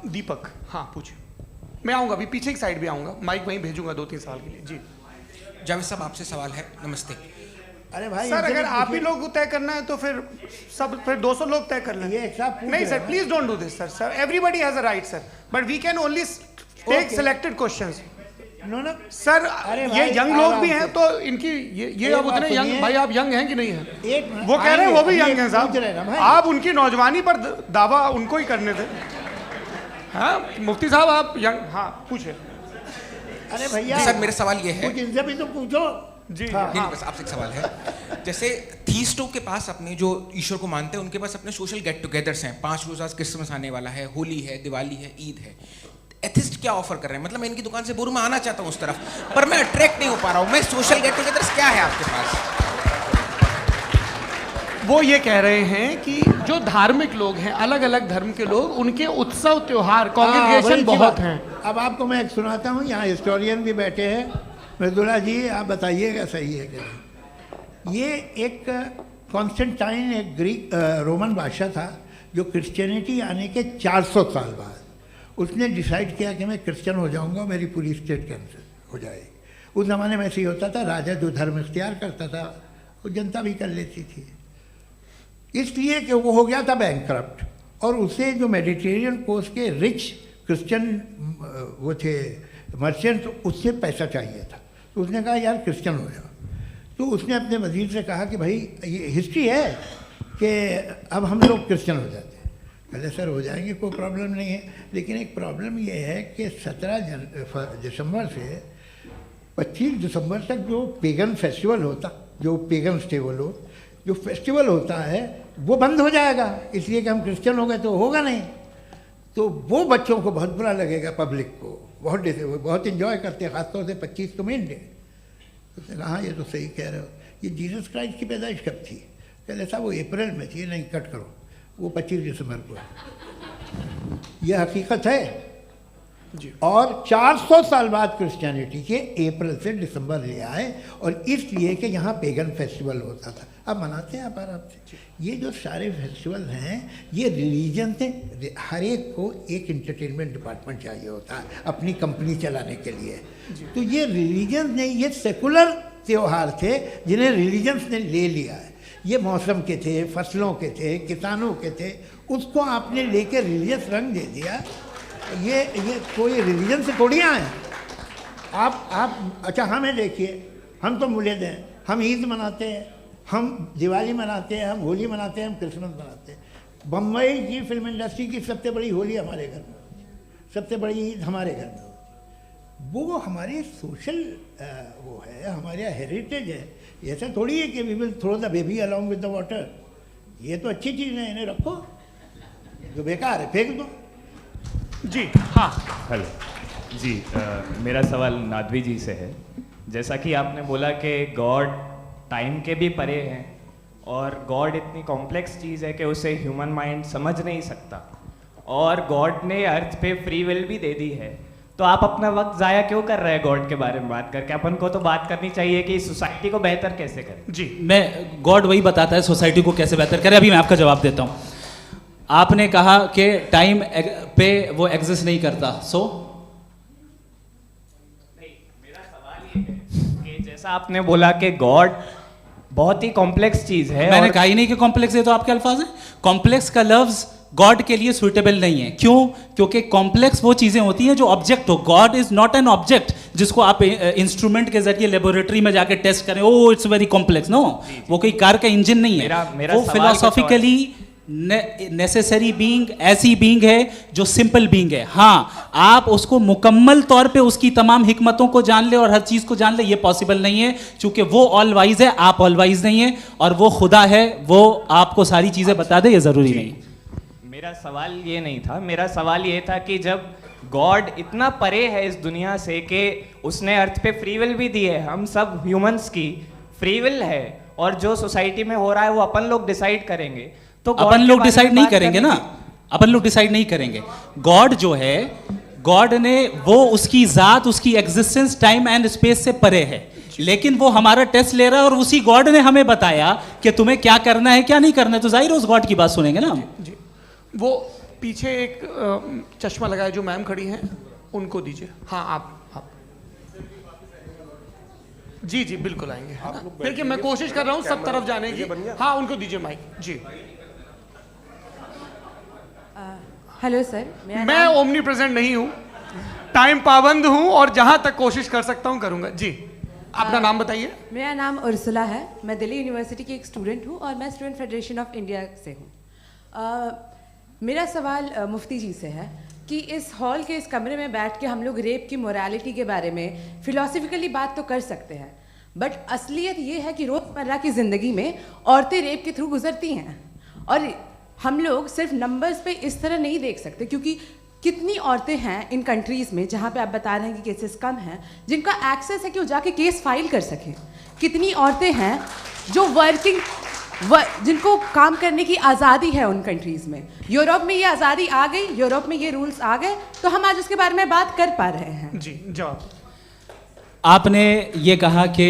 दीपक, हाँ पूछिए। मैं आऊँगा, अभी पीछे की साइड भी आऊँगा, माइक वहीं भेजूंगा 2-3 साल के लिए। जी जावेद साहब, आपसे सवाल है। नमस्ते। अरे भाई सर, अगर आप ही लोग तय करना है तो फिर 200 लोग तय कर लें। ये एक साथ नहीं sir, please don't do this sir. Everybody has a right sir, but we can only take selected questions. No sir, ये यंग लोग भी हैं तो इनकी ये अब उतने यंग, भाई आप यंग हैं कि नहीं हैं? वो कह रहे हैं वो भी यंग हैं साहब, आप उनकी नौजवानी पर दावा उनको ही करने थे। हाँ मुफ्ती साहब आप यंग, हाँ पूछे। अरे भैया सर मेरा सवाल ये है, कुछ इनसे भी तो पूछो। जी नहीं, बस आपसे एक सवाल है। जैसे थीस्टों के पास अपने जो ईश्वर को मानते हैं उनके पास अपने सोशल गेट टुगेदर्स हैं। 5 रोज़ आज क्रिसमस आने वाला है, होली है, दिवाली है, ईद है। एथिस्ट क्या ऑफर कर रहे हैं? मतलब मैं इनकी दुकान से मैं आना चाहता हूँ उस तरफ, पर मैं अट्रैक्ट नहीं हो पा रहा हूँ। मैं सोशल गेट टुगेदर्स क्या है आपके पास? वो ये कह रहे हैं कि जो धार्मिक लोग हैं, अलग अलग धर्म के लोग, उनके उत्सव त्योहार, कांग्रेगेशन बहुत हैं। अब आपको मैं एक सुनाता हूँ, यहाँ हिस्टोरियन भी बैठे हैं। मृदुला जी आप बताइएगा सही है कि नहीं। ये एक कॉन्स्टेंटाइन, एक ग्रीक रोमन बादशाह था जो क्रिश्चियनिटी आने के 400 साल बाद उसने डिसाइड किया कि मैं क्रिश्चियन हो जाऊंगा, मेरी पूरी स्टेट कैंसिल हो जाएगी। उस ज़माने में ऐसे ही होता था, राजा जो धर्म इख्तियार करता था वो जनता भी कर लेती थी। इसलिए कि वो हो गया था बैंकक्रप्ट, और उसे जो मेडिटेरियन कोस्ट के रिच क्रिश्चियन वो थे मर्चेंट, उससे पैसा चाहिए था। तो उसने कहा यार क्रिश्चियन हो जाओ। तो उसने अपने वजीर से कहा कि भाई ये हिस्ट्री है कि अब हम लोग क्रिश्चियन हो जाते हैं। पहले सर हो जाएंगे, कोई प्रॉब्लम नहीं है, लेकिन एक प्रॉब्लम ये है कि 17 दिसंबर से 25 दिसंबर तक जो पेगन फेस्टिवल होता, जो पेगन्स थे वो लोग, जो फेस्टिवल होता है वो बंद हो जाएगा, इसलिए कि हम क्रिश्चियन हो गए तो होगा नहीं। तो वो बच्चों को बहुत बुरा लगेगा, पब्लिक को बहुत इन्जॉय करते हैं, ख़ासतौर से 25 को मेन डे। उसने कहा हाँ ये तो सही कह रहे हो। ये जीसस क्राइस्ट की पैदाइश कब थी? कहले साहब वो अप्रैल में थी। नहीं कट करो, वो 25 दिसंबर को है। ये हकीकत है जी। और 400 साल बाद क्रिश्चियनिटी के अप्रैल से दिसंबर ले आए, और इसलिए कि यहाँ पेगन फेस्टिवल होता था। अब मनाते हैं आप आराम से। ये जो सारे फेस्टिवल हैं ये रिलीजन से, हर एक को एक इंटरटेनमेंट डिपार्टमेंट चाहिए होता है अपनी कंपनी चलाने के लिए। तो ये रिलीजन ने, ये सेकुलर त्यौहार थे जिन्हें रिलीजन्स ने ले लिया है। ये मौसम के थे, फसलों के थे, किसानों के थे, उसको आपने लेके रिलीजियस रंग दे दिया। ये कोई रिलीजन से थोड़ी आए आप। अच्छा हमें देखिए, हम तो मुल्द हैं, हम ईद मनाते हैं, हम दिवाली मनाते हैं, हम होली मनाते हैं, हम क्रिसमस मनाते हैं। बम्बई की फिल्म इंडस्ट्री की सबसे बड़ी होली हमारे घर में होती है, सबसे बड़ी ईद हमारे घर में होती है। वो हमारे सोशल वो है, हमारा हेरिटेज है। ऐसा थोड़ी है कि we will throw the baby along with the water. ये तो अच्छी चीज़ है, इन्हें रखो, जो बेकार है फेंक दो। जी हाँ हेलो जी, मेरा सवाल नादवी जी से है। जैसा कि आपने बोला कि गॉड टाइम के भी परे हैं और गॉड इतनी कॉम्प्लेक्स चीज़ है कि उसे ह्यूमन माइंड समझ नहीं सकता, और गॉड ने अर्थ पे फ्री विल भी दे दी है, तो आप अपना वक्त ज़ाया क्यों कर रहे हैं गॉड के बारे में बात करके? अपन को तो बात करनी चाहिए कि सोसाइटी को बेहतर कैसे करें। जी, मैं गॉड वही बताता है सोसाइटी को कैसे बेहतर करे। अभी मैं आपका जवाब देता हूँ। आपने कहा कि टाइम पे वो एग्जिस्ट नहीं करता, सो मेरा सवाल ये है कि जैसा आपने बोला कि गॉड बहुत ही कॉम्प्लेक्स चीज़ है, मैंने कहा ही नहीं कि कॉम्प्लेक्स है, तो आपके अल्फाज हैं। कॉम्प्लेक्स का लफ्ज गॉड के लिए सुइटेबल नहीं है। क्यों? क्योंकि कॉम्प्लेक्स वो चीजें होती हैं जो ऑब्जेक्ट हो। God is not an object जिसको आप इंस्ट्रूमेंट के जरिए लेबोरेटरी में जाके टेस्ट करें, oh it's very complex. No, वो कोई कार का इंजन नहीं है। वो फिलोसॉफिकली नेसेसरी बीइंग ऐसी बीइंग है जो सिंपल बीइंग है। हाँ, आप उसको मुकम्मल तौर पे उसकी तमाम हिकमतों को जान ले और हर चीज को जान ले, ये पॉसिबल नहीं है, क्योंकि वो ऑल वाइज है, आप ऑल वाइज नहीं है, और वो खुदा है, वो आपको सारी चीजें बता दे, ये जरूरी नहीं। मेरा सवाल ये नहीं था, मेरा सवाल ये था कि जब गॉड इतना परे है इस दुनिया से कि उसने अर्थ पे फ्री विल भी दी है, हम सब ह्यूमंस की फ्री विल है, और जो सोसाइटी में हो रहा है वो अपन लोग डिसाइड करेंगे, तो अपन लोग डिसाइड नहीं करेंगे ना, अपन लोग डिसाइड नहीं करेंगे। गॉड जो है, गॉड ने वो उसकी जात, उसकी एग्जिस्टेंस टाइम एंड स्पेस से परे है, लेकिन वो हमारा टेस्ट ले रहा है और उसी गॉड ने हमें बताया कि तुम्हें क्या करना है क्या नहीं करना है, तो जाहिर है उस गॉड की बात सुनेंगे ना हम। जी, वो पीछे एक चश्मा लगाए जो मैम खड़ी हैं, उनको दीजिए। हाँ, आप जी जी बिल्कुल आएंगे। देखिए, मैं कोशिश कर रहा हूँ सब तरफ जाने की। हाँ, उनको दीजिए माइक। जी, हेलो सर, मैं ओमनी प्रेजेंट नहीं हूँ, टाइम पाबंद हूँ, और जहाँ तक कोशिश कर सकता हूँ करूँगा। जी, अपना नाम बताइए। मेरा नाम उर्सुला है, मैं दिल्ली यूनिवर्सिटी की एक स्टूडेंट हूँ और मैं स्टूडेंट फेडरेशन ऑफ इंडिया से हूँ। मेरा सवाल मुफ्ती जी से है कि इस हॉल के इस कमरे में बैठ के हम लोग रेप की मोरालिटी के बारे में फिलोसफिकली बात तो कर सकते हैं, बट असलियत ये है कि रोज़मर्रा की ज़िंदगी में औरतें रेप के थ्रू गुजरती हैं, और हम लोग सिर्फ नंबर्स पे इस तरह नहीं देख सकते, क्योंकि कितनी औरतें हैं इन कंट्रीज़ में जहाँ पे आप बता रहे हैं कि केसेस कम हैं, जिनका एक्सेस है कि वो जाके केस फाइल कर सकें। कितनी औरतें हैं जो जिनको काम करने की आज़ादी है उन कंट्रीज़ में। यूरोप में ये आज़ादी आ गई, यूरोप में ये रूल्स आ गए, तो हम आज उसके बारे में बात कर पा रहे हैं। जी, जवाब। आपने ये कहा कि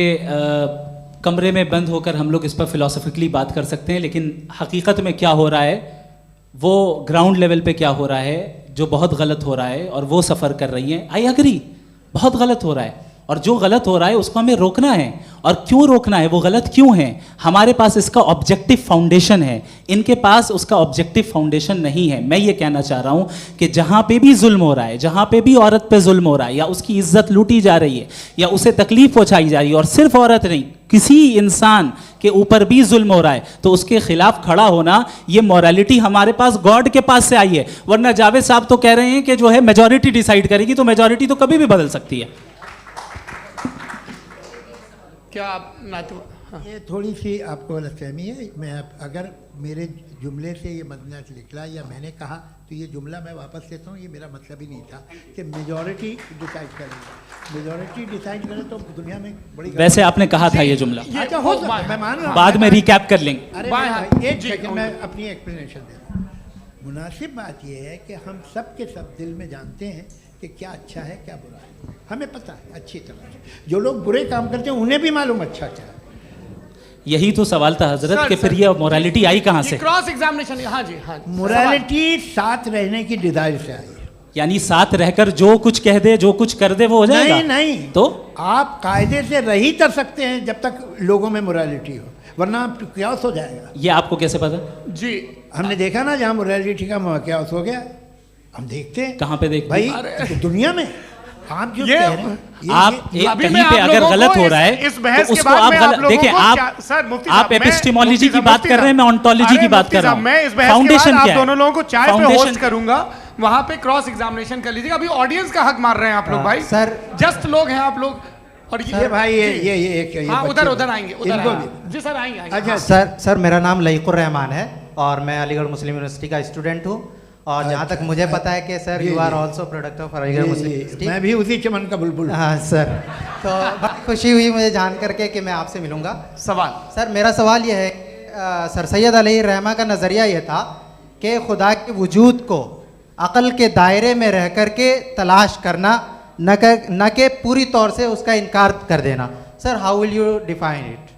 कमरे में बंद होकर हम लोग इस पर फिलोसफिकली बात कर सकते हैं, लेकिन हकीकत में क्या हो रहा है, वो ग्राउंड लेवल पे क्या हो रहा है जो बहुत गलत हो रहा है, और वो सफ़र कर रही हैं। आई एग्री, बहुत गलत हो रहा है, और जो गलत हो रहा है उसको हमें रोकना है। और क्यों रोकना है, वो गलत क्यों है, हमारे पास इसका ऑब्जेक्टिव फाउंडेशन है, इनके पास उसका ऑब्जेक्टिव फाउंडेशन नहीं है। मैं ये कहना चाह रहा हूँ कि जहाँ पे भी जुल्म हो रहा है, जहाँ पे भी औरत पे जुल्म हो रहा है, या उसकी इज्जत लूटी जा रही है, या उसे तकलीफ पहुँचाई जा रही है, और सिर्फ औरत नहीं, किसी इंसान के ऊपर भी जुल्म हो रहा है, तो उसके खिलाफ खड़ा होना, ये मॉरलिटी हमारे पास गॉड के पास से आई है। वरना जावेद साहब तो कह रहे हैं कि जो है मेजॉरिटी डिसाइड करेगी, तो मेजॉरिटी तो कभी भी बदल सकती है। क्या आप नातू? हाँ। ये थोड़ी सी आपको गलतफहमी है। मैं अगर मेरे जुमले से ये मदना निकला या मैंने कहा, तो ये जुमला मैं वापस लेता हूँ। ये मेरा मतलब ही नहीं था कि मेजॉरिटी डिसाइड करेगी। मेजॉरिटी डिसाइड करे तो दुनिया में बड़ी, वैसे आपने कहा था ये जुमला। अच्छा, हो सकता है, मैं मान रहा हूँ, बाद में रिकैप कर लेंगे। अरे एक सेकंड, मैं अपनी एक्सप्लेनेशन देता हूँ। मुनासिब बात यह है कि हम सब के सब दिल में जानते हैं कि क्या अच्छा है क्या बुरा है, हमें पता है अच्छी तरह से। जो लोग बुरे काम करते हैं उन्हें भी मालूम अच्छा क्या है। यही तो सवाल था हजरत कि फिर ये मोरालिटी आई कहाँ से? Cross examination. हाँ जी, हाँ। मोरालिटी साथ रहने की डिजायर से आई है, यानी साथ रहकर जो कुछ कह दे, जो कुछ कर दे, वो हो जाएगा? नहीं नहीं, तो आप कायदे से रह ही कर सकते हैं जब तक लोगों में मोरालिटी हो, वरना क्यास हो जाएगा। ये आपको कैसे पता? जी, हमने देखा ना, जहाँ मोरालिटी का क्यास हो गया, हम देखते हैं। कहाँ पे देखते भाई? दुनिया में। आप जो कह रहे हैं, आप कहीं पे अगर गलत हो रहा है तो उसको आप गलत देखिए। आप एपिस्टेमोलॉजी की बात कर रहे हैं, मैं ऑन्टोलॉजी की बात कर रहा हूँ। मैं इस बहस फाउंडेशन के बाद आप दोनों लोगों को चाय पे होस्ट करूंगा, वहां पे क्रॉस एग्जामिनेशन कर लीजिएगा। अभी ऑडियंस का हक मार रहे हैं आप लोग भाई, सर जस्ट लोग हैं आप लोग। और ये भाई ये हाँ, उधर आएंगे, उधर जी सर आएंगे। अच्छा सर, मेरा नाम लईकुर रहमान है और मैं अलीगढ़ मुस्लिम यूनिवर्सिटी का स्टूडेंट हूँ, और जहाँ तक मुझे पता है कि sir you are also product of Aligarh Muslim University. मैं भी उसी चमन का बुलबुल। हाँ सर, तो बहुत खुशी हुई मुझे जान करके कि मैं आपसे मिलूँगा। सवाल सर, मेरा सवाल यह है, सर सैयद अलैहि रहमा का नज़रिया यह था कि खुदा के वजूद को अक़ल के दायरे में रह कर के तलाश करना, न कि पूरी तौर से उसका इनकार कर देना। Sir how will you define it?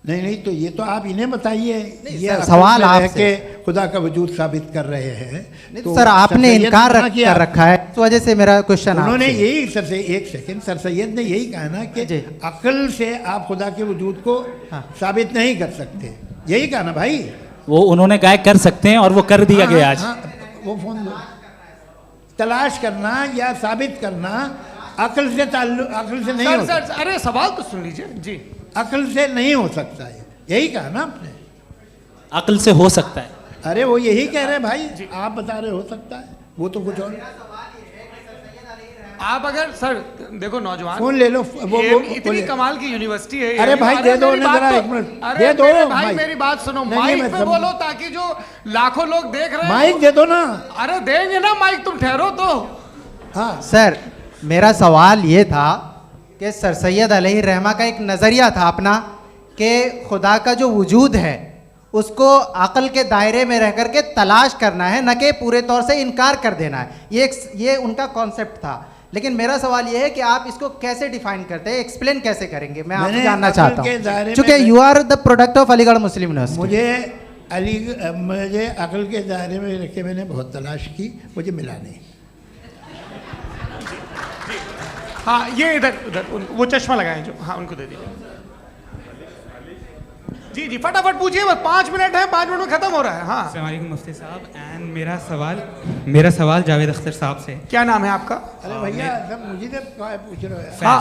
नहीं, तो ये तो आप इन्हें बताइए। ये सवाल आपसे आपसे खुदा का वजूद साबित कर रहे हैं। तो सर आपने इनकार कर रखा है, इस वजह से मेरा क्वेश्चन उन्होंने यही सर से एक सेकंड, सर सैयद ने यही कहा ना कि अक्ल से आप खुदा के वजूद को साबित नहीं कर सकते, यही कहा ना भाई। वो उन्होंने कहा कर सकते हैं और वो कर दिया गया आज। वो फोन दो। तलाश करना या साबित करना अक्ल से नहीं हो सकता। अरे सवाल तो सुन लीजिए जी। अक्ल से नहीं हो सकता है, यही कहा ना आपने। अक्ल से हो सकता है। अरे वो यही कह रहे हैं भाई, आप बता रहे हो सकता है, वो तो कुछ और। आप अगर सर देखो नौजवान फोन ले लो, वो इतनी कमाल की यूनिवर्सिटी है। अरे भाई दे दो ना जरा, एक मिनट दे दो भाई, मेरी बात सुनो, माइक पे बोलो ताकि जो लाखों लोग देख रहे हैं। माइक दे दो ना। अरे देंगे ना माइक, तुम ठहरो तो। हाँ सर, मेरा सवाल ये था कि सर सैयद अलैहि रहमा का एक नज़रिया था अपना कि खुदा का जो वजूद है उसको अक़ल के दायरे में रह कर के तलाश करना है, न कि पूरे तौर से इनकार कर देना है। ये उनका कॉन्सेप्ट था। लेकिन मेरा सवाल ये है कि आप इसको कैसे डिफाइन करते हैं, एक्सप्लेन कैसे करेंगे, मैं आपसे जानना चाहता हूँ, क्योंकि you are the product of Aligarh Muslim University. मुझे अक़ल के दायरे में रख के मैंने बहुत तलाश की, मुझे मिला नहीं। हाँ ये इधर वो चश्मा लगाए जो, हाँ उनको दे दीजिए। जी जी फटाफट पूछिए, बस 5 मिनट है, 5 मिनट में खत्म हो रहा है। हाँ अस्सलाम वालेकुम मुफ्ती साहब। एंड मेरा सवाल जावेद अख्तर साहब से। क्या नाम है आपका? अरे भैया सब मुझे पूछ रहे हो।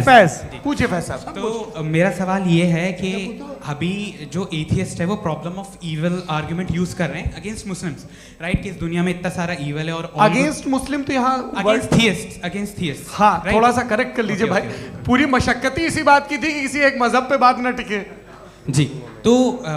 फैज पूछिए फैज साहब। तो मेरा सवाल ये है कि अभी जो एथियस्ट है वो problem of evil argument use कर रहे हैं अगेंस्ट मुस्लिम्स, राइट? कि इस दुनिया में इतना सारा ईविल है और अगेंस्ट मुस्लिम तो यहाँ अगेंस्ट थियस्ट। हाँ थोड़ा सा करेक्ट कर लीजिए भाई। पूरी मशक्कत ही इसी बात की थी कि किसी एक मजहब पे बात न टिके। जी, तो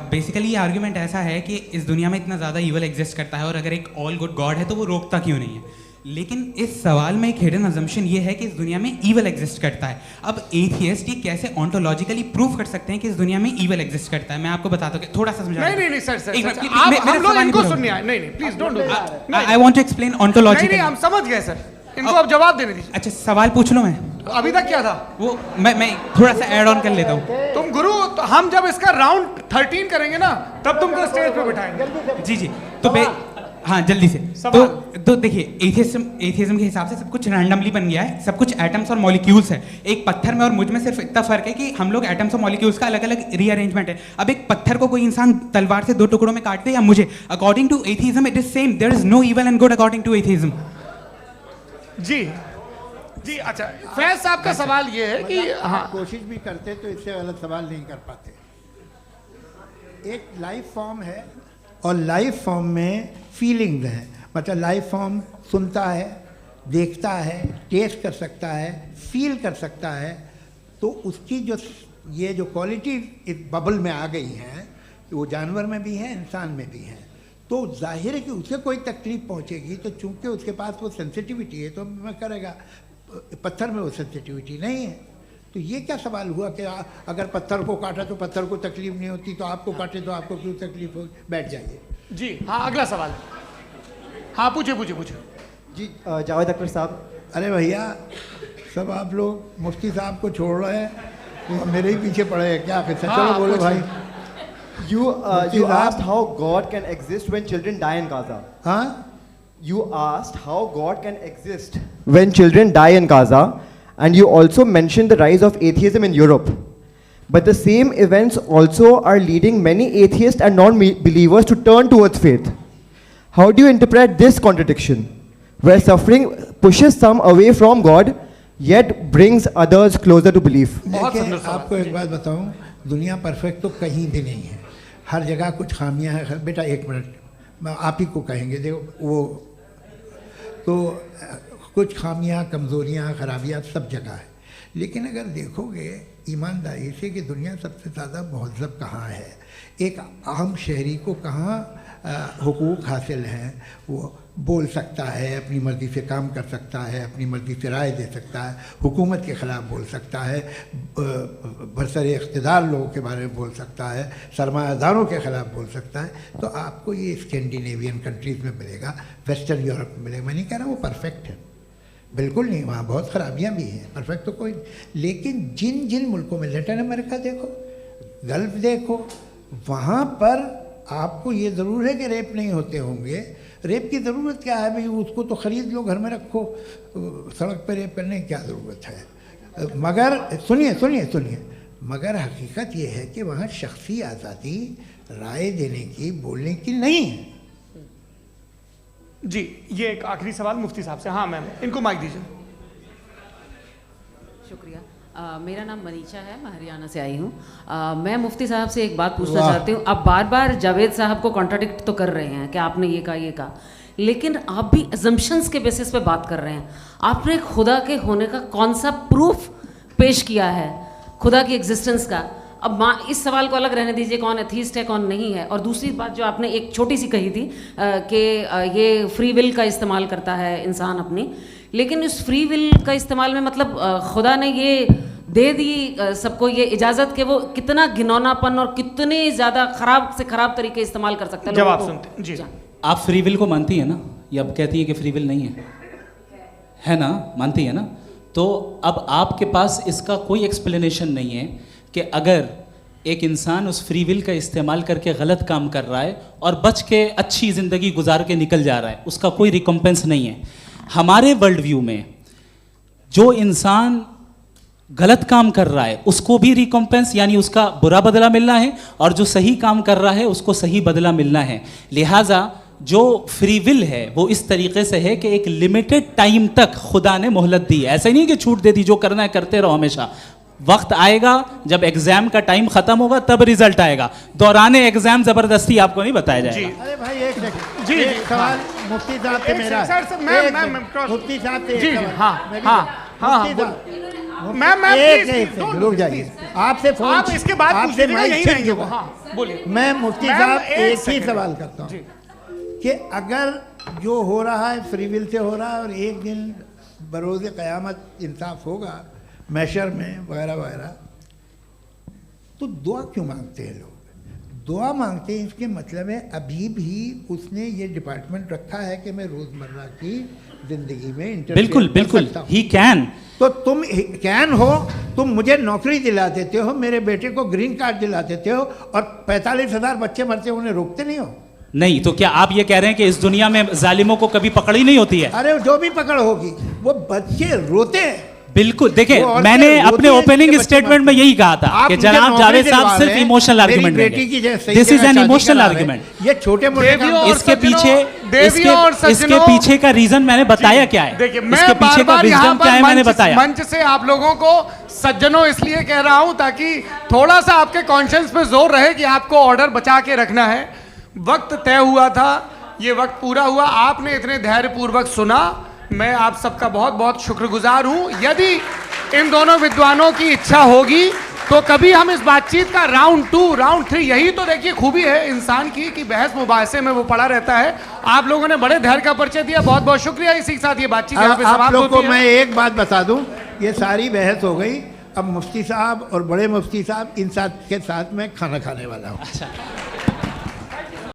बेसिकली ये आर्ग्यूमेंट ऐसा है कि इस दुनिया में इतना ज़्यादा ईवल एग्जिस्ट करता है और अगर एक ऑल गुड गॉड है तो वो रोकता क्यों नहीं है? लेकिन इस सवाल में एक हिडन अजम्पशन ये है कि इस दुनिया में ईवल एग्जिस्ट करता है। अब एथियस्ट ये कैसे ऑन्टोलॉजिकली प्रूव कर सकते हैं कि इस दुनिया में ईवल एग्जिस्ट करता है? मैं आपको बताता हूँ, थोड़ा सा समझा। नहीं सर, हम लोग इनको सुनिए। नहीं please don't do that. I want to explain ontologically. नहीं हम समझ गए सर, इनको अब जवाब देने दीजिए। अच्छा सवाल पूछ लो। मैं अभी तक क्या था वो मैं थोड़ा सा ऐड ऑन कर लेता हूँ। तुम गुरु, तो हम जब इसका राउंड 13 करेंगे ना तब तुमको स्टेज पे बिठाएंगे। जी तो हाँ जल्दी से। तो देखिए एथियज्म के हिसाब से सब कुछ रैंडमली बन गया है, सब कुछ एटम्स और मॉलिक्यूल्स है। एक पत्थर में और मुझ में सिर्फ इतना फर्क है कि हम लोग एटम्स और मॉलिक्यूल्स का अलग अलग रीअरेंजमेंट है। अब एक पत्थर को कोई इंसान तलवार से 2 टुकड़ों में काट दे या मुझे, according to atheism it is same. There is no evil and good according to atheism. जी अच्छा, फैज साहब का सवाल ये है कि हाँ कोशिश भी करते तो इससे गलत सवाल नहीं कर पाते। एक लाइफ फॉर्म है और लाइफ फॉर्म में फीलिंग्स हैं, मतलब लाइफ फॉर्म सुनता है, देखता है, टेस्ट कर सकता है, फील कर सकता है। तो उसकी जो ये जो क्वालिटी इस बबल में आ गई हैं, वो जानवर में भी है, इंसान में भी है। तो जाहिर है कि उसे कोई तकलीफ पहुंचेगी, तो चूंकि उसके पास वो सेंसिटिविटी है तो मैं करेगा। पत्थर में वो सेंसिटिविटी नहीं है। तो ये क्या सवाल हुआ कि अगर पत्थर को काटा तो पत्थर को तकलीफ नहीं होती, तो आपको काटे तो आपको क्यों तकलीफ हो? बैठ जाइए। जी हाँ अगला सवाल। हाँ पूछिए जी जावेद अख्तर साहब। अरे भैया सब आप लोग मुफ्ती साहब को छोड़ रहे हैं, तो मेरे ही पीछे पड़े हैं क्या? फिर चलो बोलो भाई। You asked how God can exist when children die in Gaza. Huh? You asked how God can exist when children die in Gaza, and you also mentioned the rise of atheism in Europe. But the same events also are leading many atheists and non-believers to turn towards faith. How do you interpret this contradiction, where suffering pushes some away from God, yet brings others closer to belief? देखिए आपको एक बात बताऊं, दुनिया perfect तो कहीं भी नहीं है, हर जगह कुछ खामियां हैं। बेटा एक मिनट आप ही को कहेंगे, देखो वो तो कुछ खामियां, कमज़ोरियां, खराबियां सब जगह है। लेकिन अगर देखोगे ईमानदारी से कि दुनिया सबसे ज़्यादा महज़ब कहाँ है, एक आम शहरी को कहाँ हुकूक हासिल हैं, वो बोल सकता है, अपनी मर्ज़ी से काम कर सकता है, अपनी मर्ज़ी से राय दे सकता है, हुकूमत के ख़िलाफ़ बोल सकता है, बरसर इक़्तिदार लोगों के बारे में बोल सकता है, सरमायादारों के ख़िलाफ़ बोल सकता है। तो आपको ये स्कैंडिनेवियन कंट्रीज़ में मिलेगा, वेस्टर्न यूरोप में मिलेगा। मैं नहीं कह रहा वो परफेक्ट है, बिल्कुल नहीं, वहाँ बहुत ख़राबियाँ भी हैं, परफेक्ट तो कोई नहीं। लेकिन जिन जिन मुल्कों में, लैटिन अमेरिका देखो, गल्फ़ देखो, वहाँ पर आपको ये ज़रूर है कि रेप नहीं होते होंगे। रेप की ज़रूरत क्या है भाई, उसको तो ख़रीद लो, घर में रखो, सड़क पर रेप करने की क्या ज़रूरत है। मगर सुनिए सुनिए सुनिए, मगर हकीकत ये है कि वहाँ शख्सी आज़ादी राय देने की, बोलने की नहीं है। जी, ये एक आखिरी सवाल मुफ्ती साहब से। हाँ मैम, इनको माइक दीजिए। शुक्रिया। मेरा नाम मनीषा है, मैं हरियाणा से आई हूँ। मैं मुफ्ती साहब से एक बात पूछना चाहती हूँ। आप बार बार जावेद साहब को कॉन्ट्राडिक्ट तो कर रहे हैं कि आपने ये कहा, लेकिन आप भी अजम्पशंस के बेसिस पे बात कर रहे हैं। आपने खुदा के होने का कौन सा प्रूफ पेश किया है, खुदा की एग्जिस्टेंस का? अब इस सवाल को अलग रहने दीजिए, कौन एथीस्ट है कौन नहीं है। और दूसरी बात जो आपने एक छोटी सी कही थी कि ये फ्री विल का इस्तेमाल करता है इंसान अपनी, लेकिन इस फ्री विल का इस्तेमाल में मतलब खुदा ने ये दे दी सबको ये इजाज़त कि वो कितना घिनौनापन और कितने ज़्यादा ख़राब से ख़राब तरीके इस्तेमाल कर सकता है। जब आप सुनते जी, आप फ्री विल को मानती है ना, या अब कहती है कि फ्री विल नहीं है ना, मानती है ना? तो अब आपके पास इसका कोई एक्सप्लेनेशन नहीं है कि अगर एक इंसान उस फ्री विल का इस्तेमाल करके गलत काम कर रहा है और बच के अच्छी ज़िंदगी गुजार के निकल जा रहा है, उसका कोई रिकम्पेंस नहीं है। हमारे वर्ल्ड व्यू में जो इंसान गलत काम कर रहा है उसको भी रिकम्पेंस यानी उसका बुरा बदला मिलना है, और जो सही काम कर रहा है उसको सही बदला मिलना है। लिहाजा जो फ्री विल है वो इस तरीके से है कि एक लिमिटेड टाइम तक खुदा ने मोहलत दी है। ऐसा नहीं कि छूट दे दी, जो करना है करते रहो हमेशा। वक्त आएगा जब एग्जाम का टाइम खत्म होगा तब रिजल्ट आएगा, दौराने एग्जाम जबरदस्ती आपको नहीं बताया जाएगा। अरे भाई एक सेकंड, जी एक सवाल मुफ्ती साहब से मेरा, मुफ्ती साहब से जी जी, हाँ हाँ मैम रुक जाइए, आपसे फोन, आप इसके बाद आपसे माइक रहेंगे वो। हाँ बोलिए। मैं मुफ्ती साहब एक ही सवाल करता हूँ कि अगर जो हो रहा है फ्री विल से हो रहा है और एक दिन बरोज़ क़यामत इंसाफ होगा मैशर में वगैरह वगैरह, तो दुआ क्यों मांगते हैं लोग? दुआ मांगते हैं इसके मतलब है अभी भी उसने ये डिपार्टमेंट रखा है कि मैं रोज़मर्रा की ज़िंदगी में इंटरफेयर बिल्कुल बिल्कुल ही कैन। तो तुम कैन हो, तुम मुझे नौकरी दिला देते हो, मेरे बेटे को ग्रीन कार्ड दिला देते हो, और 45,000 बच्चे मरते हो, उन्हें रोकते नहीं हो। नहीं तो क्या आप ये कह रहे हैं कि इस दुनिया में जालिमों को कभी पकड़ ही नहीं होती है? अरे जो भी पकड़ होगी वो बच्चे रोते हैं। बिल्कुल, देखिए मैंने अपने ओपनिंग स्टेटमेंट में यही कहा था कि जनाब जावेद साहब सिर्फ इमोशनल आर्गुमेंट देंगे। This is an emotional argument. ये छोटे मोटे इसके पीछे का रीजन मैंने बताया क्या है, देखिए इसके पीछे का रीजन क्या है मैंने बताया। मंच से आप लोगों को सज्जनों इसलिए कह रहा हूं ताकि थोड़ा सा आपके कॉन्शियंस पे जोर रहे कि आपको ऑर्डर बचा के रखना है। वक्त तय हुआ था, ये वक्त पूरा हुआ, आपने इतने धैर्यपूर्वक सुना, मैं आप सबका बहुत बहुत शुक्रगुजार हूं। यदि इन दोनों विद्वानों की इच्छा होगी तो कभी हम इस बातचीत का राउंड 2, राउंड 3, यही तो देखिए खूबी है इंसान की कि बहस मुबाहसे में वो पड़ा रहता है। आप लोगों ने बड़े धैर्य का परिचय दिया, बहुत बहुत शुक्रिया। इसी के साथ ये बातचीत यहाँ पे समाप्त होती है। आप लोग को मैं एक बात बता दूं, ये सारी बहस हो गई, अब मुफ्ती साहब और बड़े मुफ्ती साहब इन साथ के साथ मैं खाना खाने वाला हूँ।